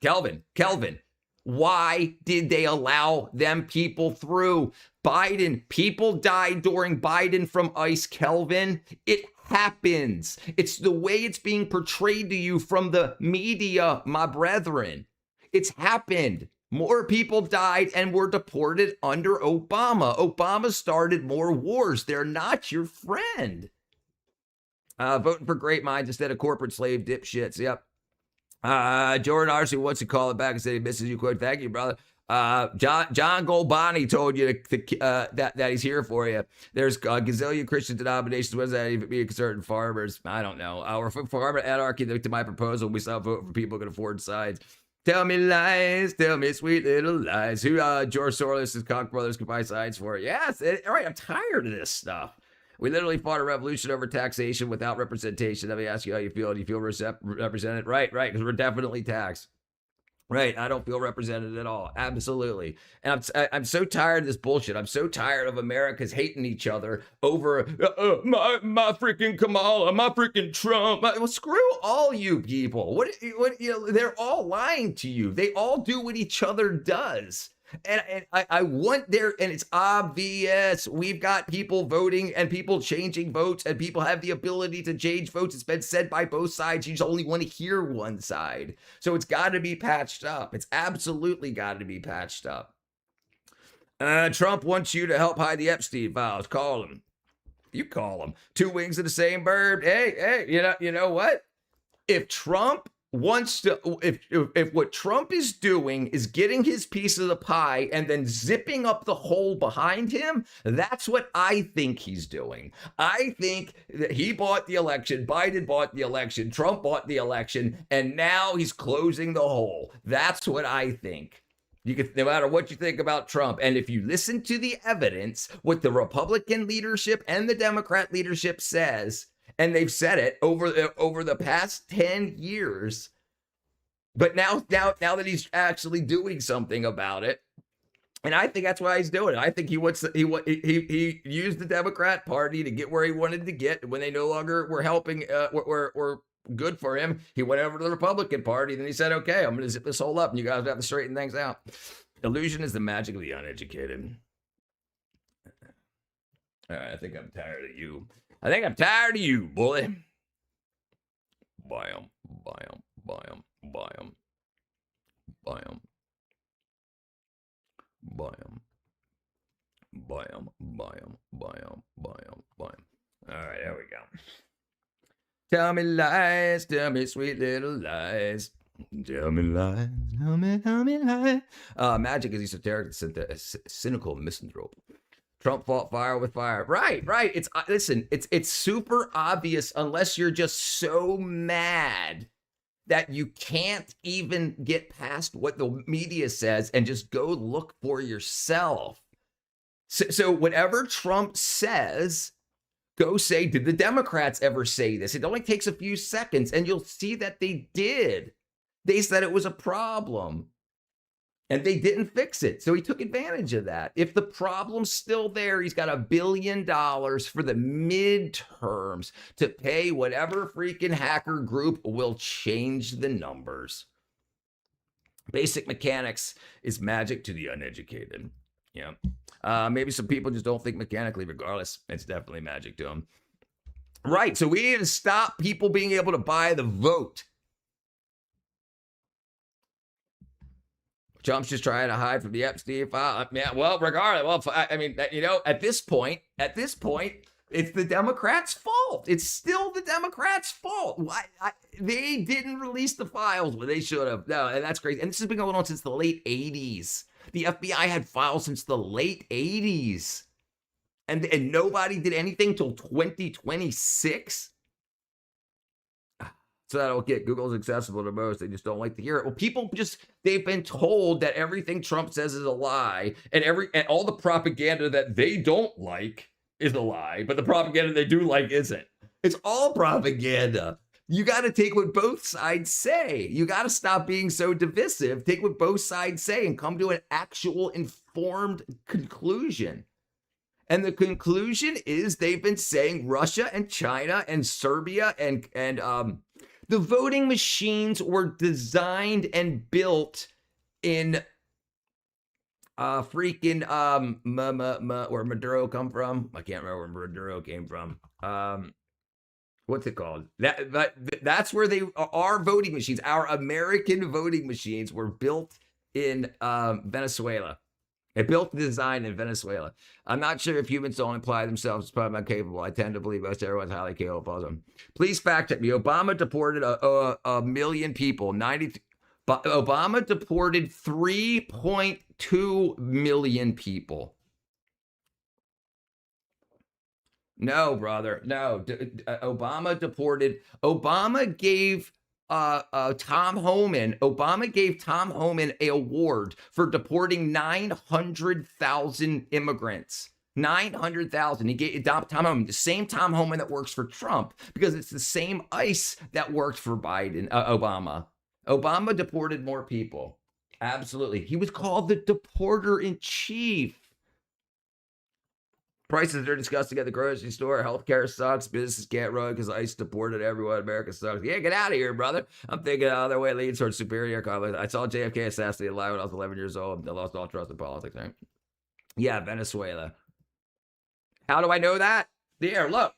why did they allow them people through? Biden, people died during Biden from ICE, Kelvin. It happens. It's the way it's being portrayed to you from the media, my brethren. It's happened. More people died and were deported under Obama. Obama started more wars. They're not your friend. Voting for great minds instead of corporate slave dipshits. Yep. Jordan Arce wants to call it back and said he misses you. Quote, thank you, brother. John Golbani told you that he's here for you. There's a gazillion Christian denominations. What does that even mean? Certain farmers? I don't know. Our farmer anarchy to my proposal. We stop voting for people who can afford sides. Tell me lies, tell me sweet little lies. Who George Soros and Koch brothers can buy sides for? Yes, all right. I'm tired of this stuff. We literally fought a revolution over taxation without representation. Let me ask you how you feel. Do you feel represented? Right, because we're definitely taxed. Right, I don't feel represented at all. Absolutely. And I'm so tired of this bullshit. I'm so tired of Americans hating each other over my freaking Kamala, my freaking Trump. Well, screw all you people. What they're all lying to you. They all do what each other does. And I want there, and it's obvious. We've got people voting and people changing votes, and people have the ability to change votes. It's been said by both sides. You just only want to hear one side. So it's got to be patched up. It's absolutely got to be patched up. Trump wants you to help hide the Epstein files. Call him. You call him. Two wings of the same bird. Hey, you know what? If Trump wants to, if what Trump is doing is getting his piece of the pie and then zipping up the hole behind him, that's what I think he's doing. I think that he bought the election, Biden bought the election, Trump bought the election, and now he's closing the hole. That's what I think. You can, no matter what you think about Trump, and if you listen to the evidence, what the Republican leadership and the Democrat leadership says, and they've said it over the past 10 years. But now that he's actually doing something about it, and I think that's why he's doing it. I think he used the Democrat Party to get where he wanted to get. When they no longer were helping, were good for him, he went over to the Republican Party. Then he said, "Okay, I'm going to zip this hole up, and you guys have to straighten things out." Illusion is the magic of the uneducated. All right, I think I'm tired of you. I think I'm tired of you, boy. Buy 'em, buy 'em, buy 'em, buy 'em, buy 'em, buy 'em, buy 'em, buy 'em, buy 'em, buy 'em, buy 'em. All right, there we go. Tell me lies, tell me sweet little lies. Tell me lies, tell me lies. Magic is esoteric, cynical misanthrope. Trump fought fire with fire. Right. It's listen, it's super obvious unless you're just so mad that you can't even get past what the media says and just go look for yourself. So whatever Trump says, go say, did the Democrats ever say this? It only takes a few seconds and you'll see that they did. They said it was a problem. And they didn't fix it. So he took advantage of that. If the problem's still there, he's got $1 billion for the midterms to pay whatever freaking hacker group will change the numbers. Basic mechanics is magic to the uneducated. Yeah. Maybe some people just don't think mechanically regardless. It's definitely magic to them. Right. So we need to stop people being able to buy the vote. Trump's just trying to hide from the Epstein file. Yeah, well, regardless, well, I mean, at this point, it's the Democrats' fault. It's still the Democrats' fault. Why they didn't release the files when they should have. No, and that's crazy. And this has been going on since the late 80s. The FBI had files since the late 80s. And nobody did anything till 2026. So that'll get Google's accessible to most. They just don't like to hear it. Well, people they've been told that everything Trump says is a lie, and all the propaganda that they don't like is a lie, but the propaganda they do like isn't. It's all propaganda. You got to take what both sides say. You got to stop being so divisive. Take what both sides say and come to an actual informed conclusion. And the conclusion is they've been saying Russia and China and Serbia and the voting machines were designed and built in freaking where Maduro come from. I can't remember where Maduro came from. What's it called? That's where our voting machines, our American voting machines were built in Venezuela. It built the design in Venezuela. I'm not sure if humans don't apply themselves as probably capable. I tend to believe most everyone's highly capable of them. Please fact check me. Obama deported a million people. Obama deported 3.2 million people. No, brother. No. Obama gave Tom Homan an award for deporting 900,000 immigrants. 900,000. He gave Tom Homan, the same Tom Homan that works for Trump, because it's the same ICE that worked for Obama. Obama deported more people. Absolutely. He was called the deporter in chief. Prices are discussing at the grocery store. Healthcare sucks. Business can't run because ICE deported everyone. America sucks. Yeah, get out of here, brother. I'm thinking the other way leads towards superior conflict. I saw JFK assassinated live when I was 11 years old. I lost all trust in politics, right? Yeah, Venezuela. How do I know that? Here, look.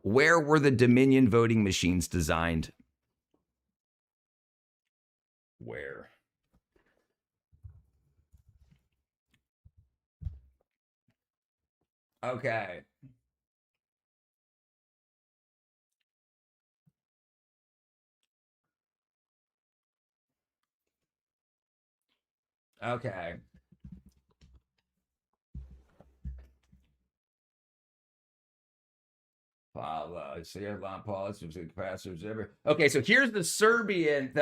Where were the Dominion voting machines designed? Where? Okay. Okay. Okay, so here's the Serbian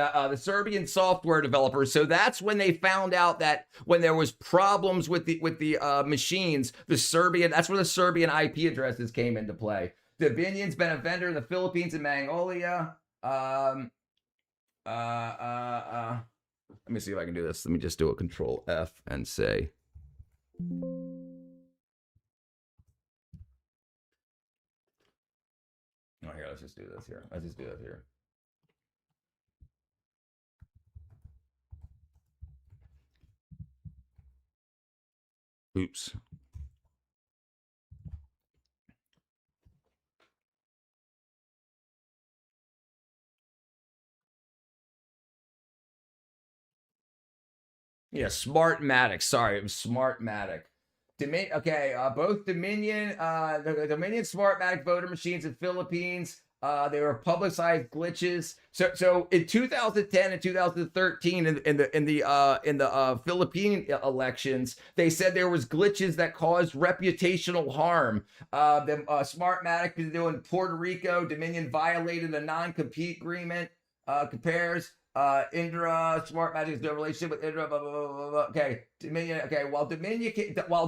software developers. So that's when they found out that when there was problems with the machines, that's where the Serbian IP addresses came into play. Dominion's been a vendor in the Philippines and Mongolia. Let me see if I can do this. Let me just do a Control F and say. Oh, here, let's just do this here. Oops. Yeah, Smartmatic. Sorry, it was Smartmatic. Both Dominion, the Dominion Smartmatic voter machines in Philippines, they were publicized glitches. So in 2010 and 2013, in the Philippine elections, they said there was glitches that caused reputational harm. The Smartmatic is doing Puerto Rico. Dominion violated a non-compete agreement. Compares. Indra, Smartmatic has no relationship with Indra, blah, blah, blah, blah, blah. Okay, Dominion, while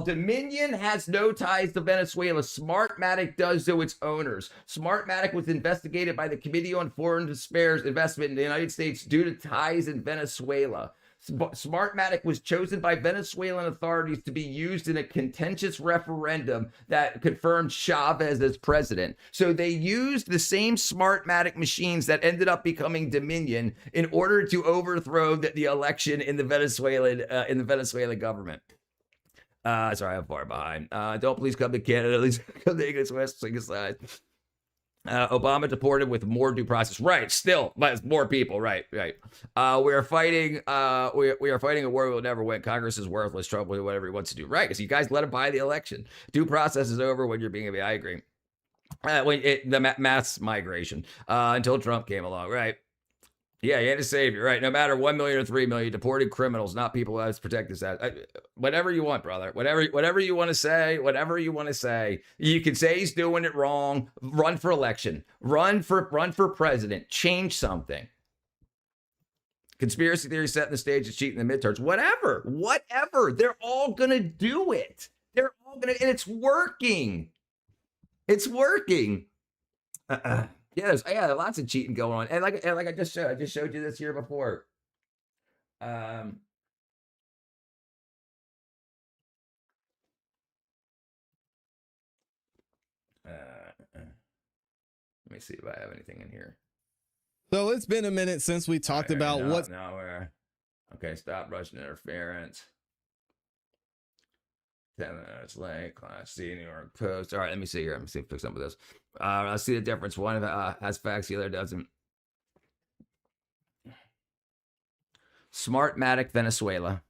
Dominion has no ties to Venezuela, Smartmatic does to its owners. Smartmatic was investigated by the Committee on Foreign Affairs Investment in the United States due to ties in Venezuela. Smartmatic was chosen by Venezuelan authorities to be used in a contentious referendum that confirmed Chavez as president. So they used the same Smartmatic machines that ended up becoming Dominion in order to overthrow the election in the Venezuelan government. Sorry, I'm far behind. Don't please come to Canada. At least come to English West, sing aside. Obama deported with more due process. Right, still, but more people. Right. We are fighting. We are fighting a war we will never win. Congress is worthless. Trump will do whatever he wants to do. Right, because you guys let him buy the election. Due process is over when you're being I agree. The mass migration until Trump came along. Right. Yeah, you had to save you, right? No matter 1 million or 3 million, deported criminals, not people who have to protect us. Whatever you want, brother. Whatever you want to say. Whatever you want to say. You can say he's doing it wrong. Run for election. Run for president. Change something. Conspiracy theory setting the stage to cheat in the midterms. Whatever. They're all gonna do it. They're all gonna, and it's working. It's working. Yeah, there's lots of cheating going on, and like I just showed you this year before. Let me see if I have anything in here. So it's been a minute since we talked about what. Okay, stop Russian interference. 10 minutes late, Class C, New York Post. All right, let me see here. Let me see if I fix some of this. I'll see the difference. One has facts, the other doesn't. Smartmatic Venezuela.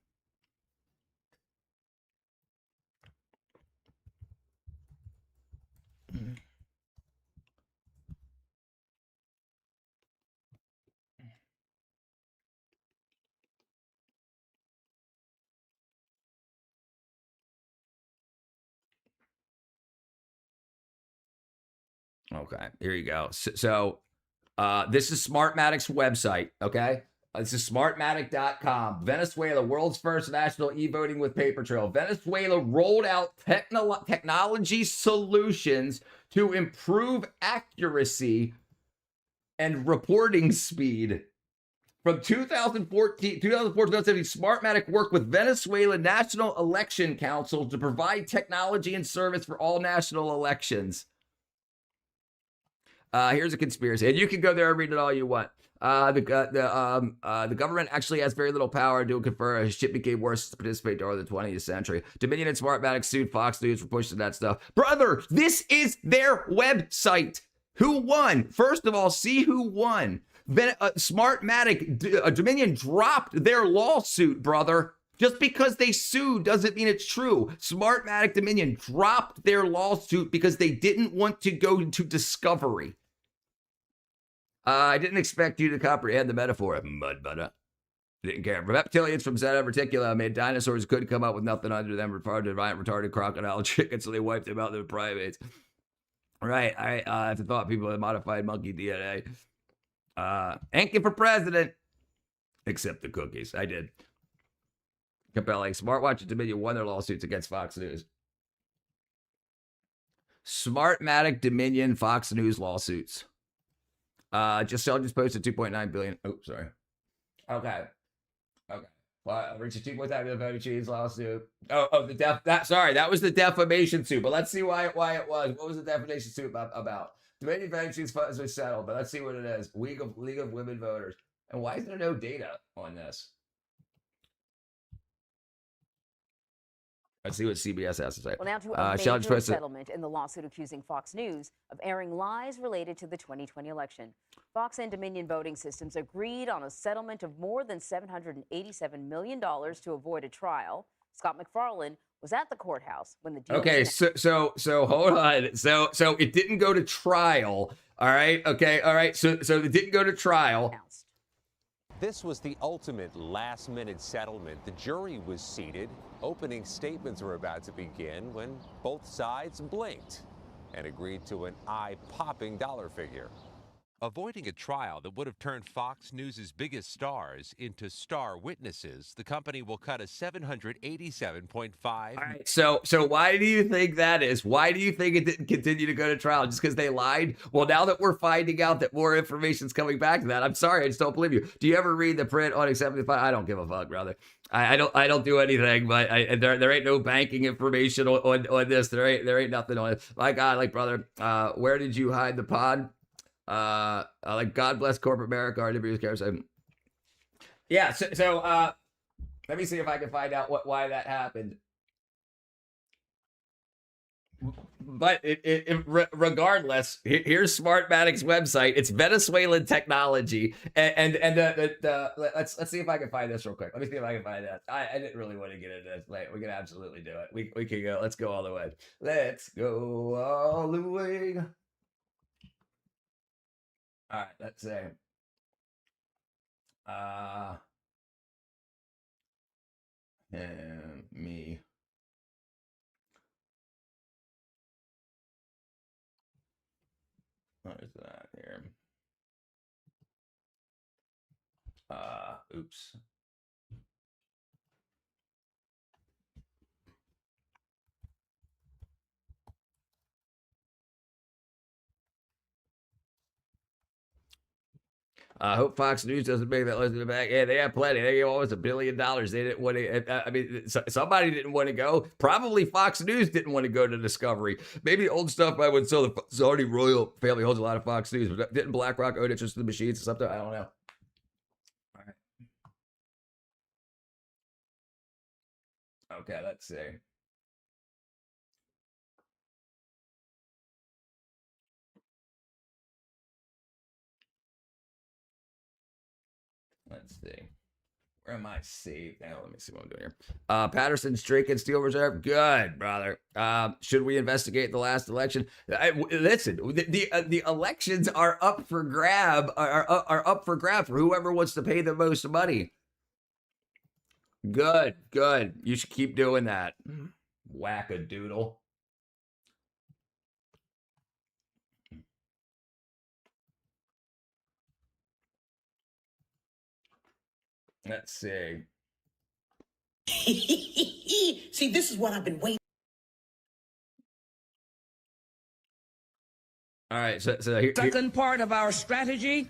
Okay, here you go. So this is Smartmatic's website, okay? This is smartmatic.com. Venezuela, world's first national e-voting with paper trail. Venezuela rolled out technology solutions to improve accuracy and reporting speed. From 2014 to 2017, Smartmatic worked with Venezuela National Election Council to provide technology and service for all national elections. Here's a conspiracy, and you can go there and read it all you want. The government actually has very little power to confer. As shit became worse to participate during the 20th century. Dominion and Smartmatic sued Fox News for pushing that stuff. Brother, this is their website. Who won? First of all, see who won. Smartmatic, Dominion dropped their lawsuit, brother. Just because they sued doesn't mean it's true. Smartmatic Dominion dropped their lawsuit because they didn't want to go to discovery. I didn't expect you to comprehend the metaphor, mud butter. Didn't care. Reptilians from Zeta Reticula made dinosaurs couldn't come up with nothing under them. Retarded crocodile chickens, so they wiped them out. Their primates. Right. I have to thought people had modified monkey DNA. Anki for president. Except the cookies. I did. Compelling. Smartwatch and Dominion won their lawsuits against Fox News. Smartmatic, Dominion, Fox News lawsuits. Just posted 2.9 billion. Oh, sorry. Okay. Well, Richard 2.9 billion voting cheese lawsuit. That was the defamation suit. But let's see why it was. What was the defamation suit about? Dominion voting cheese funds was settled, but let's see what it is. League of Women Voters. And why is there no data on this? Let's see what CBS has to say. Well, now to a major settlement in the lawsuit accusing Fox News of airing lies related to the 2020 election. Fox and Dominion voting systems agreed on a settlement of more than $787 million to avoid a trial. Scott McFarlane was at the courthouse when the deal so hold on. So it didn't go to trial. All right. Okay. All right. So it didn't go to trial. This was the ultimate last-minute settlement. The jury was seated. Opening statements were about to begin when both sides blinked and agreed to an eye-popping dollar figure. Avoiding a trial that would have turned Fox News' biggest stars into star witnesses, the company will cut a $787.5. All right, so why do you think that is? Why do you think it didn't continue to go to trial? Just because they lied? Well, now that we're finding out that more information's coming back to that, I'm sorry, I just don't believe you. Do you ever read the print on Accepted? I don't give a fuck, brother. I don't do anything, but there ain't no banking information on this. There ain't nothing on it. My God, like, brother, where did you hide the pod? Like, God bless corporate America. RW's care. Yeah, so let me see if I can find out why that happened. But regardless, here's Smartmatic's website. It's Venezuelan technology, and let's see if I can find this real quick. Let me see if I can find that. I didn't really want to get into this, but we can absolutely do it. We can go. Let's go all the way. Let's go all the way. All right, let's say. And me. What is that here? Oops. I hope Fox News doesn't make that list in the back. Yeah, they have plenty. They gave almost $1 billion. They didn't want to. I mean, somebody didn't want to go. Probably Fox News didn't want to go to Discovery. Maybe old stuff I would sell. The Saudi royal family holds a lot of Fox News. But didn't BlackRock own interest in the machines or something? I don't know. All right. Okay, let's see. Let's see. Where am I saved now? Let me see what I'm doing here. Patterson, Streak, and Steel Reserve. Good, brother. Should we investigate the last election? Listen, the elections are up for grab. Are up for grab for whoever wants to pay the most money. Good. You should keep doing that. Whack-a-doodle. Let's see. See, this is what I've been waiting. All right, so here, second part of our strategy,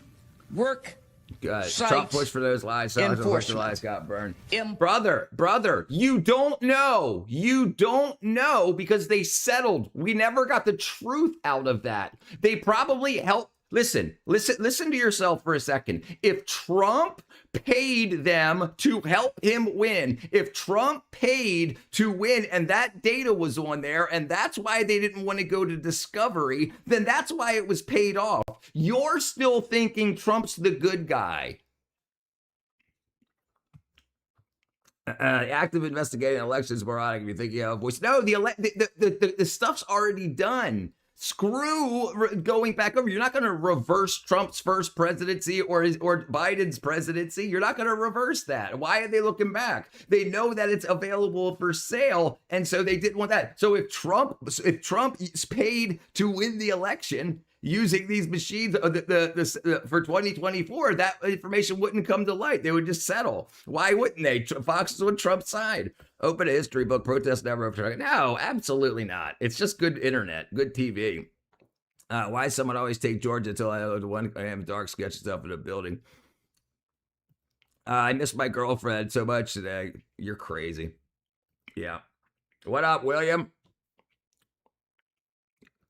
work. Good. Trump pushed for those lies. So the lies got burned. Brother, you don't know. You don't know because they settled. We never got the truth out of that. They probably helped. Listen to yourself for a second. If Trump paid them to help him win, if Trump paid to win and that data was on there and that's why they didn't want to go to discovery, then that's why it was paid off. You're still thinking Trump's the good guy. Active investigating elections moronic if you think you have a voice. No, the stuff's already done. Screw going back over. You're not going to reverse Trump's first presidency or Biden's presidency. You're not going to reverse that. Why are they looking back? They know that it's available for sale, and so they didn't want that. So if Trump is paid to win the election using these machines for 2024, that information wouldn't come to light. They would just settle. Why wouldn't they? Fox is on Trump's side. Open a history book. Protest never. No, absolutely not. It's just good internet, good TV. Why someone always take Georgia until I owe the 1 a.m. dark sketch stuff in the building. I miss my girlfriend so much today. You're crazy. Yeah. What up, William?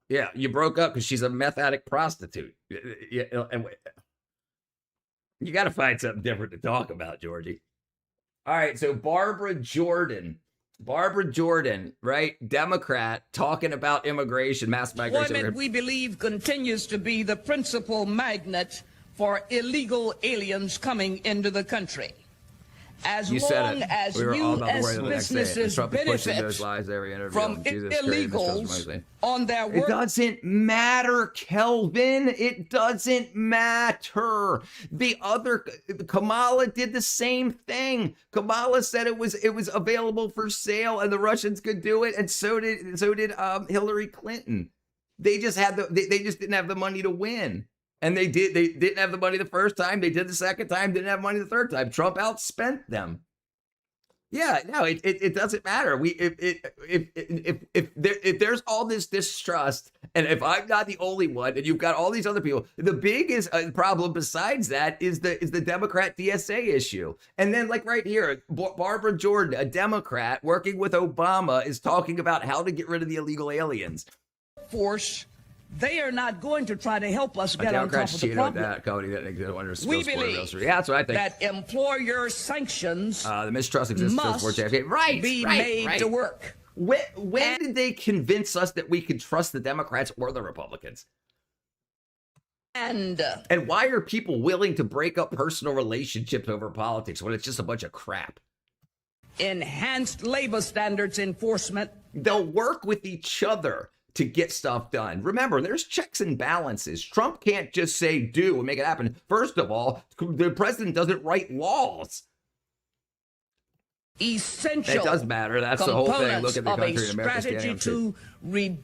Yeah, you broke up because she's a meth addict prostitute. You got to find something different to talk about, Georgie. All right, so Barbara Jordan, right? Democrat, talking about immigration, mass migration. Employment, we believe, continues to be the principal magnet for illegal aliens coming into the country. As long as U.S. businesses benefit from illegals on their work. It doesn't matter, Kelvin. It doesn't matter. Kamala did the same thing. Kamala said it was available for sale and the Russians could do it, and so did Hillary Clinton. They just didn't have the money to win. And they didn't have the money the first time. They did the second time, didn't have money the third time. Trump outspent them. Yeah, no, it doesn't matter. If there's all this distrust, and if I'm not the only one, and you've got all these other people, the biggest problem besides that is the Democrat DSA issue. And then, like right here, Barbara Jordan, a Democrat working with Obama, is talking about how to get rid of the illegal aliens. They are not going to try to help us get on top of the problem. That, Cody, we believe that's what I think. That employer sanctions the mistrust exists must be made to work. When did they convince us that we could trust the Democrats or the Republicans? And why are people willing to break up personal relationships over politics when it's just a bunch of crap? Enhanced labor standards enforcement. They'll work with each other to get stuff done. Remember, there's checks and balances. Trump can't just say do and make it happen. First of all, the president doesn't write laws. Essential. It does matter. That's the whole thing. Look at the country in America.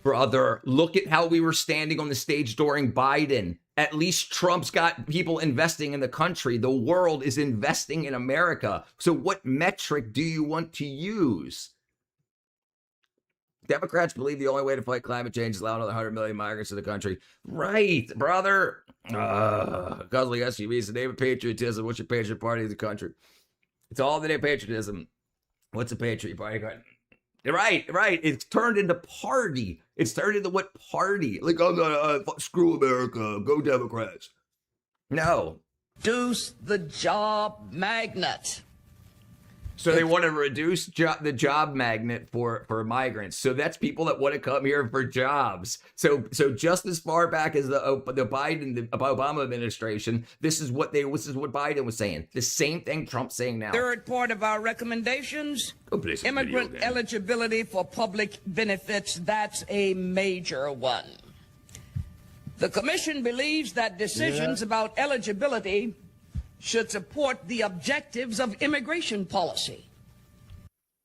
Brother, look at how we were standing on the stage during Biden. At least Trump's got people investing in the country. The world is investing in America. So what metric do you want to use? Democrats believe the only way to fight climate change is allow another 100 million migrants to the country. Right, brother. Guzzling SUVs, the name of patriotism. What's your patriot party of the country? It's all the name of patriotism. What's a patriot party? Right. It's turned into party. It's turned into what party? Like, I'm gonna screw America. Go Democrats. No. Reduce the job magnet. So they want to reduce the job magnet for migrants. So that's people that want to come here for jobs. So just as far back as the Obama administration, this is what Biden was saying. The same thing Trump's saying now. Third part of our recommendations, immigrant eligibility for public benefits. That's a major one. The commission believes that decisions about eligibility should support the objectives of immigration policy.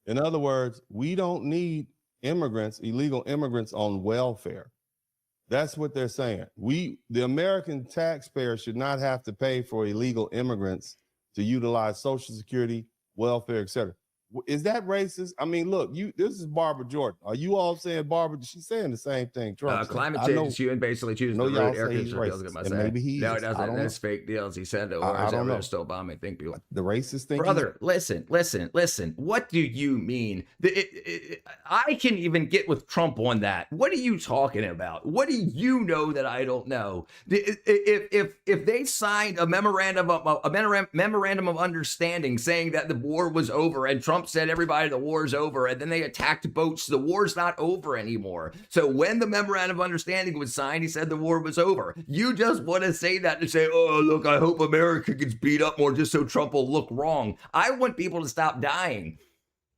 In other words, we don't need illegal immigrants on welfare. That's what they're saying. The American taxpayer should not have to pay for illegal immigrants to utilize Social Security, welfare, etc. Is that racist? I mean, look, this is Barbara Jordan. Are you all saying Barbara? She's saying the same thing. Climate change is you and basically choosing to root air conditioner. Maybe he no, is. it doesn't. That's fake deals. He said it. Or I don't know. Still Obama think people. The racist thing. Brother, listen. What do you mean? I can even get with Trump on that. What are you talking about? What do you know that I don't know? If they signed a memorandum of understanding saying that the war was over, and Trump said everybody the war's over, and then they attacked boats, the war's not over anymore. So when the memorandum of understanding was signed, he said the war was over. You just want to say that to say, oh, look, I hope America gets beat up more just so Trump will look wrong. I want people to stop dying.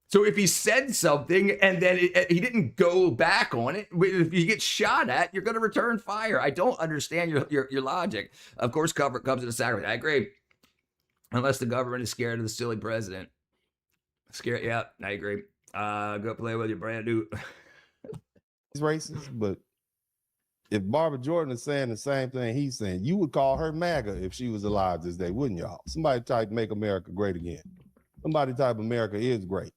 So if he said something and then he didn't go back on it, if you get shot at, you're going to return fire. I don't understand your logic. Of course, cover comes to the sacrifice. I agree. Unless the government is scared of the silly president. Scared? Yeah, I agree. Go play with your brand new. He's racist, but if Barbara Jordan is saying the same thing he's saying, you would call her MAGA if she was alive this day, wouldn't y'all? Somebody type "Make America Great Again." Somebody type "America is great."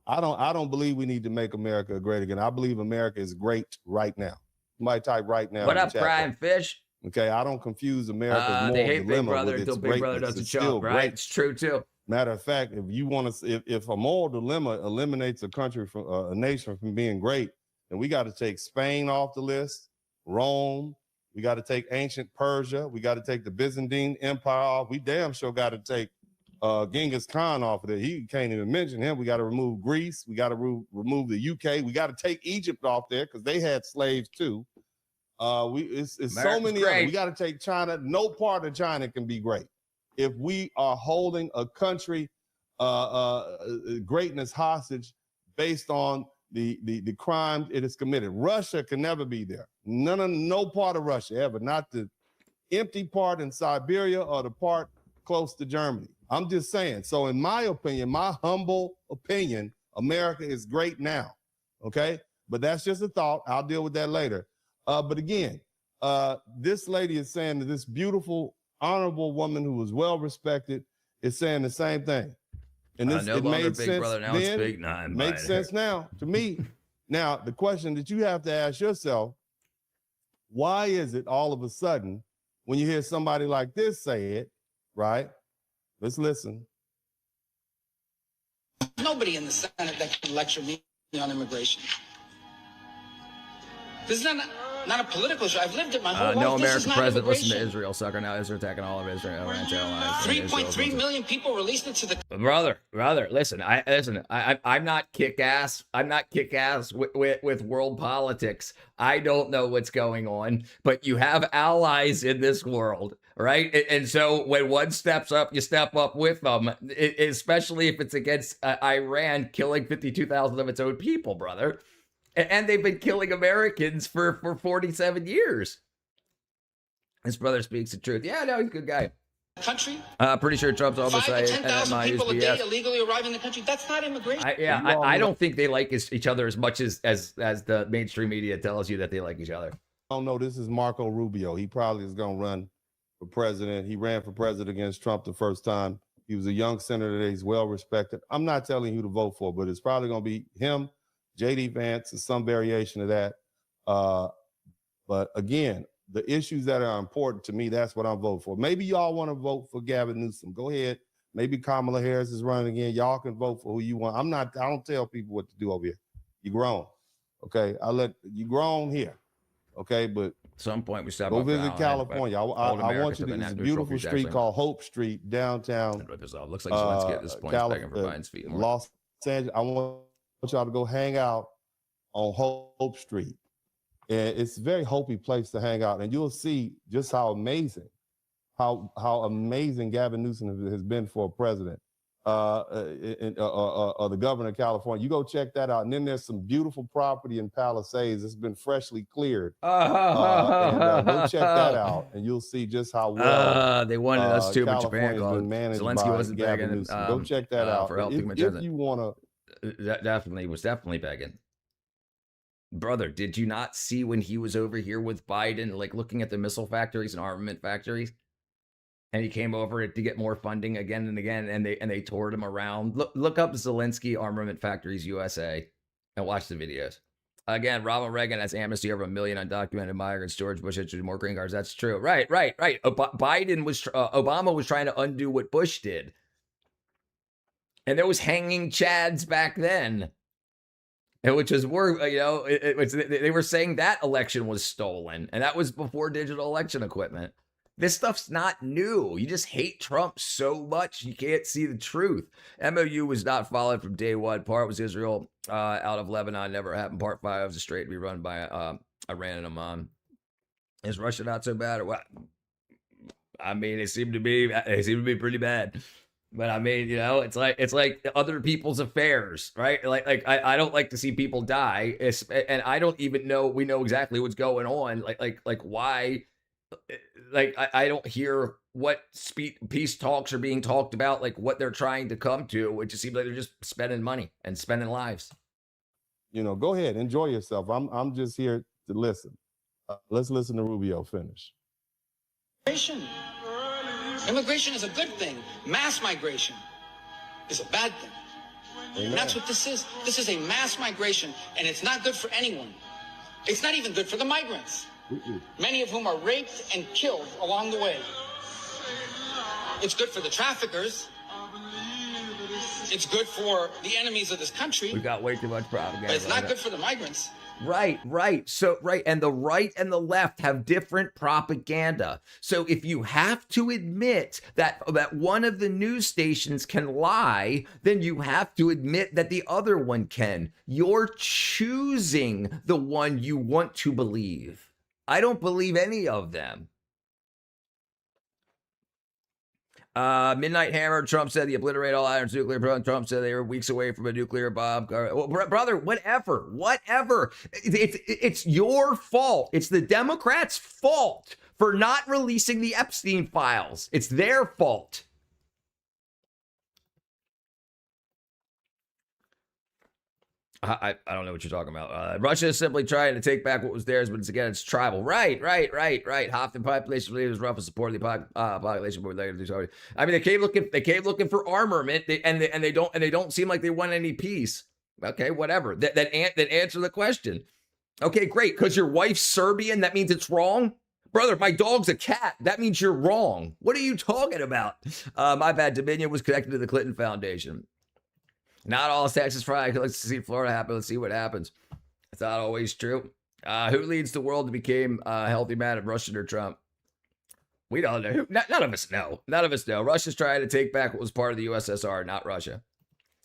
I don't believe we need to make America great again. I believe America is great right now. Somebody type right now. What up, Brian Fish? Okay, I don't confuse America's moral they hate dilemma Big Brother with until its Big Brother greatness. doesn't It's show still up, right? great. It's true too. Matter of fact, if you want to, if a moral dilemma eliminates a country from a nation from being great, then we got to take Spain off the list, Rome. We got to take ancient Persia. We got to take the Byzantine Empire off. We damn sure got to take Genghis Khan off of there. He can't even mention him. We got to remove Greece. We got to remove the UK. We got to take Egypt off there because they had slaves too. It's so many of them. We got to take China. No part of China can be great if we are holding a country greatness hostage based on the crimes it has committed. Russia can never be there. No part of Russia ever. Not the empty part in Siberia or the part close to Germany. I'm just saying. So in my opinion, my humble opinion, America is great now. Okay? But that's just a thought. I'll deal with that later. But again, this lady is saying that this beautiful, honorable woman who was well respected is saying the same thing. And this no it longer made Big sense Brother, now then, it's Big Nine. makes sense now to me. Now, the question that you have to ask yourself, why is it all of a sudden when you hear somebody like this say it, right? Let's listen. Nobody in the Senate that can lecture me on immigration. This is not a political issue. I've lived it my whole life. No This is American not president listen immigration. to Israel, sucker. Now Israel attacking all of Israel. 3.3 million people released it to the Brother, listen. I'm not kick ass. I'm not kick ass with world politics. I don't know what's going on, but you have allies in this world, right? And so when one steps up, you step up with them, especially if it's against Iran killing 52,000 of its own people, brother. And they've been killing Americans for 47 years. This brother speaks the truth. Yeah, no, he's a good guy. country. Pretty sure Trump's almost 5,000 to 10,000 people a day BS. illegally arriving in the country. That's not immigration. I don't think they like each other as much as the mainstream media tells you that they like each other. I don't know. This is Marco Rubio. He probably is going to run for president. He ran for president against Trump the first time. He was a young senator. He's well respected. I'm not telling you who to vote for, but it's probably going to be him, J.D. Vance, or some variation of that. But again, the issues that are important to me, that's what I'm voting for. Maybe y'all want to vote for Gavin Newsom. Go ahead. Maybe Kamala Harris is running again. Y'all can vote for who you want. I don't tell people what to do over here. You grown. Okay. I let you grown here. Okay. But some point we stop. Go visit California. I want you to. There's a beautiful street called Hope Street downtown. Looks like Zelensky at this point is begging for Biden's feet. Los Angeles. I want y'all to go hang out on Hope Street. And it's a very Hopi place to hang out, and you'll see just how amazing Gavin Newsom has been for a president, the governor of California. You go check that out, and then there's some beautiful property in Palisades that's been freshly cleared. Go check that out, and you'll see just how well they wanted us to, but Japan called. Zelensky wasn't begging. Go check that out for helping if you want to. That definitely begging. Brother, did you not see when he was over here with Biden, like looking at the missile factories and armament factories? And he came over to get more funding again and again, and they toured him around. Look up Zelensky Armament Factories USA and watch the videos. Again, Ronald Reagan has amnesty over 1 million undocumented migrants. George Bush issued more green cards. That's true. Right. Obama was trying to undo what Bush did. And there was hanging chads back then. Which is more, they were saying that election was stolen. And that was before digital election equipment. This stuff's not new. You just hate Trump so much you can't see the truth. MOU was not followed from day one. Part was Israel out of Lebanon. Never happened. Part 5 was a straight to be run by Iran and Oman. Is Russia not so bad or what? I mean, they seem to be pretty bad. But I mean, it's like other people's affairs, right? Like I don't like to see people die, and I don't even know we know exactly what's going on. Like why? Like I don't hear what peace talks are being talked about, like what they're trying to come to. It just seems like they're just spending money and spending lives. Go ahead, enjoy yourself. I'm just here to listen. Let's listen to Rubio finish. Immigration is a good thing. Mass migration is a bad thing. And that's what this is. This is a mass migration, and it's not good for anyone. It's not even good for the migrants, many of whom are raped and killed along the way. It's good for the traffickers. It's good for the enemies of this country. We got way too much propaganda. But it's not good for the migrants. Right. So, and the right and the left have different propaganda. So if you have to admit that one of the news stations can lie, then you have to admit that the other one can. You're choosing the one you want to believe. I don't believe any of them. Midnight Hammer, Trump said he obliterate all items nuclear. Trump said they were weeks away from a nuclear bomb. Well, brother, whatever. It's your fault. It's the Democrats' fault for not releasing the Epstein files. It's their fault. I don't know what you're talking about. Russia is simply trying to take back what was theirs, but it's tribal. Right. Half the population believes rough and support the population, but I mean, they came looking for armament, and they don't seem like they want any peace. Okay, whatever. That answer the question. Okay, great. Because your wife's Serbian, that means it's wrong. Brother, my dog's a cat. That means you're wrong. What are you talking about? My bad. Dominion was connected to the Clinton Foundation. Not all Texas fried. Let's see Florida happen. Let's see what happens. It's not always true. Who leads the world to become a healthy man of Russia or Trump? We don't know. None of us know. Russia's trying to take back what was part of the USSR, not Russia.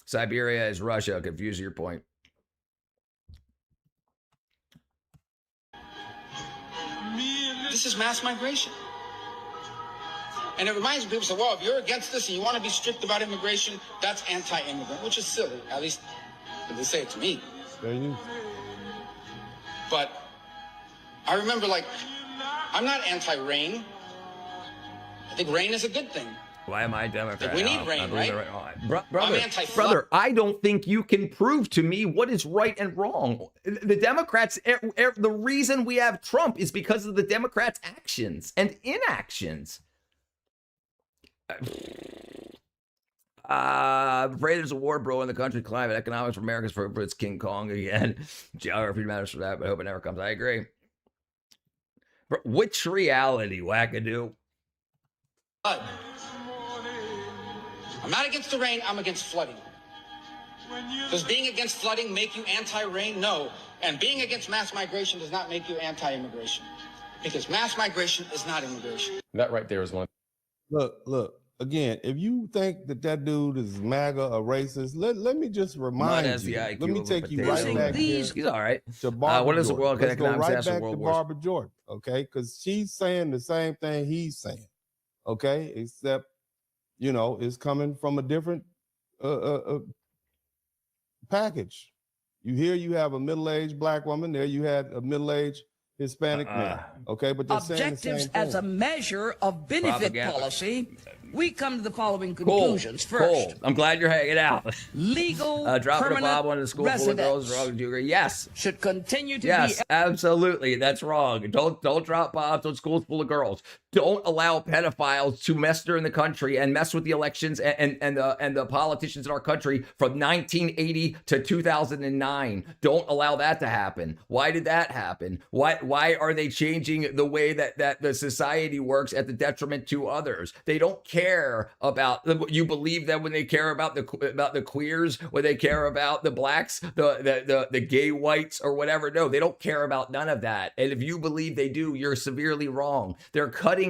Siberia is Russia. Confuse your point. This is mass migration. And it reminds people, say, well, if you're against this and you want to be strict about immigration, that's anti-immigrant, which is silly. At least they say it to me. But I remember, I'm not anti-rain. I think rain is a good thing. Why am I Democrat? We need rain, right? I'm brother, I don't think you can prove to me what is right and wrong. The Democrats, the reason we have Trump is because of the Democrats' actions and inactions. I'm afraid there's a war brewing in the country. Climate economics for America's for its King Kong again. Geography matters for that, but I hope it never comes. I agree. Which reality, wackadoo? I'm not against the rain. I'm against flooding. Does being against flooding make you anti-rain? No. And being against mass migration does not make you anti-immigration. Because mass migration is not immigration. That right there is one. Look. Again, if you think that dude is MAGA or racist, let me just remind you. Let me take you right back here. He's all right. To Barbara what is the Jordan. World Let's Economic go right National back World to Wars? Barbara Jordan, okay? Because she's saying the same thing he's saying, okay? Except, it's coming from a different package. You have a middle-aged black woman. There you had a middle-aged Hispanic man, okay? But they're saying the same Objectives thing. as a measure of benefit Propaganda. policy, we come to the following conclusions. Cool. First, I'm glad you're hanging out. legal Dropping a permanent bomb on the school full of girls is residents wrong. Do you agree? Yes. should continue to Yes, be absolutely. That's wrong. Don't drop bombs on schools full of girls. Don't allow pedophiles to mess in the country and mess with the elections and the politicians in our country from 1980 to 2009. Don't allow that to happen. Why did that happen? Why are they changing the way that the society works at the detriment to others? They don't care about. You believe that when they care about the queers, when they care about the blacks, the gay whites or whatever. No, they don't care about none of that. And if you believe they do, you're severely wrong. They're cutting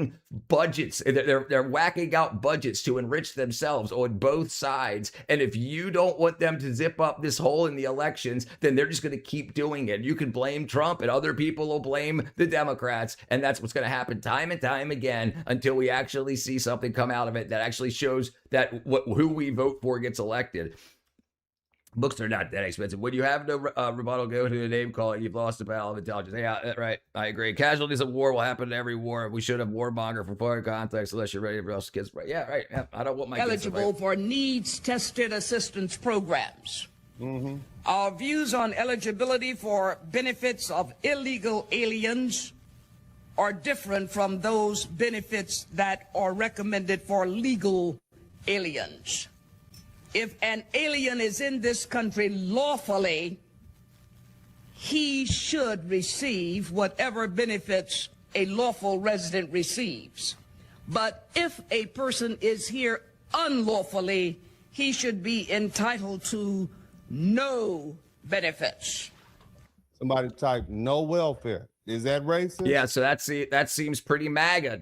budgets. They're whacking out budgets to enrich themselves on both sides. And if you don't want them to zip up this hole in the elections, then they're just going to keep doing it. You can blame Trump and other people will blame the Democrats. And that's what's going to happen time and time again until we actually see something come out of it that actually shows that who we vote for gets elected. Books are not that expensive. When you have no rebuttal, go to the name calling. You've lost the battle of intelligence. Yeah, right. I agree. Casualties of war will happen in every war. We should have warmonger for foreign context unless you're ready for us kids. Right. Yeah, right. Yeah. I don't want my eligible kids for needs-tested assistance programs. Our views on eligibility for benefits of illegal aliens are different from those benefits that are recommended for legal aliens. If an alien is in this country lawfully, he should receive whatever benefits a lawful resident receives. But if a person is here unlawfully, he should be entitled to no benefits. Somebody type no welfare. Is that racist? Yeah, so that seems pretty MAGA.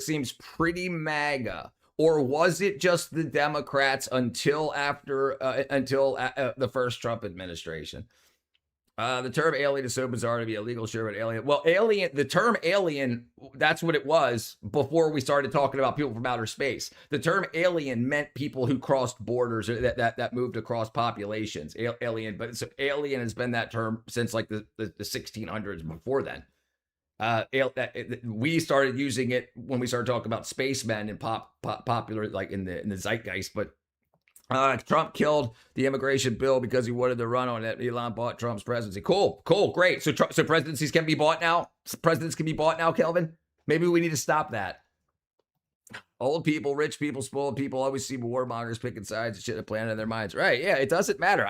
Seems pretty MAGA. Or was it just the Democrats until the first Trump administration? The term alien is so bizarre to be illegal, sure, but alien. Well, the term alien, that's what it was before we started talking about people from outer space. The term alien meant people who crossed borders, or that moved across populations. Alien, but so alien has been that term since like the 1600s. Before then. We started using it when we started talking about spacemen and popular like in the zeitgeist. But Trump killed the immigration bill because he wanted to run on it. Elon bought Trump's presidency. Cool, great. So presidencies can be bought now. Presidents can be bought now, Kelvin. Maybe we need to stop that. Old people, rich people, spoiled people always see warmongers picking sides and shit and planning in their minds. Right, yeah, it doesn't matter.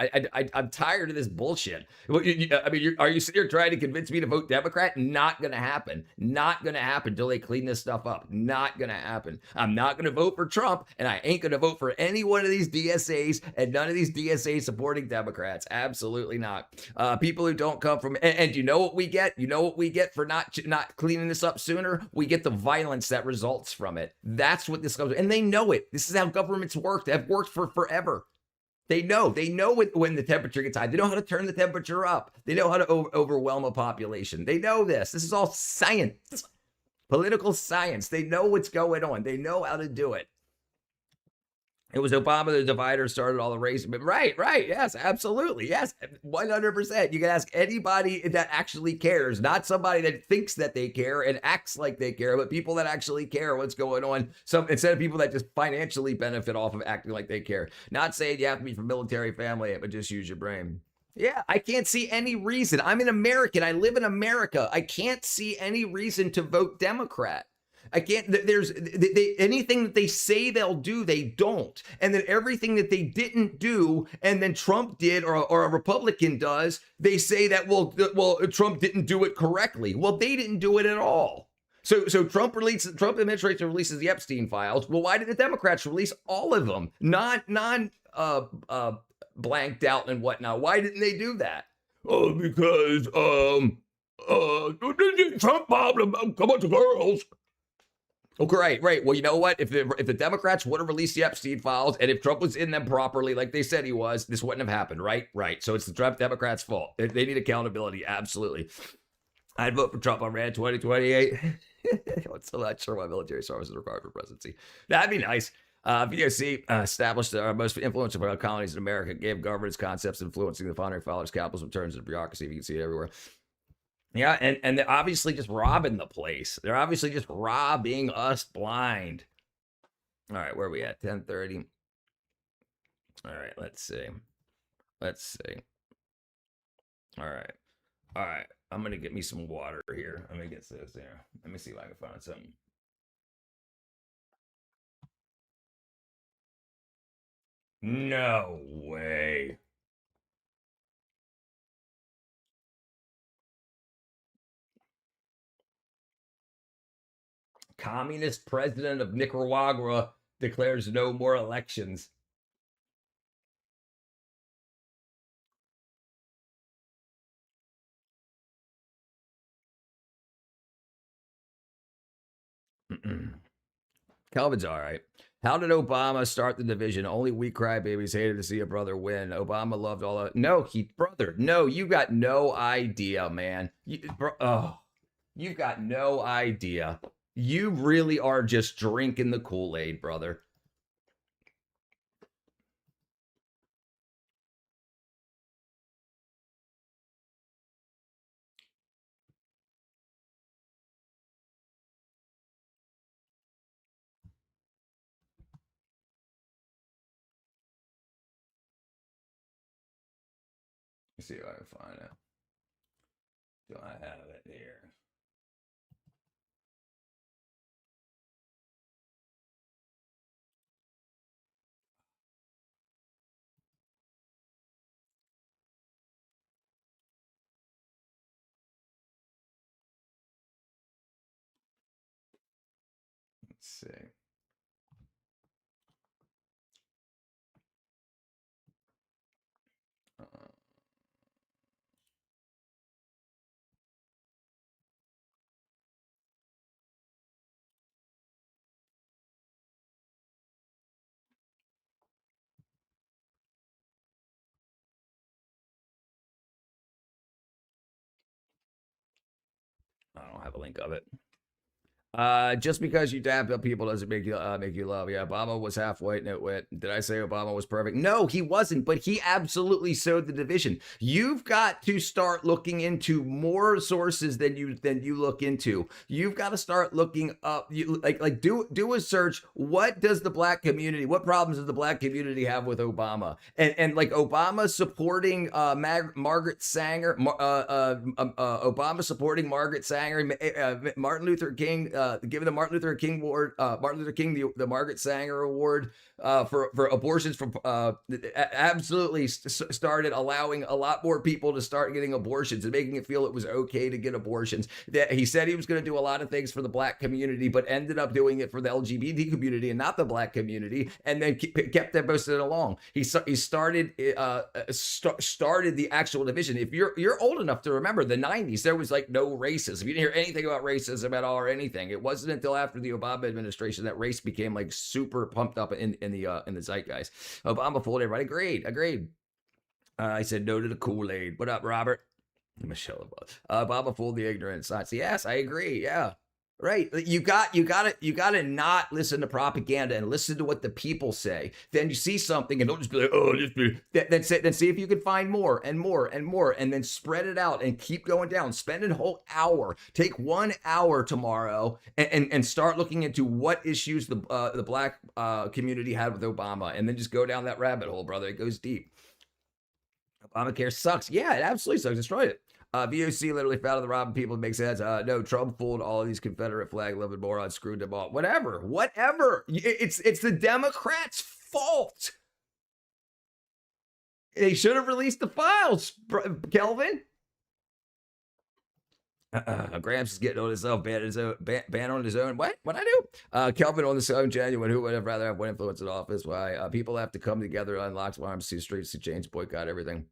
I'm tired of this bullshit. Are you sitting here trying to convince me to vote Democrat? Not going to happen. Not going to happen until they clean this stuff up. Not going to happen. I'm not going to vote for Trump, and I ain't going to vote for any one of these DSAs and none of these DSAs supporting Democrats. Absolutely not. People who don't come from, and you know what we get? You know what we get for not cleaning this up sooner? We get the violence that results from it. That's what this goes, and they know it. This is how governments work. They have worked for forever. They know when the temperature gets high. They know how to turn the temperature up. They know how to overwhelm a population. They know this. This is all science, political science. They know what's going on. They know how to do it. It was Obama, the divider, started all the racism. But right, yes, absolutely, yes, 100%. You can ask anybody that actually cares, not somebody that thinks that they care and acts like they care, but people that actually care what's going on. So instead of people that just financially benefit off of acting like they care. Not saying you have to be from military family, but just use your brain. Yeah, I can't see any reason. I'm an American. I live in America. I can't see any reason to vote Democrat. I can't, anything that they say they'll do, they don't. And then everything that they didn't do, and then Trump did, or a Republican does, they say that, well, Trump didn't do it correctly. Well, they didn't do it at all. So Trump administration releases the Epstein files. Well, why did the Democrats release all of them? Blanked out and whatnot. Why didn't they do that? Oh, because, Trump bombed a bunch of girls. Oh, great, right. Well, you know what? If the Democrats would have released the Epstein files, and if Trump was in them properly, like they said he was, this wouldn't have happened, right? Right. So it's the Trump Democrats' fault. They need accountability, absolutely. I'd vote for Trump on RAD 2028. I'm still not sure why military service is required for presidency. That'd be nice. VOC established the most influential colonies in America, gave governance concepts influencing the founding fathers, capitalism, returns to bureaucracy. You can see it everywhere. Yeah, and they're obviously just robbing the place. They're obviously just robbing us blind. All right, where are we at? 10:30. All right, let's see. All right. I'm gonna get me some water here. Let me get this here. Let me see if I can find something. No way. Communist president of Nicaragua declares no more elections. Calvin's all right. How did Obama start the division? Only weak crybabies hated to see a brother win. Obama loved all of... No, you got no idea, man. You've got no idea. You really are just drinking the Kool-Aid, brother. Let's see if I can find it. Do I have it here? Let's see. I don't have a link of it. Just because you dab up people doesn't make you love. Yeah, Obama was half white, nitwit. Did I say Obama was perfect? No, he wasn't, but he absolutely sowed the division. You've got to start looking into more sources than you look into. You've got to start looking up. Do a search. What problems does the black community have with Obama? And like Obama supporting Margaret Sanger, Obama supporting Margaret Sanger, Martin Luther King. Giving the Martin Luther King the Margaret Sanger Award for abortions absolutely started allowing a lot more people to start getting abortions and making it feel it was okay to get abortions. He said he was going to do a lot of things for the black community, but ended up doing it for the LGBT community and not the black community, and then kept them both along. He started the actual division. If you're old enough to remember the 90s, there was like no racism. You didn't hear anything about racism at all or anything. It wasn't until after the Obama administration that race became like super pumped up in the zeitgeist. Obama fooled everybody. Agreed. I said no to the Kool-Aid. What up, Robert? Michelle. Obama fooled the ignorant. Yes, I agree. Yeah. Right. You gotta not listen to propaganda and listen to what the people say. Then you see something and don't just be like, oh, then see if you can find more and more and more, and then spread it out and keep going down. Spend a whole hour. Take 1 hour tomorrow and start looking into what issues the black community had with Obama, and then just go down that rabbit hole, brother. It goes deep. Obamacare sucks. Yeah, it absolutely sucks. Destroyed it. VOC literally founded the robbing people. It makes sense. No, Trump fooled all of these Confederate flag loving morons, screwed them all. Whatever. It's the Democrats' fault. They should have released the files, Kelvin. Gramps is getting on himself, ban on his own. What I do? Kelvin on his own, genuine. Who would have rather have one influence in office? Why? People have to come together, unlock arms, see streets, to change, boycott everything.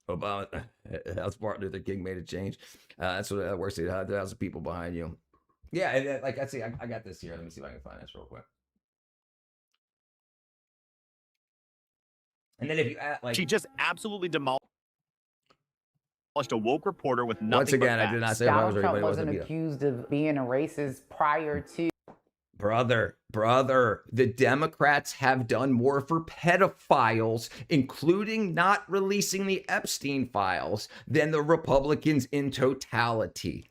Obama, House Martin Luther King made a change. That's what that works. 100,000 people behind you. Yeah, and like I see, I got this here. Let me see if I can find this real quick. And then if you add, like, she just absolutely demolished a woke reporter with nothing. Once again, but I did not say Donald Trump wasn't accused of being a racist prior to. Brother, the Democrats have done more for pedophiles, including not releasing the Epstein files, than the Republicans in totality.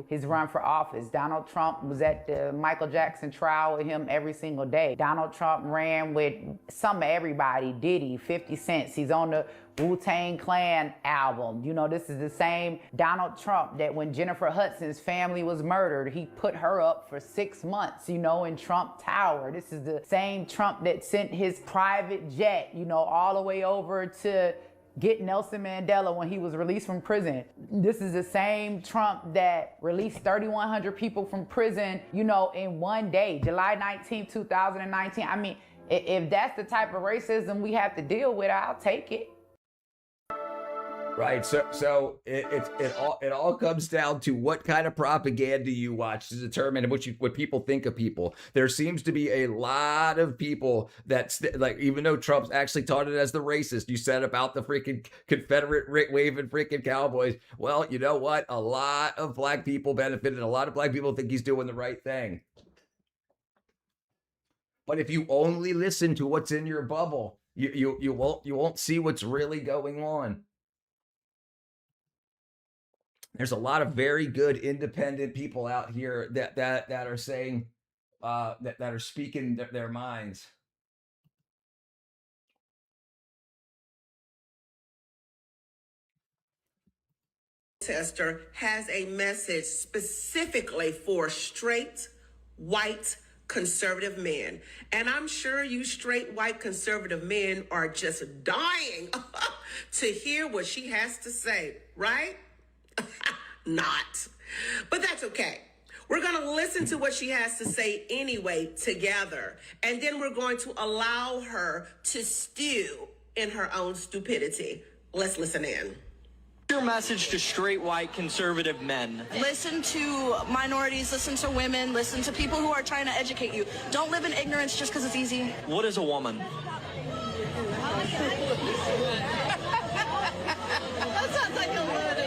His run for office. Donald Trump was at the Michael Jackson trial with him every single day. Donald Trump ran with some of everybody, Diddy, 50 Cent. He's on the Wu-Tang Clan album. You know, this is the same Donald Trump that when Jennifer Hudson's family was murdered, he put her up for 6 months, you know, in Trump Tower. This is the same Trump that sent his private jet, you know, all the way over to get Nelson Mandela when he was released from prison. This is the same Trump that released 3,100 people from prison, you know, in one day, July 19, 2019. I mean, if that's the type of racism we have to deal with, I'll take it. Right. So it all comes down to what kind of propaganda you watch to determine what people think of people. There seems to be a lot of people that like, even though Trump's actually taught it as the racist, you said about the freaking Confederate waving freaking cowboys. Well, you know what? A lot of black people benefited. A lot of black people think he's doing the right thing. But if you only listen to what's in your bubble, you won't see what's really going on. There's a lot of very good independent people out here that are saying that are speaking their minds. Tester has a message specifically for straight white conservative men. And I'm sure you straight white conservative men are just dying to hear what she has to say, right? Not. But that's okay. We're going to listen to what she has to say anyway together. And then we're going to allow her to stew in her own stupidity. Let's listen in. Your message to straight white conservative men. Listen to minorities, listen to women, listen to people who are trying to educate you. Don't live in ignorance just because it's easy. What is a woman? That sounds like a load.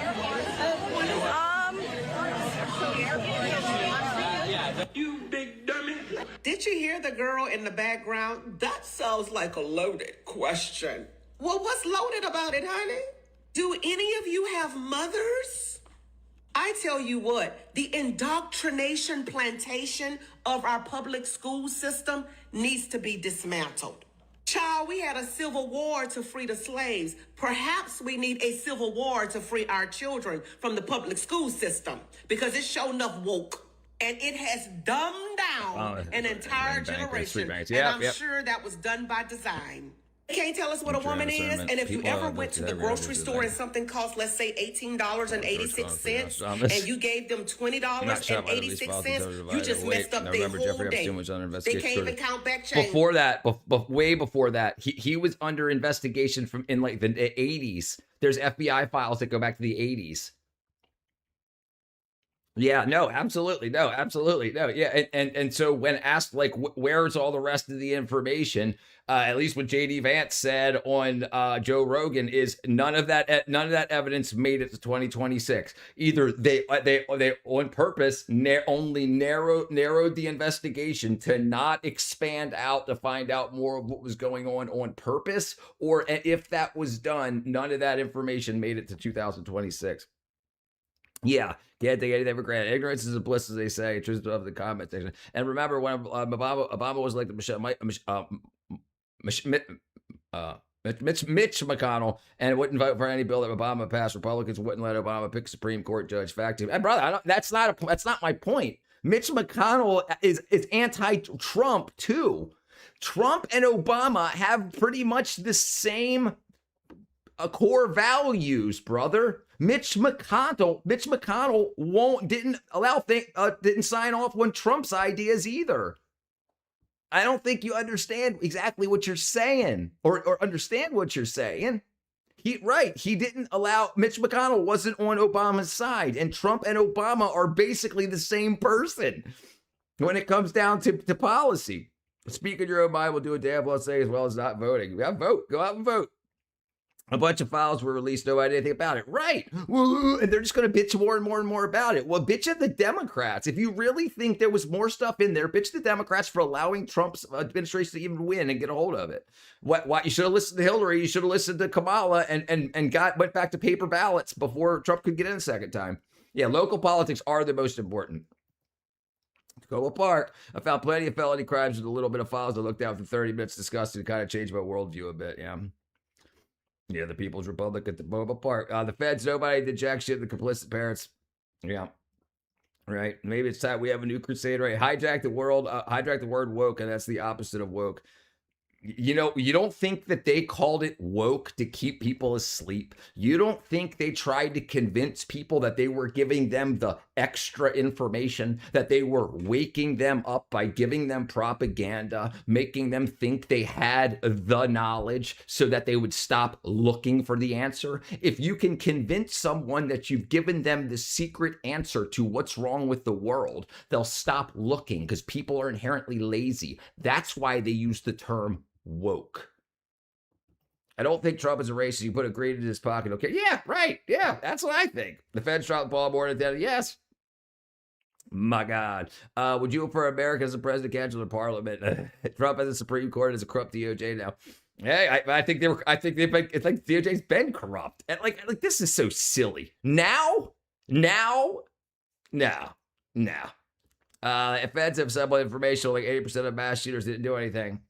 You big dummy. Did you hear the girl in the background? That sounds like a loaded question. Well, what's loaded about it, honey? Do any of you have mothers? I tell you what, the indoctrination plantation of our public school system needs to be dismantled. Child, we had a civil war to free the slaves. Perhaps we need a civil war to free our children from the public school system because it's sure enough woke. And it has dumbed down an entire generation. And I'm sure that was done by design. You can't tell us what a woman is. And if you ever went to the grocery store and something cost, let's say, $18.86, and you gave them $20.86, you just messed up their whole day. They can't even count back change. Before that, way before that, he was under investigation from in like the 80s. There's FBI files that go back to the 80s. Yeah, no, absolutely. No. Yeah. And so when asked, like, where's all the rest of the information, at least what JD Vance said on Joe Rogan is none of that evidence made it to 2026. Either they on purpose only narrowed the investigation to not expand out to find out more of what was going on purpose, or if that was done, none of that information made it to 2026. Yeah, can't take anything for granted. Ignorance is a bliss, as they say. Truth of the comment section. And remember when Obama was like Mitch McConnell, and wouldn't vote for any bill that Obama passed. Republicans wouldn't let Obama pick a Supreme Court judge. Fact, and brother, that's not my point. Mitch McConnell is anti-Trump too. Trump and Obama have pretty much the same core values, brother. Mitch McConnell didn't sign off on Trump's ideas either. I don't think you understand exactly what you're saying or understand what you're saying. He didn't allow, Mitch McConnell wasn't on Obama's side, and Trump and Obama are basically the same person when it comes down to policy. Speak in your own mind, will do a damn well say as well as not voting. Yeah, vote, go out and vote. A bunch of files were released, nobody did anything about it. Right. Woo, and they're just going to bitch more and more and more about it. Well, bitch at the Democrats. If you really think there was more stuff in there, bitch the Democrats for allowing Trump's administration to even win and get a hold of it. What you should have listened to Hillary, you should have listened to Kamala and went back to paper ballots before Trump could get in a second time. Yeah, local politics are the most important. Go Park. I found plenty of felony crimes with a little bit of files I looked at for 30 minutes, discussed and kind of changed my worldview a bit. Yeah, the People's Republic at the Boba Park. The feds, nobody did jack shit, the complicit parents. Yeah. Right. Maybe it's time we have a new crusade, right? Hijack the world, hijack the word woke, and that's the opposite of woke. You know, you don't think that they called it woke to keep people asleep? You don't think they tried to convince people that they were giving them the extra information, that they were waking them up by giving them propaganda, making them think they had the knowledge so that they would stop looking for the answer? If you can convince someone that you've given them the secret answer to what's wrong with the world, they'll stop looking because people are inherently lazy. That's why they use the term woke. I don't think Trump is a racist. You put a green in his pocket. Okay. Yeah, right. Yeah, that's what I think. The feds dropped the ball more than that. Yes. My God. Would you vote for America as a president, cancel the parliament? Trump as a Supreme Court as a corrupt DOJ now. Hey, I think it's like DOJ's been corrupt. And like this is so silly. Now. If feds have somewhat information, like 80% of mass shooters didn't do anything.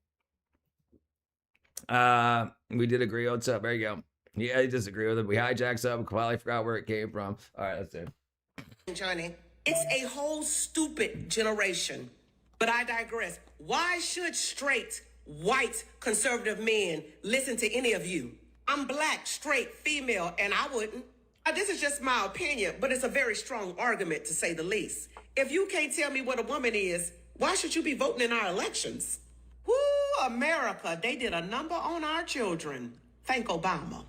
We did agree on something. There you go. Yeah, I disagree with him. We hijacked something. Quietly forgot where it came from. All right, that's it. Johnny, it's a whole stupid generation. But I digress. Why should straight, white, conservative men listen to any of you? I'm black, straight, female, and I wouldn't. This is just my opinion, but it's a very strong argument to say the least. If you can't tell me what a woman is, why should you be voting in our elections? Woo, America, they did a number on our children. Thank Obama.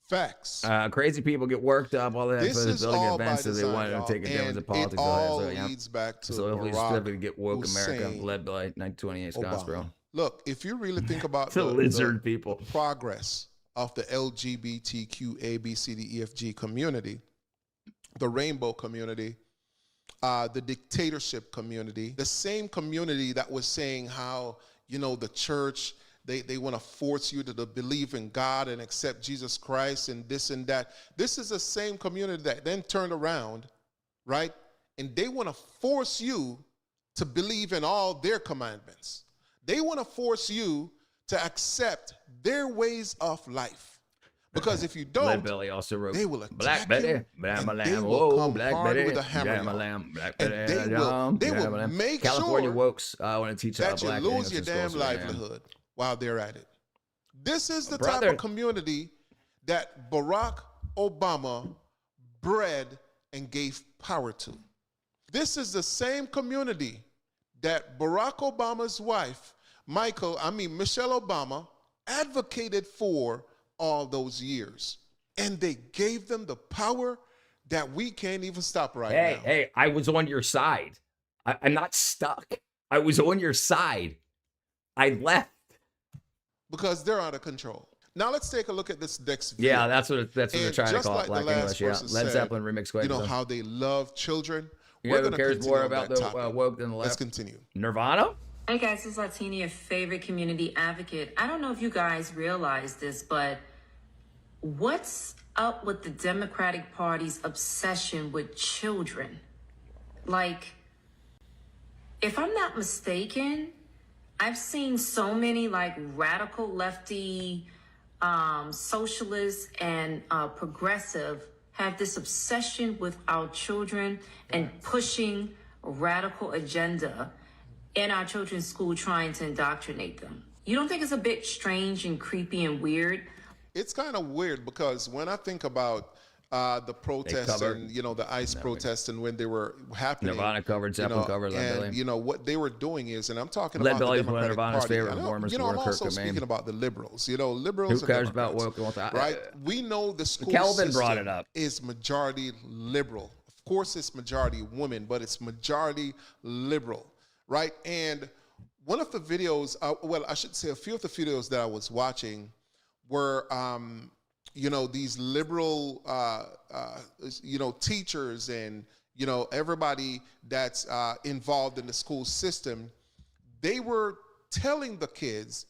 Facts. Crazy people get worked up all the time for the building events, so they wanted to take it down as a politics. It all leads back to Barack get woke America, led by 1928 Scottsboro. Look, if you really think about the lizard people progress of the LGBTQ ABCDEFG community, the rainbow community, the dictatorship community, the same community that was saying how, you know, the church, they want to force you to believe in God and accept Jesus Christ and this and that. This is the same community that then turned around, right? And they want to force you to believe in all their commandments. They want to force you to accept their ways of life. Because if you don't, Billy also wrote, they will attack Black Betty, you, Blam and Lamb, they will come Black hard Betty, with a hammer. Blam Lamb, Black And Betty, they will make California sure wokes want to teach that black you lose your damn livelihood while they're at it. This is the type of community that Barack Obama bred and gave power to. This is the same community that Barack Obama's wife, Michelle Obama, advocated for all those years. And they gave them the power that we can't even stop now. Hey, I was on your side. I'm not stuck. I was on your side. I left. Because they're out of control. Now let's take a look at this next video. Yeah, that's what they're trying to call it, Black English. Yeah, Led Zeppelin remix. You know how they love children? We're going to cares more about the woke than the left. Let's continue. Nirvana? Hey guys, this is Latina, your favorite community advocate. I don't know if you guys realize this, but what's up with the Democratic Party's obsession with children? Like, if I'm not mistaken, I've seen so many like radical lefty socialists and progressive have this obsession with our children and pushing a radical agenda in our children's school, trying to indoctrinate them. You don't think it's a bit strange and creepy and weird? It's kind of weird because when I think about the protests and, you know, the ICE protests and when they were happening. Nirvana covered, Zeppelin covered, and, you know, what they were doing is, and I'm talking about the Democratic Party. You know, I'm also speaking about the liberals. You know, liberals Who cares about woke? Right? We know the school Kelvin system brought it up. is majority liberal. Of course, it's majority women, but it's majority liberal, right? And one of the videos, well, I should say a few of the videos that I was watching were, you know, these liberal, you know, teachers and, you know, everybody that's involved in the school system. They were telling the kids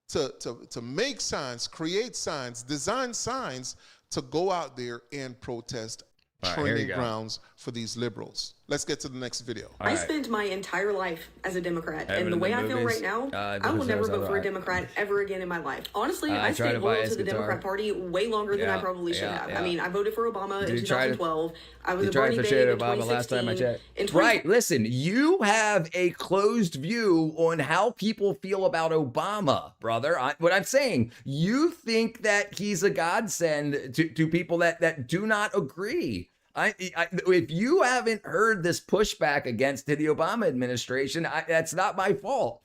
to make signs, create signs, design signs to go out there and protest training grounds for these liberals. Let's get to the next video. I spent my entire life as a Democrat, and the way I feel right now, I will never vote for a Democrat ever again in my life. Honestly, I stayed loyal to the Democrat Party way longer than I probably should have. I mean, I voted for Obama in 2012. I was a Bernie babe in 2016. Last time I checked. Right, listen, you have a closed view on how people feel about Obama, brother. What I'm saying, you think that he's a godsend to people that do not agree. If you haven't heard this pushback against the Obama administration, that's not my fault.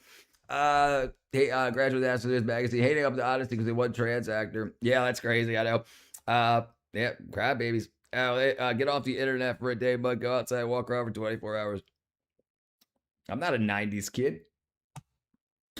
Hey, graduate asked this magazine, hating up the honesty because they wasn't trans actor. Yeah, that's crazy. I know. Yeah, crybabies. Get off the internet for a day, bud. Go outside, walk around for 24 hours. I'm not a 90s kid.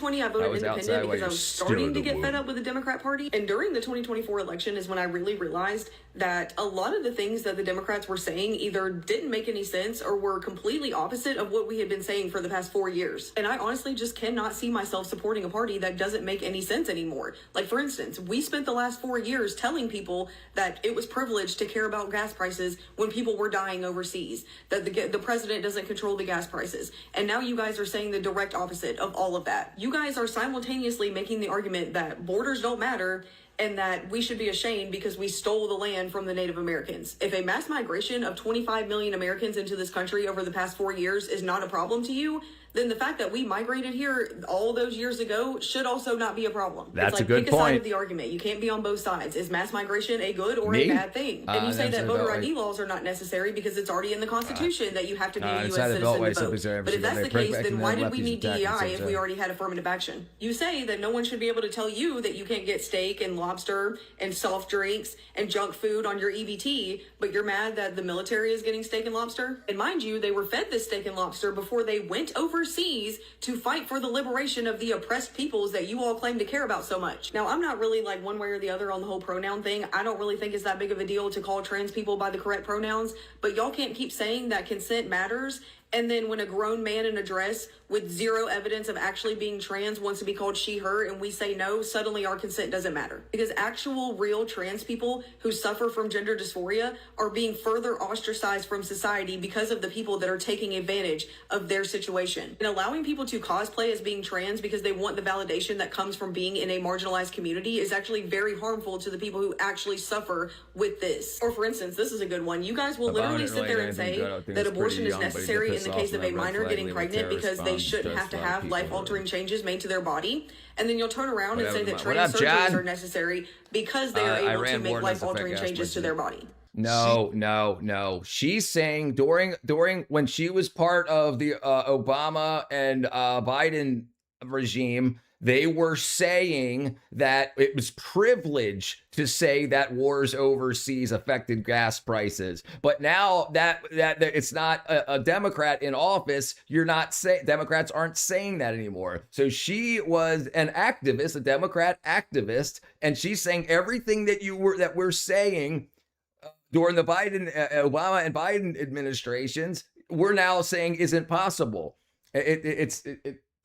I voted independent because I was starting to get fed up with the Democrat Party. And during the 2024 election is when I really realized that a lot of the things that the Democrats were saying either didn't make any sense or were completely opposite of what we had been saying for the past 4 years. And I honestly just cannot see myself supporting a party that doesn't make any sense anymore. Like, for instance, we spent the last 4 years telling people that it was privileged to care about gas prices when people were dying overseas, that the president doesn't control the gas prices. And now you guys are saying the direct opposite of all of that. You guys are simultaneously making the argument that borders don't matter and that we should be ashamed because we stole the land from the Native Americans. If a mass migration of 25 million Americans into this country over the past 4 years is not a problem to you, then the fact that we migrated here all those years ago should also not be a problem. That's it's like, a good pick point. A side of the argument. You can't be on both sides. Is mass migration a good or a bad thing? And you say that voter ID laws are not necessary because it's already in the Constitution that you have to be a U.S. citizen to vote. But if that's the case, then why did we need DEI if we already had affirmative action? You say that no one should be able to tell you that you can't get steak and lobster and soft drinks and junk food on your EBT, but you're mad that the military is getting steak and lobster? And mind you, they were fed this steak and lobster before they went overseas to fight for the liberation of the oppressed peoples that you all claim to care about so much. Now, I'm not really like one way or the other on the whole pronoun thing. I don't really think it's that big of a deal to call trans people by the correct pronouns, but y'all can't keep saying that consent matters. And then when a grown man in a dress with zero evidence of actually being trans wants to be called she, her, and we say no, suddenly our consent doesn't matter. Because actual real trans people who suffer from gender dysphoria are being further ostracized from society because of the people that are taking advantage of their situation. And allowing people to cosplay as being trans because they want the validation that comes from being in a marginalized community is actually very harmful to the people who actually suffer with this. Or for instance, this is a good one. You guys will literally sit there and say that abortion is necessary in the case of a minor getting pregnant because they shouldn't have to have life-altering changes made to their body, and then you'll turn around and say that trans surgeries are necessary because they are able to make life-altering changes to their body. No. She's saying during when she was part of the Obama and Biden regime, they were saying that it was privilege to say that wars overseas affected gas prices. But now that it's not a Democrat in office, Democrats aren't saying that anymore. So she was an activist, a Democrat activist, and she's saying everything that we're saying during the Obama and Biden administrations, we're now saying isn't possible. It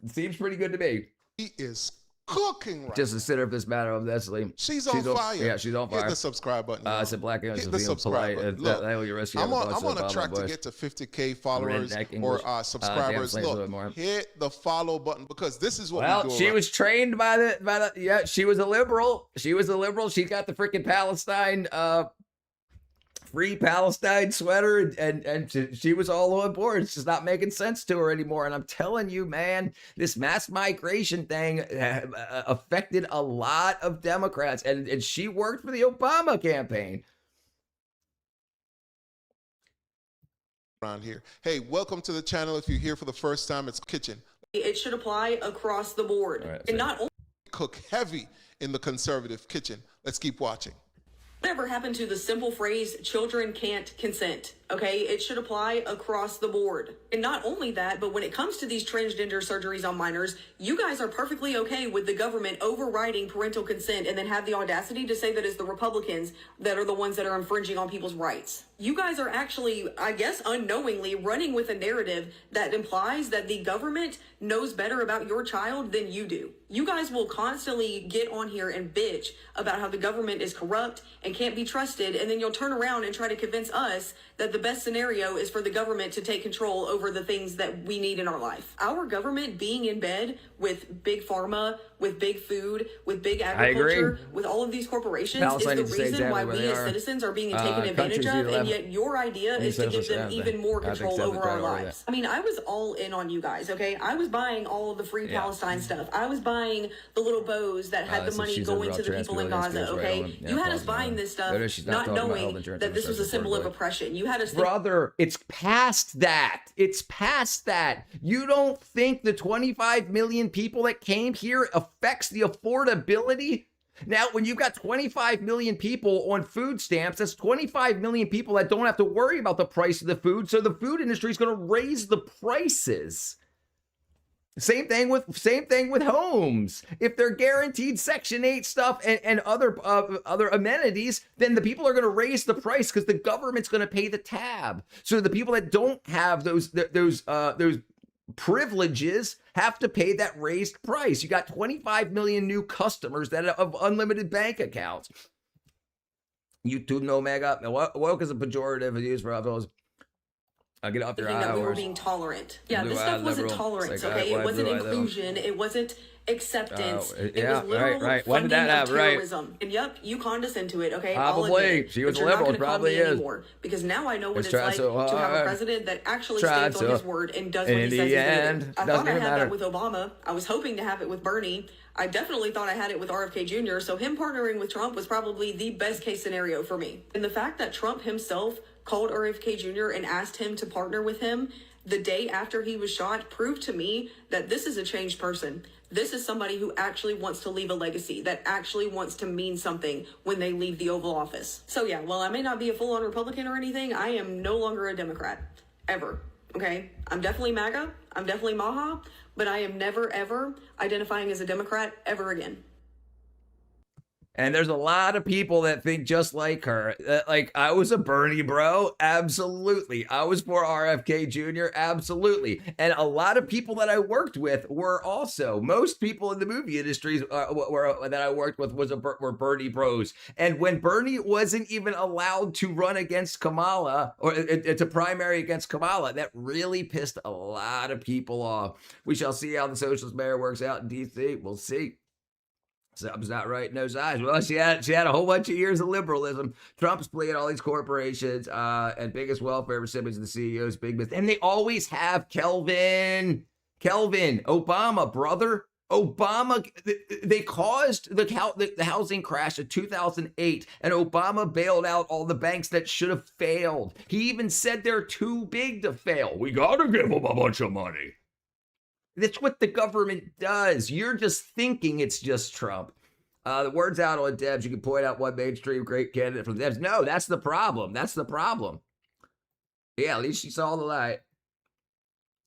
seems pretty good to me. He is cooking right Just consider this matter of Leslie. She's on fire. Yeah, she's on fire. Hit the subscribe button. It's a black English. Hit the subscribe button. Look, I'm on a track to get to 50K followers or subscribers. Look, hit the follow button because this is what we do. Well, she was trained by the yeah, she was a liberal. She got the freaking Palestine Free Palestine sweater, and she was all on board. It's just not making sense to her anymore. And I'm telling you, man, this mass migration thing affected a lot of Democrats, and she worked for the Obama campaign. around here. Hey, welcome to the channel. If you're here for the first time, it's kitchen. It should apply across the board. Right, and not only cook heavy in the conservative kitchen. Let's keep watching. whatever happened to the simple phrase, children can't consent, okay? It should apply across the board. And not only that, but when it comes to these transgender surgeries on minors, you guys are perfectly okay with the government overriding parental consent and then have the audacity to say that it's the Republicans that are the ones that are infringing on people's rights. You guys are actually, I guess, unknowingly running with a narrative that implies that the government knows better about your child than you do. You guys will constantly get on here and bitch about how the government is corrupt and can't be trusted, and then you'll turn around and try to convince us that the best scenario is for the government to take control over the things that we need in our life. Our government being in bed with big pharma, with big food, with big agriculture, with all of these corporations is the reason why we as citizens are being taken advantage of, and yet your idea is to give them even more control over our lives. I mean, I was all in on you guys, okay? I was buying all of the free Palestine stuff. I was buying the little bows that had the money going to the people in Gaza, okay? You had us buying this stuff not knowing that this was a symbol of oppression. You had us Brother, it's past that. It's past that. You don't think the 25 million people that came here affects the affordability? Now, when you've got 25 million people on food stamps, that's 25 million people that don't have to worry about the price of the food. So the food industry is going to raise the prices. Same thing with homes. If they're guaranteed Section 8 stuff and other amenities, then the people are going to raise the price because the government's going to pay the tab. So the people that don't have those privileges have to pay that raised price. You got 25 million new customers that have unlimited bank accounts. YouTube no mega. Woke is a pejorative used for those. I get off your hours. That we were being tolerant. Yeah, this stuff wasn't tolerance, okay? It wasn't inclusion. It wasn't acceptance. It was literal funding of terrorism. And yep, you condescend to it, okay? Probably. She was a liberal. Probably is. Anymore, because now I know what it's like to have a president that actually stands on his word and does what he says he's going to do. I thought I had that with Obama. I was hoping to have it with Bernie. I definitely thought I had it with RFK Jr., so him partnering with Trump was probably the best case scenario for me. And the fact that Trump himself called RFK Jr. and asked him to partner with him the day after he was shot proved to me that this is a changed person. This is somebody who actually wants to leave a legacy, that actually wants to mean something when they leave the Oval Office. So yeah, while I may not be a full-on Republican or anything, I am no longer a Democrat, ever, okay? I'm definitely MAGA, I'm definitely Maha, but I am never, ever identifying as a Democrat ever again. And there's a lot of people that think just like her. Like, I was a Bernie bro. Absolutely. I was for RFK Jr. Absolutely. And a lot of people that I worked with were also. Most people in the movie industries that I worked with were Bernie bros. And when Bernie wasn't even allowed to run against Kamala, or to primary against Kamala, that really pissed a lot of people off. We shall see how the socialist mayor works out in D.C. We'll see. Something's not right in those eyes. Well, she had a whole bunch of years of liberalism. Trump's playing all these corporations and biggest welfare recipients of the CEOs, big business. And they always have Kelvin, Obama, brother. Obama, they caused the housing crash of 2008, and Obama bailed out all the banks that should have failed. He even said they're too big to fail. We got to give them a bunch of money. That's what the government does. You're just thinking it's just Trump. The word's out on Debs. You can point out one mainstream great candidate from Debs. No, that's the problem. That's the problem. Yeah, at least she saw the light.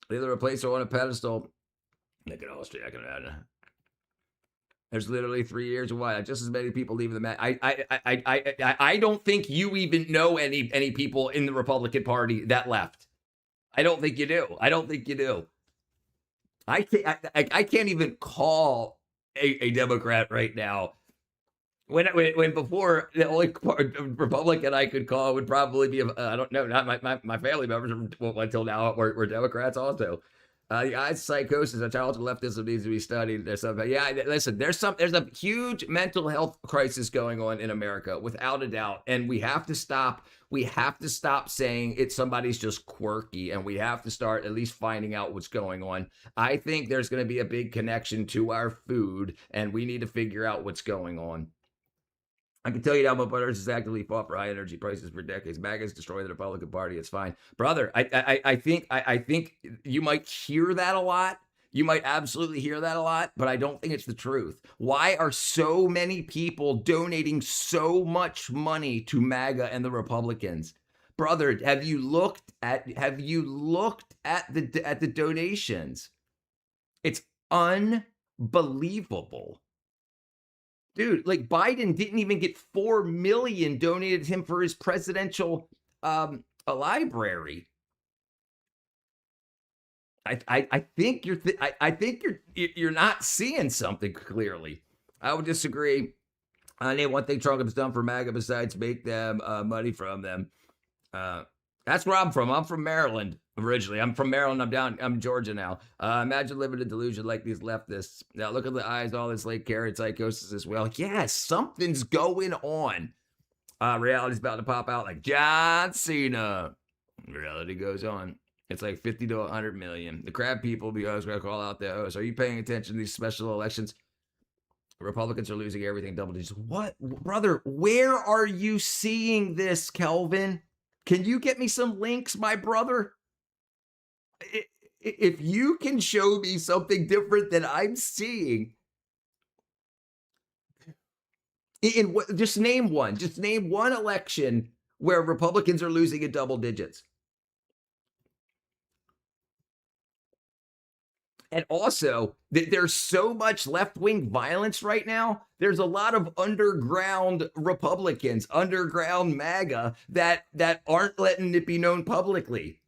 They either replace her on a pedestal. Look at Austria. I can imagine. There's literally 3 years of why just as many people leaving the match. I don't think you even know any people in the Republican Party that left. I don't think you do. I can't even call a Democrat right now. When before, the only Republican I could call would probably be, I don't know, not my family members until now were Democrats also. The eyes psychosis, a child's leftism needs to be studied. There's something. Yeah, listen, there's a huge mental health crisis going on in America, without a doubt. And we have to stop saying it's somebody's just quirky, and we have to start at least finding out what's going on. I think there's going to be a big connection to our food, and we need to figure out what's going on. I can tell you now, my brothers has actively fought for high energy prices for decades. MAGA's destroying the Republican Party. It's fine, brother. I think you might hear that a lot. You might absolutely hear that a lot, but I don't think it's the truth. Why are so many people donating so much money to MAGA and the Republicans? Brother, have you looked at the donations? It's unbelievable. Dude, like Biden didn't even get 4 million donated to him for his presidential library. I think you're not seeing something clearly. I would disagree. I name one thing Trump has done for MAGA besides make them money from them. That's where I'm from. I'm from Maryland originally. I'm from Maryland. I'm in Georgia now. Imagine living in a delusion like these leftists. Now look at the eyes, all this like carrot psychosis as well. Yes, something's going on. Reality's about to pop out like John Cena. Reality goes on. It's like 50 to 100 million. The crab people be always going to call out their host. Are you paying attention to these special elections? Republicans are losing everything double digits. What? Brother, where are you seeing this, Kelvin? Can you get me some links, my brother? If you can show me something different than I'm seeing, just name one. Just name one election where Republicans are losing in double digits. And also, there's so much left-wing violence right now. There's a lot of underground Republicans, underground MAGA that aren't letting it be known publicly.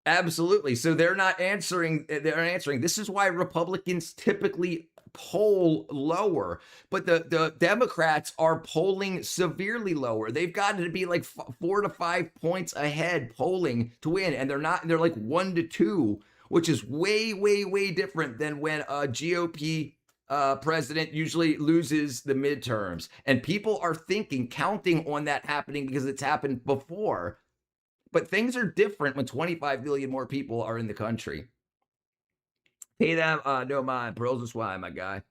Absolutely. So they're not answering. They're answering. This is why Republicans typically poll lower, but the Democrats are polling severely lower. They've got to be like 4 to 5 points ahead polling to win, and they're not. They're like 1 to 2. Which is way, way, way different than when a GOP president usually loses the midterms. And people are counting on that happening because it's happened before. But things are different when 25 million more people are in the country. Pay them no mind. Pearls and swine, my guy.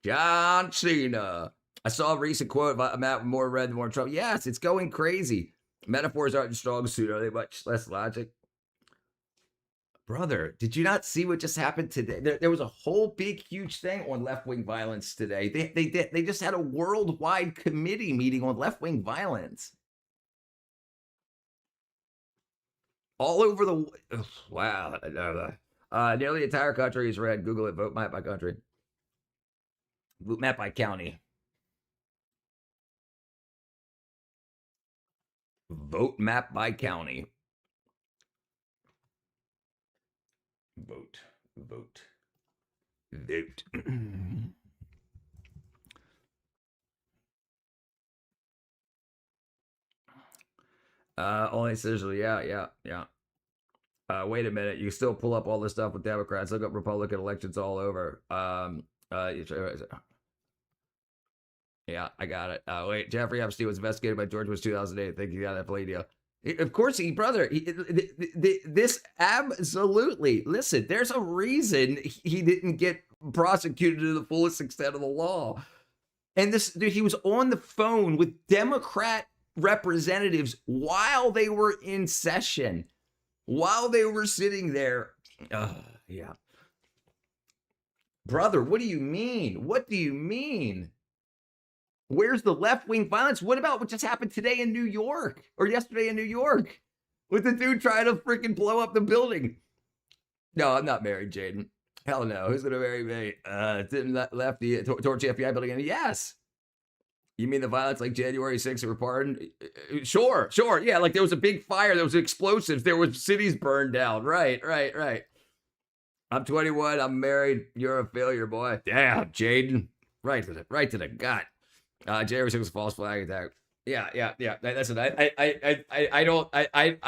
John Cena. I saw a recent quote about Matt more red, more Trump. Yes, it's going crazy. Metaphors aren't the strongest suit. Are they much less logic? Brother, did you not see what just happened today? There was a whole big, huge thing on left-wing violence today. They just had a worldwide committee meeting on left-wing violence. All over the... Ugh, wow. Nearly the entire country is red. Google it. Vote map by country. Vote map by county. Vote map by county. Vote. Only seriously, yeah. Wait a minute. You still pull up all this stuff with Democrats. Look up Republican elections all over. Yeah, I got it. Wait, Jeffrey Epstein was investigated by George Bush 2008. I think he got that plea deal. Of course, this absolutely. Listen, there's a reason he didn't get prosecuted to the fullest extent of the law. And this dude, he was on the phone with Democrat representatives while they were in session, while they were sitting there. Yeah. Brother, what do you mean? What do you mean? Where's the left-wing violence? What about what just happened today in New York or yesterday in New York with the dude trying to freaking blow up the building? No, I'm not married, Jaden. Hell no. Who's going to marry me? Didn't left the torch the FBI building. And yes. You mean the violence like January 6th were pardoned? Sure. Yeah, like there was a big fire. There was explosives. There was cities burned down. Right. I'm 21. I'm married. You're a failure, boy. Damn, Jaden. Right to the gut. January 6th was a false flag attack. Yeah. Listen, I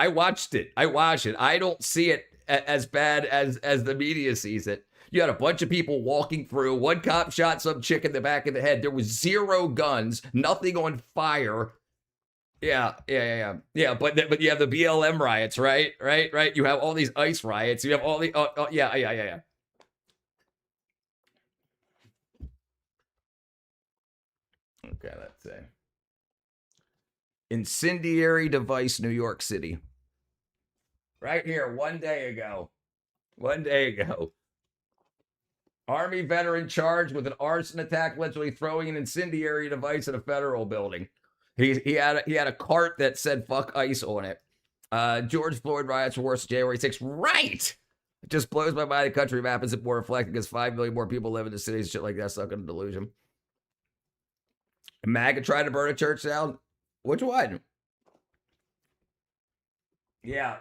watched it. I don't see it as bad as the media sees it. You had a bunch of people walking through. One cop shot some chick in the back of the head. There was 0 guns, nothing on fire. Yeah. But you have the BLM riots, right? You have all these ICE riots. You have all the yeah. Okay, let's see. Incendiary device, New York City. Right here, 1 day ago. 1 day ago. Army veteran charged with an arson attack, literally throwing an incendiary device at a federal building. He had a cart that said "fuck ICE" on it. George Floyd riots were worse January 6th. Right. It just blows my mind. The country map isn't more reflected because 5 million more people live in the cities. Shit like that's not going to delusion. MAGA tried to burn a church down. Which one? Yeah.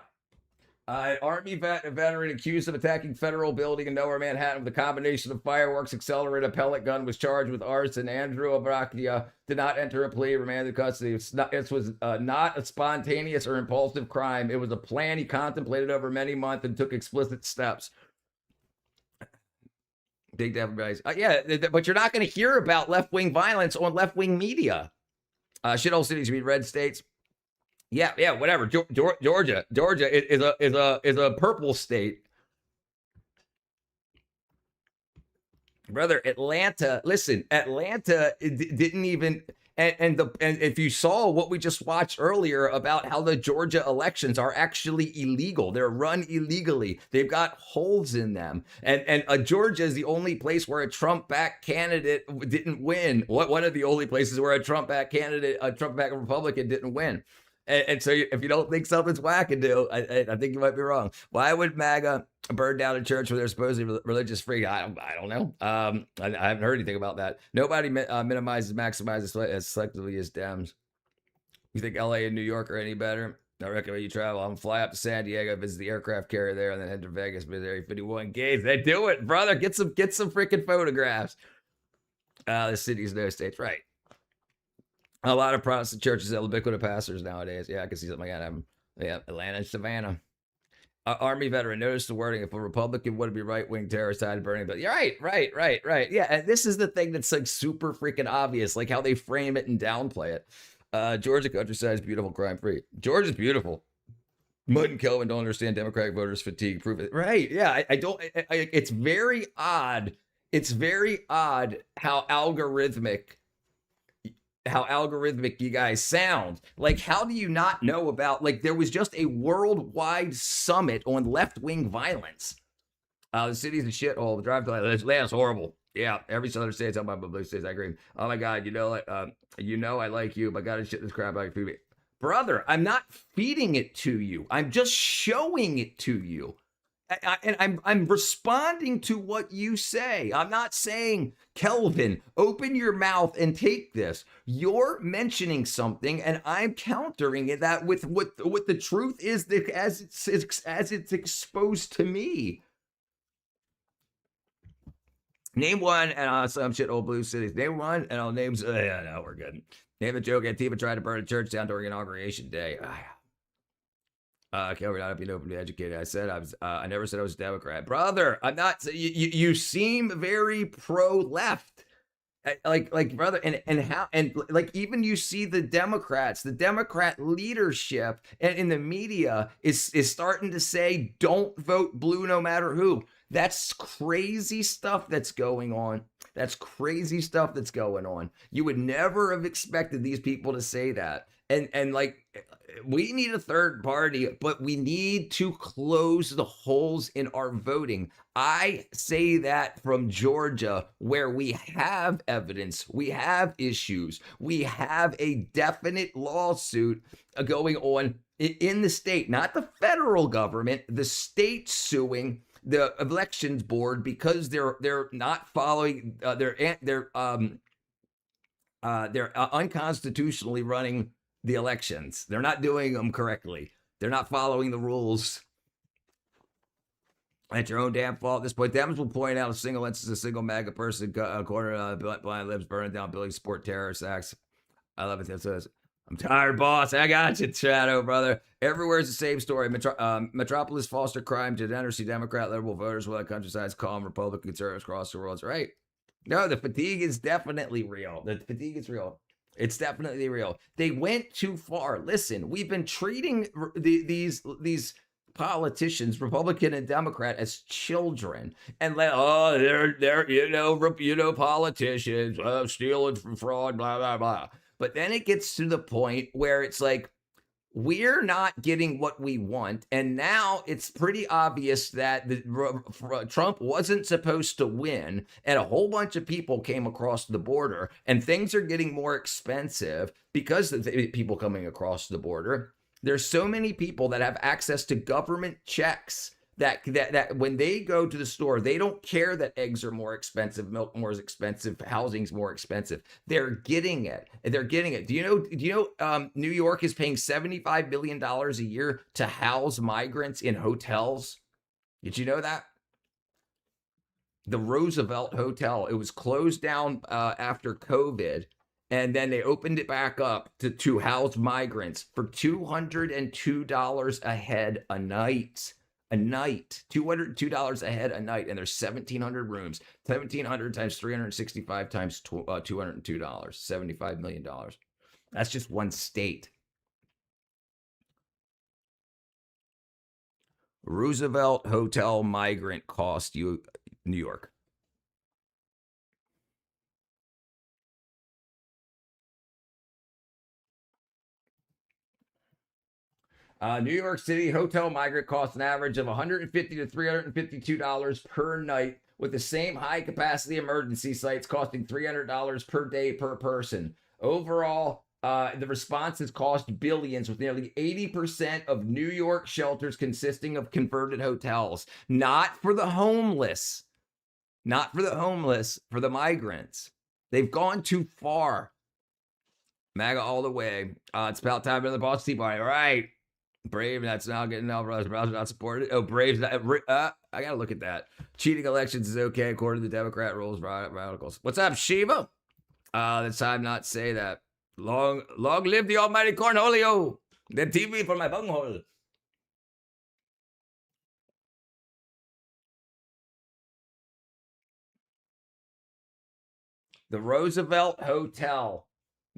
Army veteran accused of attacking federal building in Lower Manhattan with a combination of fireworks, accelerated, a pellet gun, was charged with arson. Andrew Abrakia did not enter a plea, remanded custody. It was not a spontaneous or impulsive crime. It was a plan he contemplated over many months and took explicit steps. Big Devil guys. Yeah, but you're not going to hear about left-wing violence on left-wing media. Shithole cities, you mean red states? Yeah, whatever. Georgia is a purple state. Brother, Atlanta, listen, Atlanta didn't even, and if you saw what we just watched earlier about how the Georgia elections are actually illegal, they're run illegally. They've got holes in them, and Georgia is the only place where a Trump-backed candidate didn't win. One of the only places where a Trump-backed Republican didn't win. And so if you don't think something's wackadoo, I think you might be wrong. Why would MAGA burn down a church where they're supposedly religious free? I don't know. I haven't heard anything about that. Nobody minimizes, maximizes as selectively as Dems. You think LA and New York are any better? I recommend you travel. I'm fly up to San Diego, visit the aircraft carrier there, and then head to Vegas, visit Area 51 gays. They do it, brother. Get some freaking photographs. The cities, no states, right? A lot of Protestant churches have ubiquitous pastors nowadays. Yeah, I can see something like that. Yeah, Atlanta and Savannah. Army veteran, notice the wording. If a Republican would be right-wing terrorist side burning, but you're right. Yeah, and this is the thing that's like super freaking obvious, like how they frame it and downplay it. Georgia countryside is beautiful, crime-free. Georgia's beautiful. Mudd and Kelvin don't understand Democratic voters' fatigue. Prove it. Right? Yeah, I don't. It's very odd. It's very odd how algorithmic you guys sound. Like, how do you not know about, like, there was just a worldwide summit on left-wing violence. The city's a shithole. The drive to Atlanta's horrible. Yeah, every southern state's talking about blue states. I agree. Oh my God, I like you, but I gotta shit this crap out of food. Brother, I'm not feeding it to you. I'm just showing it to you. And I'm responding to what you say. I'm not saying, Kelvin, open your mouth and take this. You're mentioning something, and I'm countering it that with what the truth is as it's exposed to me. Name one, and some shit old blue cities. Name one, and I'll name. Yeah, no, we're good. Name a joke. Antifa tried to burn a church down during Inauguration Day. Kelvin, not being openly educated. I said I never said I was a Democrat, brother. I'm not. You seem very pro-left, like brother, and how like even you see the Democrats, the Democrat leadership, and in the media is starting to say don't vote blue no matter who. That's crazy stuff that's going on. You would never have expected these people to say that. And like, we need a third party, but we need to close the holes in our voting. I say that from Georgia, where we have evidence, we have issues, we have a definite lawsuit going on in the state, not the federal government, the state suing the elections board because they're not following they're unconstitutionally running the elections. They're not doing them correctly. They're not following the rules. At your own damn fault at this point. Dems will point out a single instance, a single MAGA person corner blind lips burning down buildings, support terrorist acts. I love it. That says, I'm tired, boss. I got you, Shadow, brother. Everywhere's the same story. Metropolis foster crime, degeneracy, Democrat, liberal voters, while the countryside's calm, Republican conservatives across the world. Right? No, the fatigue is definitely real. The fatigue is real. It's definitely real. They went too far. Listen, we've been treating these politicians, Republican and Democrat, as children, and they're politicians stealing from fraud, blah blah blah. But then it gets to the point where it's like, we're not getting what we want. And now it's pretty obvious that Trump wasn't supposed to win. And a whole bunch of people came across the border. And things are getting more expensive because of the people coming across the border. There's so many people that have access to government checks that when they go to the store, they don't care that eggs are more expensive, milk more expensive, housing's more expensive. They're getting it. They're getting it. Do you know New York is paying $75 billion a year to house migrants in hotels? Did you know that? The Roosevelt Hotel, it was closed down after COVID. And then they opened it back up to house migrants for $202 a head a night. $202 a head a night, and there's 1,700 rooms. 1,700 times 365 times $202, $75 million. That's just one state. Roosevelt Hotel migrant cost you New York. New York City hotel migrant costs an average of $150 to $352 per night, with the same high capacity emergency sites costing $300 per day per person. Overall, the response has cost billions, with nearly 80% of New York shelters consisting of converted hotels. Not for the homeless. Not for the homeless, for the migrants. They've gone too far. MAGA all the way. It's about time for the Boss Tea Party. All right. Brave, that's now getting Browser not supported. Oh, Brave's not. I gotta look at that. Cheating elections is okay according to the Democrat rules radicals. What's up, Shiva? This time not say that. Long live the almighty Cornholio. The TV for my bunghole. The Roosevelt Hotel,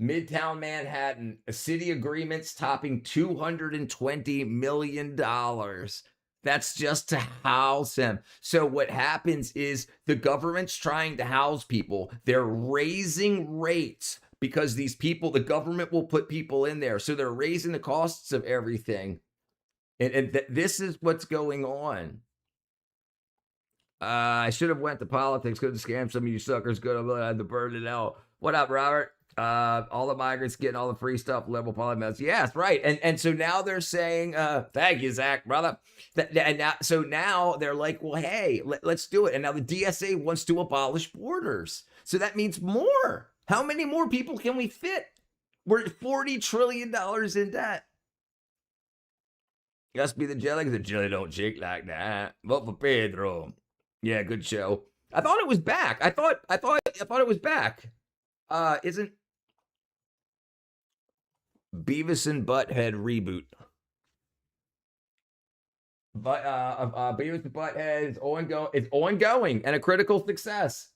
Midtown Manhattan, city agreements topping $220 million. That's just to house them. So what happens is the government's trying to house people. They're raising rates because these people, the government will put people in there. So they're raising the costs of everything. And this is what's going on. I should have went to politics. Could have scammed some of you suckers. Good, I had to burn it out. What up, Robert? All the migrants getting all the free stuff, liberal polymaths. Yes, right. And so now they're saying, thank you, Zach, brother. So now they're like, well, hey, let's do it. And now the DSA wants to abolish borders. So that means more. How many more people can we fit? We're at $40 trillion in debt. Must be the jelly, because the jelly don't shake like that. Vote for Pedro. Yeah, good show. I thought it was back. I thought it was back. Isn't Beavis and Butthead reboot? But Beavis and Butthead is ongoing. It's ongoing and a critical success.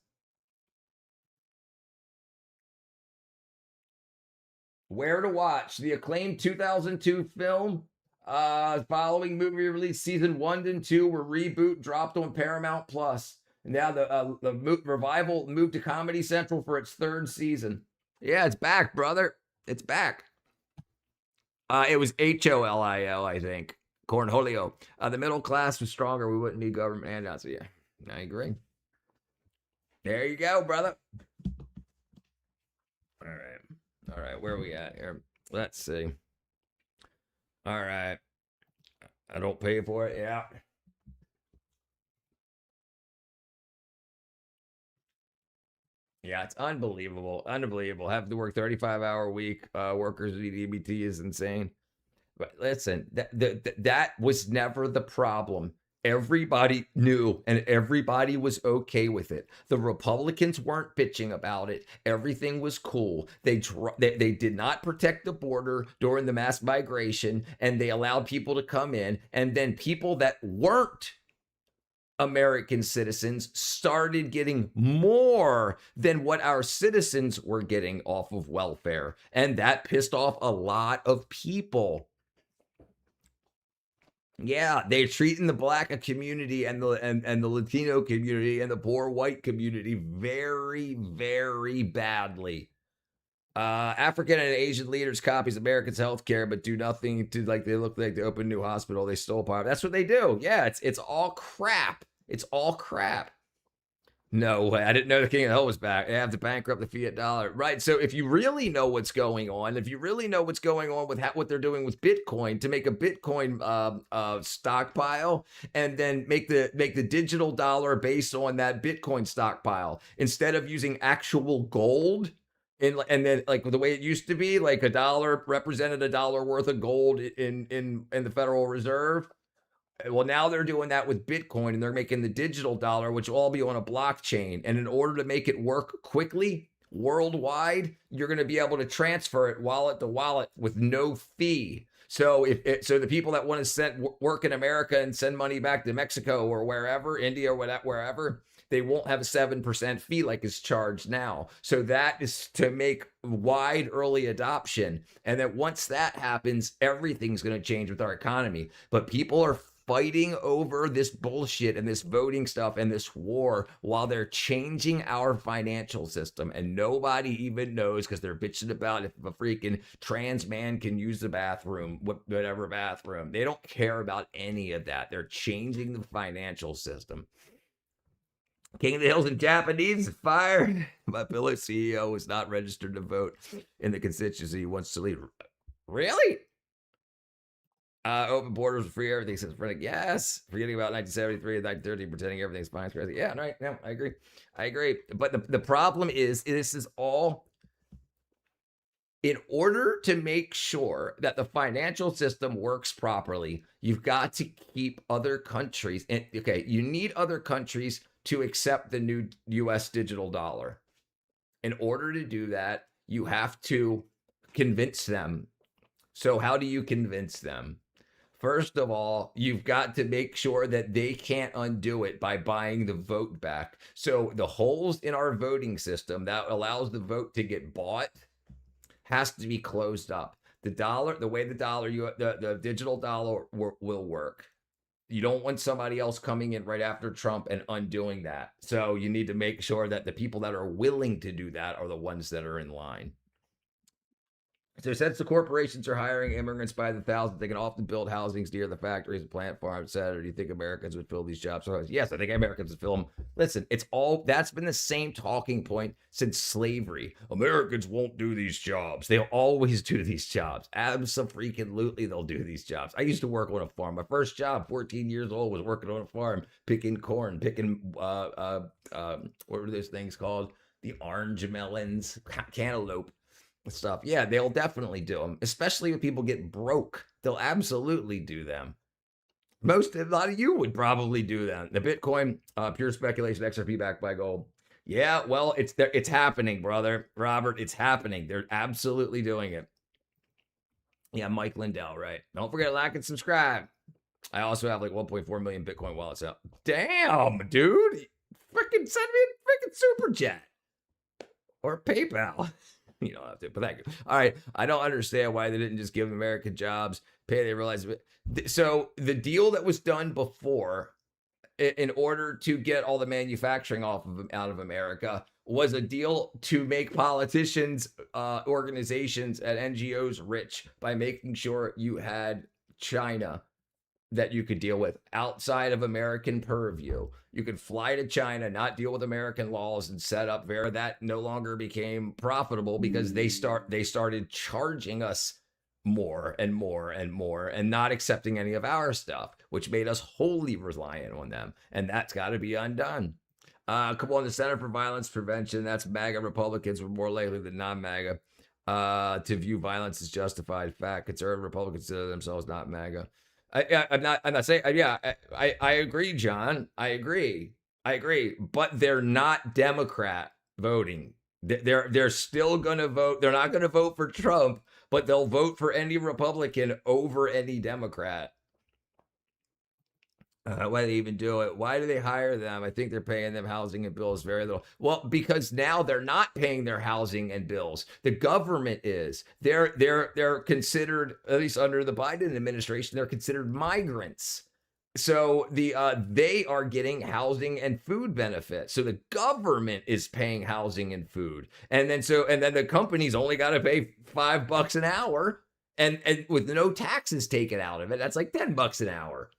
Where to watch the acclaimed 2002 film? Following movie release, season 1 and 2 were reboot dropped on Paramount Plus. And now the revival moved to Comedy Central for its 3rd season. Yeah, it's back, brother. It's back. It was HOLIO, I think. Cornholio. The middle class was stronger. We wouldn't need government handouts. Yeah, I agree. There you go, brother. All right. Where are we at here? Let's see. All right. I don't pay for it. Yeah. Yeah, it's unbelievable. Unbelievable. Have to work 35-hour week. Workers need EBT is insane. But listen, that was never the problem. Everybody knew and everybody was okay with it. The Republicans weren't bitching about it. Everything was cool. They did not protect the border during the mass migration, and they allowed people to come in. And then people that weren't American citizens started getting more than what our citizens were getting off of welfare. And that pissed off a lot of people. Yeah, they're treating the Black community and the Latino community and the poor white community very, very badly. African and Asian leaders copies Americans' healthcare, but do nothing to they look like they open a new hospital. They stole power. That's what they do. Yeah, it's all crap. It's all crap. No way. I didn't know the King of Hell was back. They have to bankrupt the fiat dollar. Right. So if you really know what's going on, with what they're doing with Bitcoin to make a Bitcoin stockpile and then make the digital dollar based on that Bitcoin stockpile instead of using actual gold. And then the way it used to be, like $1 represented $1 worth of gold in the Federal Reserve. Well, now they're doing that with Bitcoin, and they're making the digital dollar, which will all be on a blockchain. And in order to make it work quickly worldwide, you're going to be able to transfer it wallet to wallet with no fee. So so the people that want to work in America and send money back to Mexico or wherever, India or wherever, they won't have a 7% fee like is charged now. So that is to make wide early adoption. And then once that happens, everything's going to change with our economy. But people are fighting over this bullshit and this voting stuff and this war while they're changing our financial system. And nobody even knows because they're bitching about if a freaking trans man can use the bathroom, whatever bathroom. They don't care about any of that. They're changing the financial system. King of the Hills in Japanese fired. My fellow CEO was not registered to vote in the constituency he wants to lead. Really? Open borders, free everything. Says Frederick, yes. Forgetting about 1973 and 1930, pretending everything's fine. Crazy. Yeah, right. No, I agree. But the problem is, this is all in order to make sure that the financial system works properly. You've got to keep other countries. And okay, you need other countries to accept the new U.S. digital dollar. In order to do that, you have to convince them. So how do you convince them? First of all, you've got to make sure that they can't undo it by buying the vote back. So the holes in our voting system that allows the vote to get bought has to be closed up. The way the digital dollar will work. You don't want somebody else coming in right after Trump and undoing that. So you need to make sure that the people that are willing to do that are the ones that are in line. So since the corporations are hiring immigrants by the thousands, they can often build housings near the factories and plant farms, etc. Do you think Americans would fill these jobs? Yes, I think Americans would fill them. Listen, that's been the same talking point since slavery. Americans won't do these jobs. They'll always do these jobs. Absolutely, they'll do these jobs. I used to work on a farm. My first job, 14 years old, was working on a farm, picking corn, picking, what were those things called? The orange melons, cantaloupe. Stuff. Yeah, they'll definitely do them, especially when people get broke. They'll absolutely do them. A lot of you would probably do them. The Bitcoin, pure speculation, XRP backed by gold. Yeah, well, it's happening, brother. Robert, it's happening. They're absolutely doing it. Yeah, Mike Lindell, right. Don't forget to like and subscribe. I also have like 1.4 million Bitcoin wallets out. Damn, dude. Freaking send me a freaking super chat. Or PayPal. You don't have to, but thank you. All right. I don't understand why they didn't just give American jobs, they realize. So the deal that was done before in order to get all the manufacturing out of America was a deal to make politicians, organizations, and NGOs rich by making sure you had China that you could deal with outside of American purview. You could fly to China, not deal with American laws, and set up there. That no longer became profitable because they started charging us more and more and more and not accepting any of our stuff, which made us wholly reliant on them. And that's got to be undone. Come on, the Center for Violence Prevention. That's MAGA Republicans were more likely than non-MAGA to view violence as justified. Fact, conservative Republicans consider themselves not MAGA. I'm not saying, yeah, I agree, John. I agree. But they're not Democrat voting. They're still going to vote. They're not going to vote for Trump, but they'll vote for any Republican over any Democrat. Why do they even do it? Why do they hire them? I think they're paying them housing and bills very little. Well, because now they're not paying their housing and bills. The government is. They're considered, at least under the Biden administration, they're considered migrants. So they are getting housing and food benefits. So the government is paying housing and food, and then the companies only got to pay $5 an hour, and with no taxes taken out of it, that's like $10 an hour.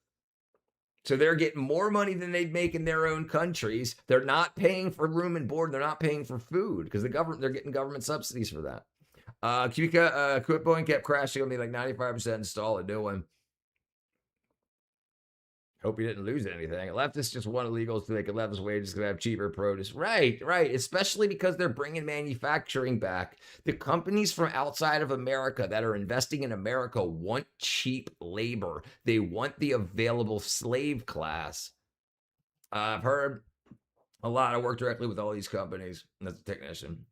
So they're getting more money than they'd make in their own countries. They're not paying for room and board. They're not paying for food because they're getting government subsidies for that. Boeing kept crashing on me like 95% install a new one. Hope you didn't lose anything. Leftists just want illegals so they could leverage wages because they have cheaper produce. Right. Especially because they're bringing manufacturing back. The companies from outside of America that are investing in America want cheap labor. They want the available slave class. I've heard a lot. I work directly with all these companies as a technician.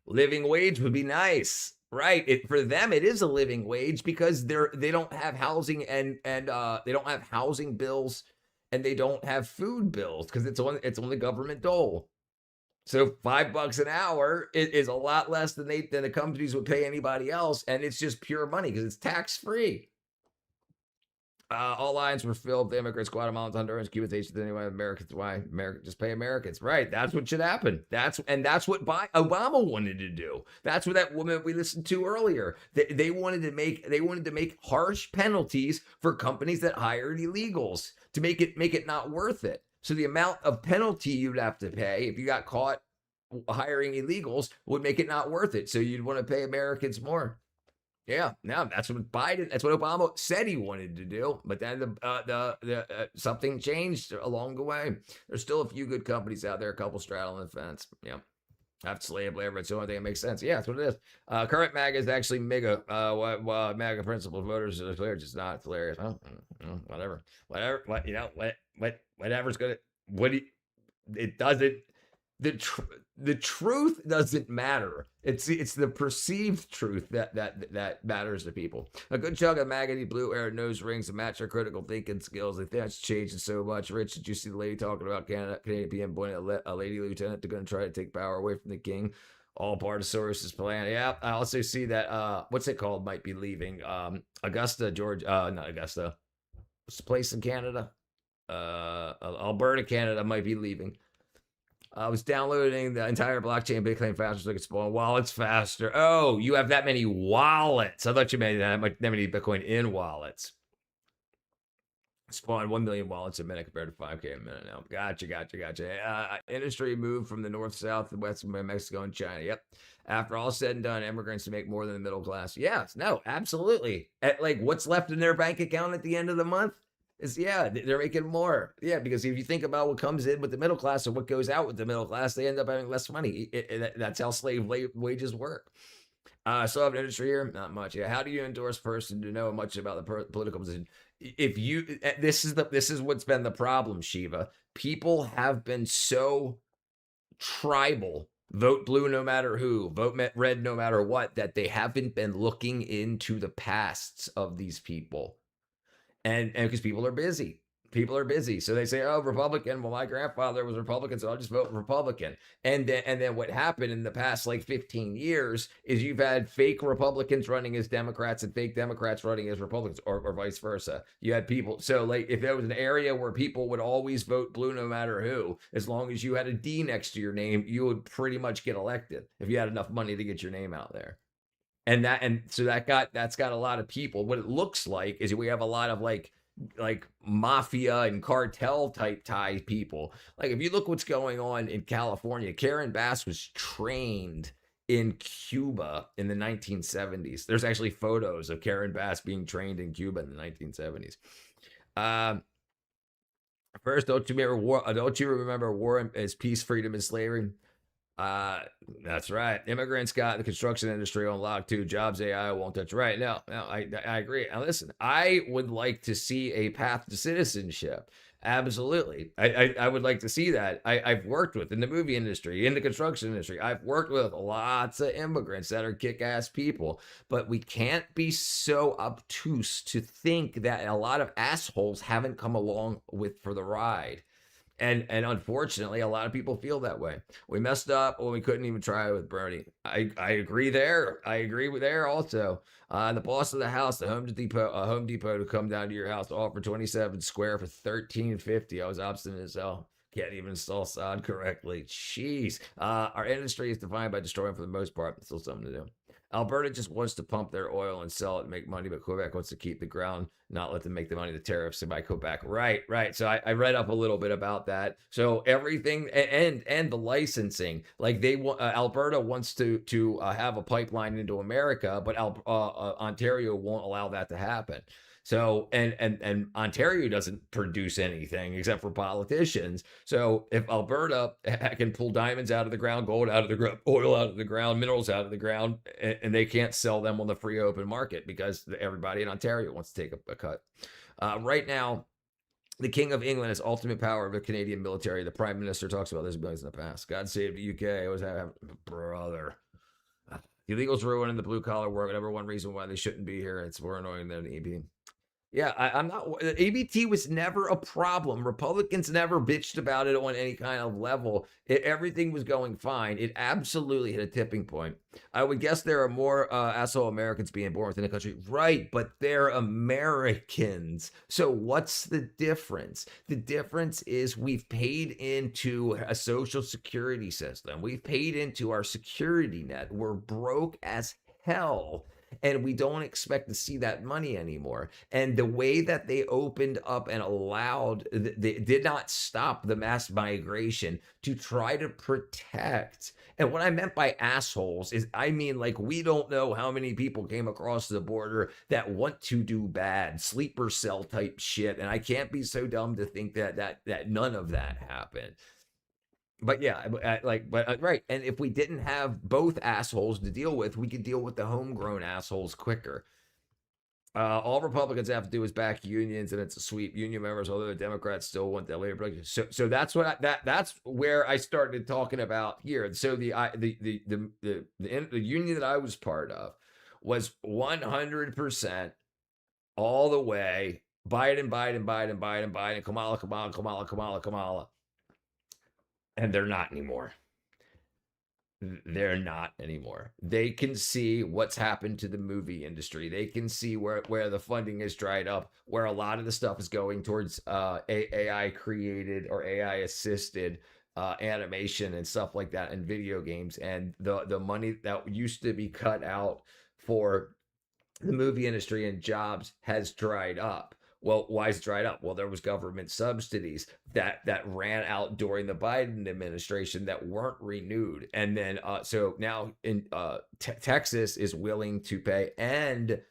Living wage would be nice. Right. For them, it is a living wage because they don't have housing and they don't have housing bills and they don't have food bills because it's on the government dole. So $5 an hour is a lot less than the companies would pay anybody else, and it's just pure money because it's tax free. All lines were filled with immigrants, Guatemalans, Hondurans, Cubans, Haitians, anyone, Americans. Why? Just pay Americans. Right. That's what should happen. That's what Obama wanted to do. That's what that woman we listened to earlier. They wanted to make harsh penalties for companies that hired illegals to make it not worth it. So the amount of penalty you'd have to pay if you got caught hiring illegals would make it not worth it. So you'd want to pay Americans more. Yeah, no, that's what Obama said he wanted to do, but then something changed along the way. There's still a few good companies out there, a couple straddling the fence. Yeah, have slave labor. It's the only thing that makes sense. Yeah, that's what it is. Current MAGA is actually MAGA. MAGA principal voters are clear, just not. It's hilarious. Whatever. Whatever's good. It doesn't. The truth doesn't matter. It's the perceived truth that matters to people. A good chunk of maggoty blue air nose rings to match their critical thinking skills. I think that's changing so much. Rich, did you see the lady talking about Canadian PM appointing a lady lieutenant to go and try to take power away from the king? All part of Soros's plan. Yeah, I also see that. What's it called? Might be leaving. Augusta, Georgia. Not Augusta. What's the place in Canada? Alberta, Canada might be leaving. I was downloading the entire blockchain Bitcoin faster so I could spawn wallets faster. Oh, you have that many wallets. I thought you made that many Bitcoin in wallets. Spawn 1 million wallets a minute compared to 5K a minute now. Gotcha. Industry moved from the north, south, the west, Mexico, and China. Yep. After all said and done, immigrants to make more than the middle class. Yes, no, absolutely. What's left in their bank account at the end of the month? They're making more. Yeah, because if you think about what comes in with the middle class and what goes out with the middle class, they end up having less money. That's how slave wages work. Still have an industry here? Not much. Yeah. How do you endorse a person to know much about the political position? This is what's been the problem, Shiva. People have been so tribal. Vote blue no matter who, vote red no matter what, that they haven't been looking into the pasts of these people. And because people are busy. So they say, oh, Republican. Well, my grandfather was Republican, so I'll just vote Republican. And then what happened in the past 15 years is you've had fake Republicans running as Democrats and fake Democrats running as Republicans, or vice versa. You had people. So if there was an area where people would always vote blue no matter who, as long as you had a D next to your name, you would pretty much get elected if you had enough money to get your name out there. So that's got a lot of people. What it looks like is we have a lot of like mafia and cartel type tie people. If you look what's going on in California, Karen Bass was trained in Cuba in the 1970s. There's actually photos of Karen Bass being trained in Cuba in the 1970s. First, don't you remember war is peace, freedom, and slavery? That's right. Immigrants got the construction industry on lock too. Jobs AI won't touch. Right. No, I agree. Now listen, I would like to see a path to citizenship. Absolutely. I would like to see that. I've worked with in the movie industry, in the construction industry. I've worked with lots of immigrants that are kick-ass people, but we can't be so obtuse to think that a lot of assholes haven't come along for the ride. And unfortunately, a lot of people feel that way. We messed up when we couldn't even try it with Bernie. I agree there. I agree with there also. The boss of the house, the Home Depot to come down to your house to offer 27 square for $13.50. I was obstinate as hell. Can't even install sod correctly. Jeez. Our industry is defined by destroying for the most part, but still something to do. Alberta just wants to pump their oil and sell it and make money, but Quebec wants to keep the ground, not let them make the money, the tariffs by Quebec. Right. So I read up a little bit about that. So everything and the licensing, like they want Alberta wants to have a pipeline into America, but Ontario won't allow that to happen. So and Ontario doesn't produce anything except for politicians. So if Alberta can pull diamonds out of the ground, gold out of the ground, oil out of the ground, minerals out of the ground, and they can't sell them on the free open market because everybody in Ontario wants to take a cut. Right now, the King of England has ultimate power of the Canadian military. The Prime Minister talks about this billions in the past. God save the UK. I always have brother. The illegals ruining the blue collar work. Number one reason why they shouldn't be here. It's more annoying than EB. Yeah, I'm not. ABT was never a problem. Republicans never bitched about it on any kind of level. Everything was going fine. It absolutely hit a tipping point. I would guess there are more asshole Americans being born within the country. Right, but they're Americans. So what's the difference? The difference is we've paid into a social security system. We've paid into our security net. We're broke as hell. And we don't expect to see that money anymore. And the way that they opened up and allowed, they did not stop the mass migration to try to protect. And what I meant by assholes is, I mean, like, we don't know how many people came across the border that want to do bad, sleeper cell type shit. And I can't be so dumb to think that none of that happened. But yeah, right. And if we didn't have both assholes to deal with, we could deal with the homegrown assholes quicker. All Republicans have to do is back unions, and it's a sweep. Union members, although the Democrats still want that labor production. So that's what that's where I started talking about here. So the union that I was part of was 100% all the way Biden, Kamala. And they're not anymore. They're not anymore. They can see what's happened to the movie industry. They can see where the funding is dried up, where a lot of the stuff is going towards AI created or AI assisted animation and stuff like that in video games. And the money that used to be cut out for the movie industry and jobs has dried up. Well, why is it dried up? Well, there was government subsidies that ran out during the Biden administration that weren't renewed. And then, so now in Texas is willing to pay, and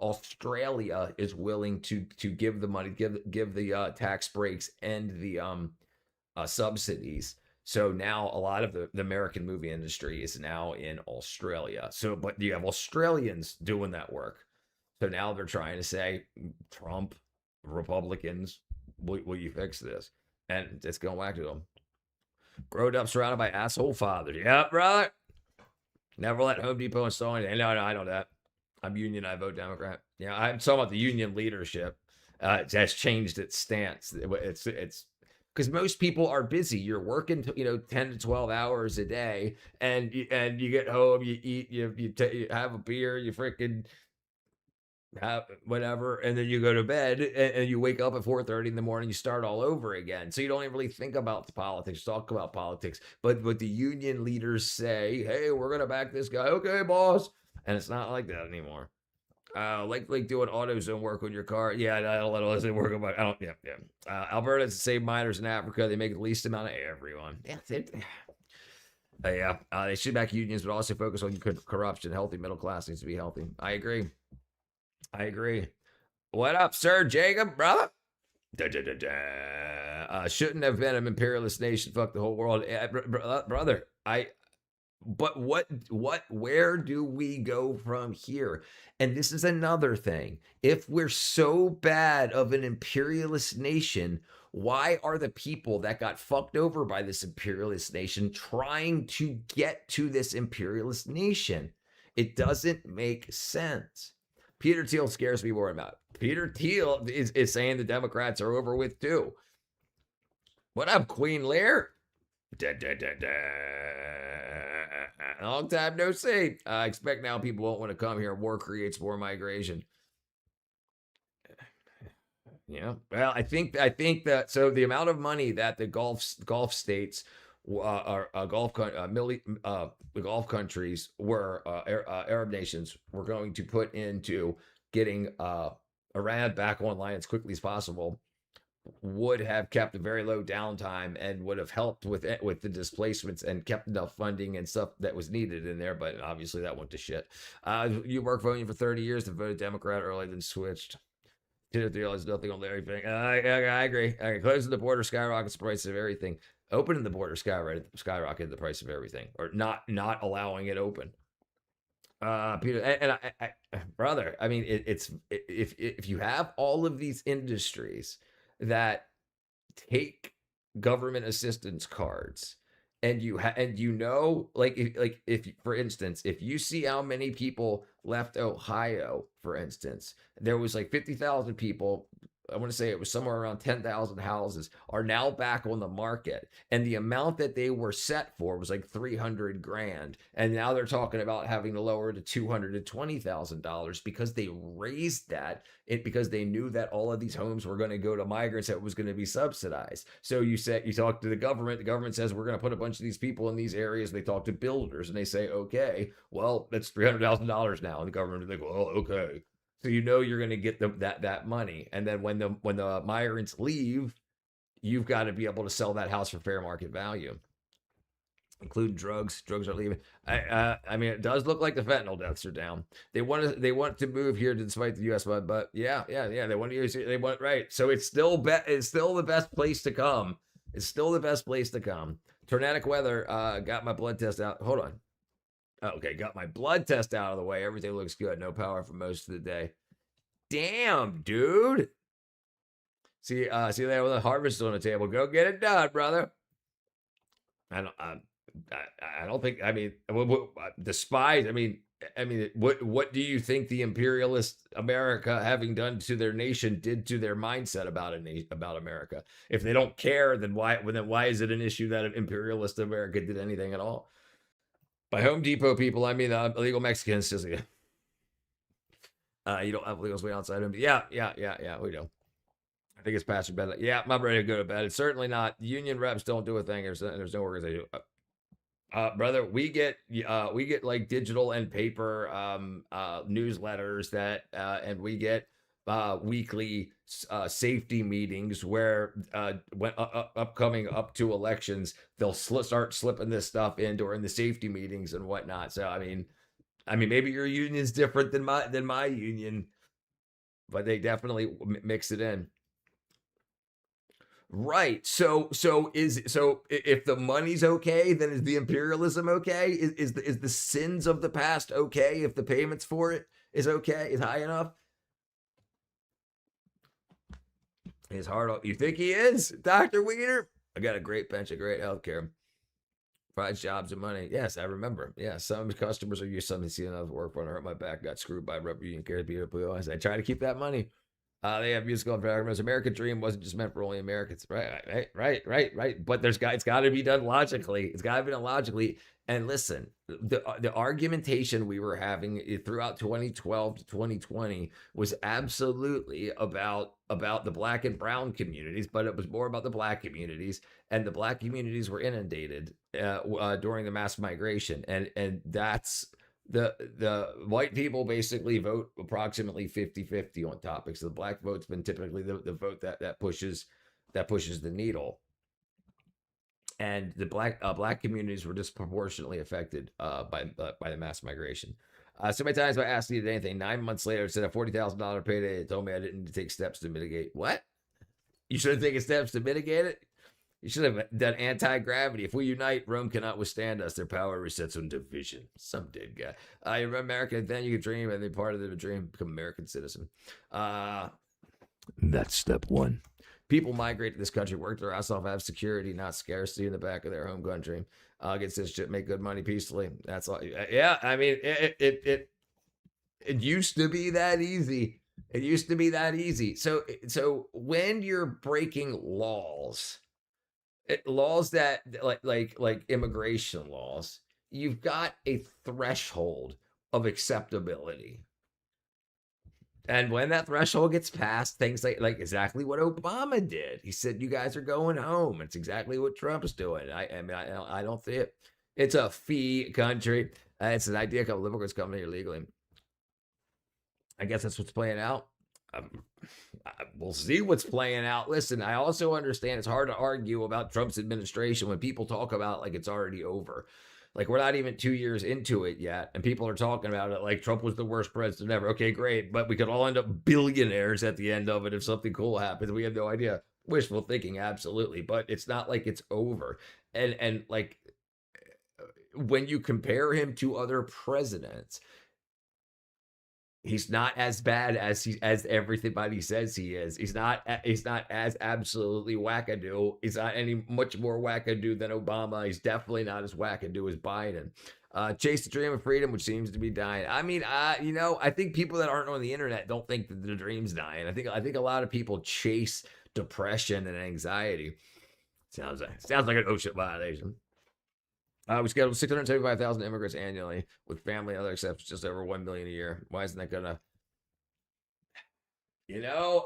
Australia is willing to give the money, give the tax breaks and the subsidies. So now a lot of the American movie industry is now in Australia. So, but you have Australians doing that work. So now they're trying to say, Trump, Republicans, will you fix this? And it's going back to them. Growed up surrounded by asshole fathers. Yeah, brother. Never let Home Depot install anything. No, I know that. I'm union. I vote Democrat. Yeah, I'm talking about the union leadership. It has changed its stance. It's because most people are busy. You're working, 10 to 12 hours a day, and you get home, you eat, you have a beer, you freaking have whatever, and then you go to bed, and you wake up at 4:30 in the morning. You start all over again. So you don't even really think about the politics, talk about politics. But the union leaders say, "Hey, we're gonna back this guy." Okay, boss. And it's not like that anymore. Like doing AutoZone work on your car. Yeah, I don't let AutoZone work on my. I don't. Yeah. Alberta's the same miners in Africa. They make the least amount of everyone. Yeah. They should back unions, but also focus on corruption. Healthy middle class needs to be healthy. I agree. What up, Sir Jacob, brother? Shouldn't have been an imperialist nation. Fuck the whole world, brother. But where do we go from here? And this is another thing. If we're so bad of an imperialist nation, why are the people that got fucked over by this imperialist nation trying to get to this imperialist nation? It doesn't make sense. Peter Thiel scares me more about. Peter Thiel is saying the Democrats are over with too. What up, Queen Lear? Long time no see. I expect now people won't want to come here. War creates more migration. Yeah. Well, I think that so the amount of money that the Gulf states, the Gulf countries were Arab nations were going to put into getting Iran back online as quickly as possible would have kept a very low downtime and would have helped with the displacements and kept enough funding and stuff that was needed in there. But obviously that went to shit. You worked voting for 30 years to vote Democrat early, then switched. Didn't realize nothing on everything. I agree. Closing the border skyrockets the price of everything. Opening the border skyrocketed the price of everything, or not allowing it open. Peter, and I brother, I mean, if you have all of these industries that take government assistance cards, and if for instance, if you see how many people left Ohio, for instance, there was like 50,000 people. I want to say it was somewhere around 10,000 houses are now back on the market. And the amount that they were set for was like $300,000. And now they're talking about having to lower to $220,000 because they raised because they knew that all of these homes were going to go to migrants, that it was going to be subsidized. So you talk to the government says, we're going to put a bunch of these people in these areas. They talk to builders and they say, okay, well, that's $300,000 now. And the government is like, well, okay. So you're going to get that money, and then when the migrants leave, you've got to be able to sell that house for fair market value, including drugs. Drugs are leaving. I mean, it does look like the fentanyl deaths are down. They want to move here despite the U.S. but yeah. They want to use it. They want right. So it's still the best place to come. It's still the best place to come. Tornadic weather. Got my blood test out. Hold on. Okay, got my blood test out of the way. Everything looks good. No power for most of the day. Damn, dude. See there with the harvest on the table. Go get it done, brother. I don't think. I mean, despise. I mean, what do you think the imperialist America, having done to their nation, did to their mindset about America? If they don't care, then why is it an issue that an imperialist America did anything at all? By Home Depot people, I mean illegal Mexicans. Just you don't have illegals way outside Home Depot. Yeah, we do. I think it's past your bed. Yeah, I'm ready to go to bed. It's certainly not. Union reps don't do a thing. There's no organization. Brother, we get like digital and paper newsletters and we get weekly safety meetings where when upcoming up to elections, they'll start slipping this stuff in during the safety meetings and whatnot. So I mean maybe your union is different than my union, but they definitely mix it in. Right. So if the money's okay, then is the imperialism okay? Is the sins of the past okay if the payments for it is okay, is high enough? His heart. You think he is, Dr. Wiener? I got a great pension, great healthcare, provides jobs and money. Yes, I remember. Yeah, some customers are used to see another work when I hurt my back, got screwed by rubber union carriers. I try to keep that money. They have musical programs. American Dream wasn't just meant for only Americans. Right. But it's got to be done logically. It's got to be done logically. And listen, the argumentation we were having throughout 2012 to 2020 was absolutely about the black and brown communities, but it was more about the black communities, and the black communities were inundated during the mass migration, and that's the white people basically vote approximately 50-50 on topics. The black vote's been typically the vote that pushes the needle. And the black communities were disproportionately affected by the mass migration. So many times I asked you anything. 9 months later, it said a $40,000 payday. It told me I didn't need to take steps to mitigate. What? You should have taken steps to mitigate it? You should have done anti-gravity. If we unite, Rome cannot withstand us. Their power resets on division. Some dead guy. You're American, then you can dream and be part of the dream, become American citizen. That's step one. People migrate to this country, work their ass off, have security, not scarcity in the back of their home country. Get this shit, make good money peacefully. That's all. Yeah, I mean, it used to be that easy. It used to be that easy. So when you're breaking laws, laws that like immigration laws, you've got a threshold of acceptability. And when that threshold gets passed, things like exactly what Obama did. He said, "You guys are going home." It's exactly what Trump's doing. I don't see it. It's a fee country. It's an idea a couple of immigrants coming here legally. I guess that's what's playing out. We'll see what's playing out. Listen, I also understand it's hard to argue about Trump's administration when people talk about like it's already over. Like, we're not even 2 years into it yet, and people are talking about it like Trump was the worst president ever. Okay, great, but we could all end up billionaires at the end of it if something cool happens. We have no idea. Wishful thinking, absolutely, but it's not like it's over. And like, when you compare him to other presidents, he's not as bad as everybody says he is. He's not as absolutely wackadoo. He's not any much more wackadoo than Obama. He's definitely not as wackadoo as Biden. Chase the dream of freedom, which seems to be dying. I mean, I think people that aren't on the internet don't think that the dream's dying. I think a lot of people chase depression and anxiety. Sounds like an OSHA violation. We scheduled 675,000 immigrants annually with family and other exceptions, just over 1 million a year. Why isn't that gonna?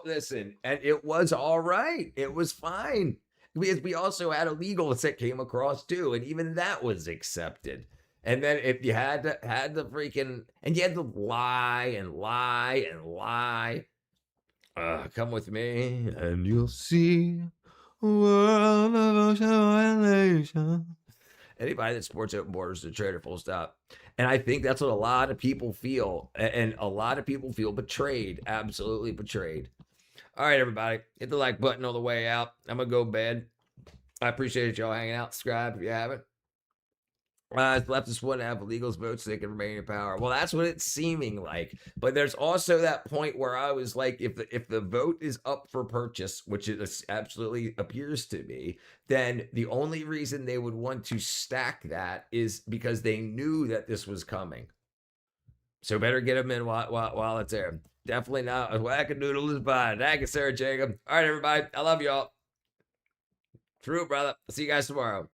Listen, and it was all right. It was fine. Because we also had illegals that came across too, and even that was accepted. And then if you had to freaking, and you had to lie and lie and lie. Come with me and you'll see a world of ocean violation. Anybody that supports open borders is a traitor, full stop. And I think that's what a lot of people feel. And a lot of people feel betrayed, absolutely betrayed. All right, everybody, hit the like button on the way out. I'm going to go to bed. I appreciate y'all hanging out. Subscribe if you haven't. Leftists want to have illegals vote so they can remain in power. Well, that's what it's seeming like. But there's also that point where I was like, if the vote is up for purchase, which it absolutely appears to be, then the only reason they would want to stack that is because they knew that this was coming. So better get them in while it's there. Definitely not a wackadoodle is bad. Thank you, Sarah Jacob. All right, everybody. I love y'all. True, brother. I'll see you guys tomorrow.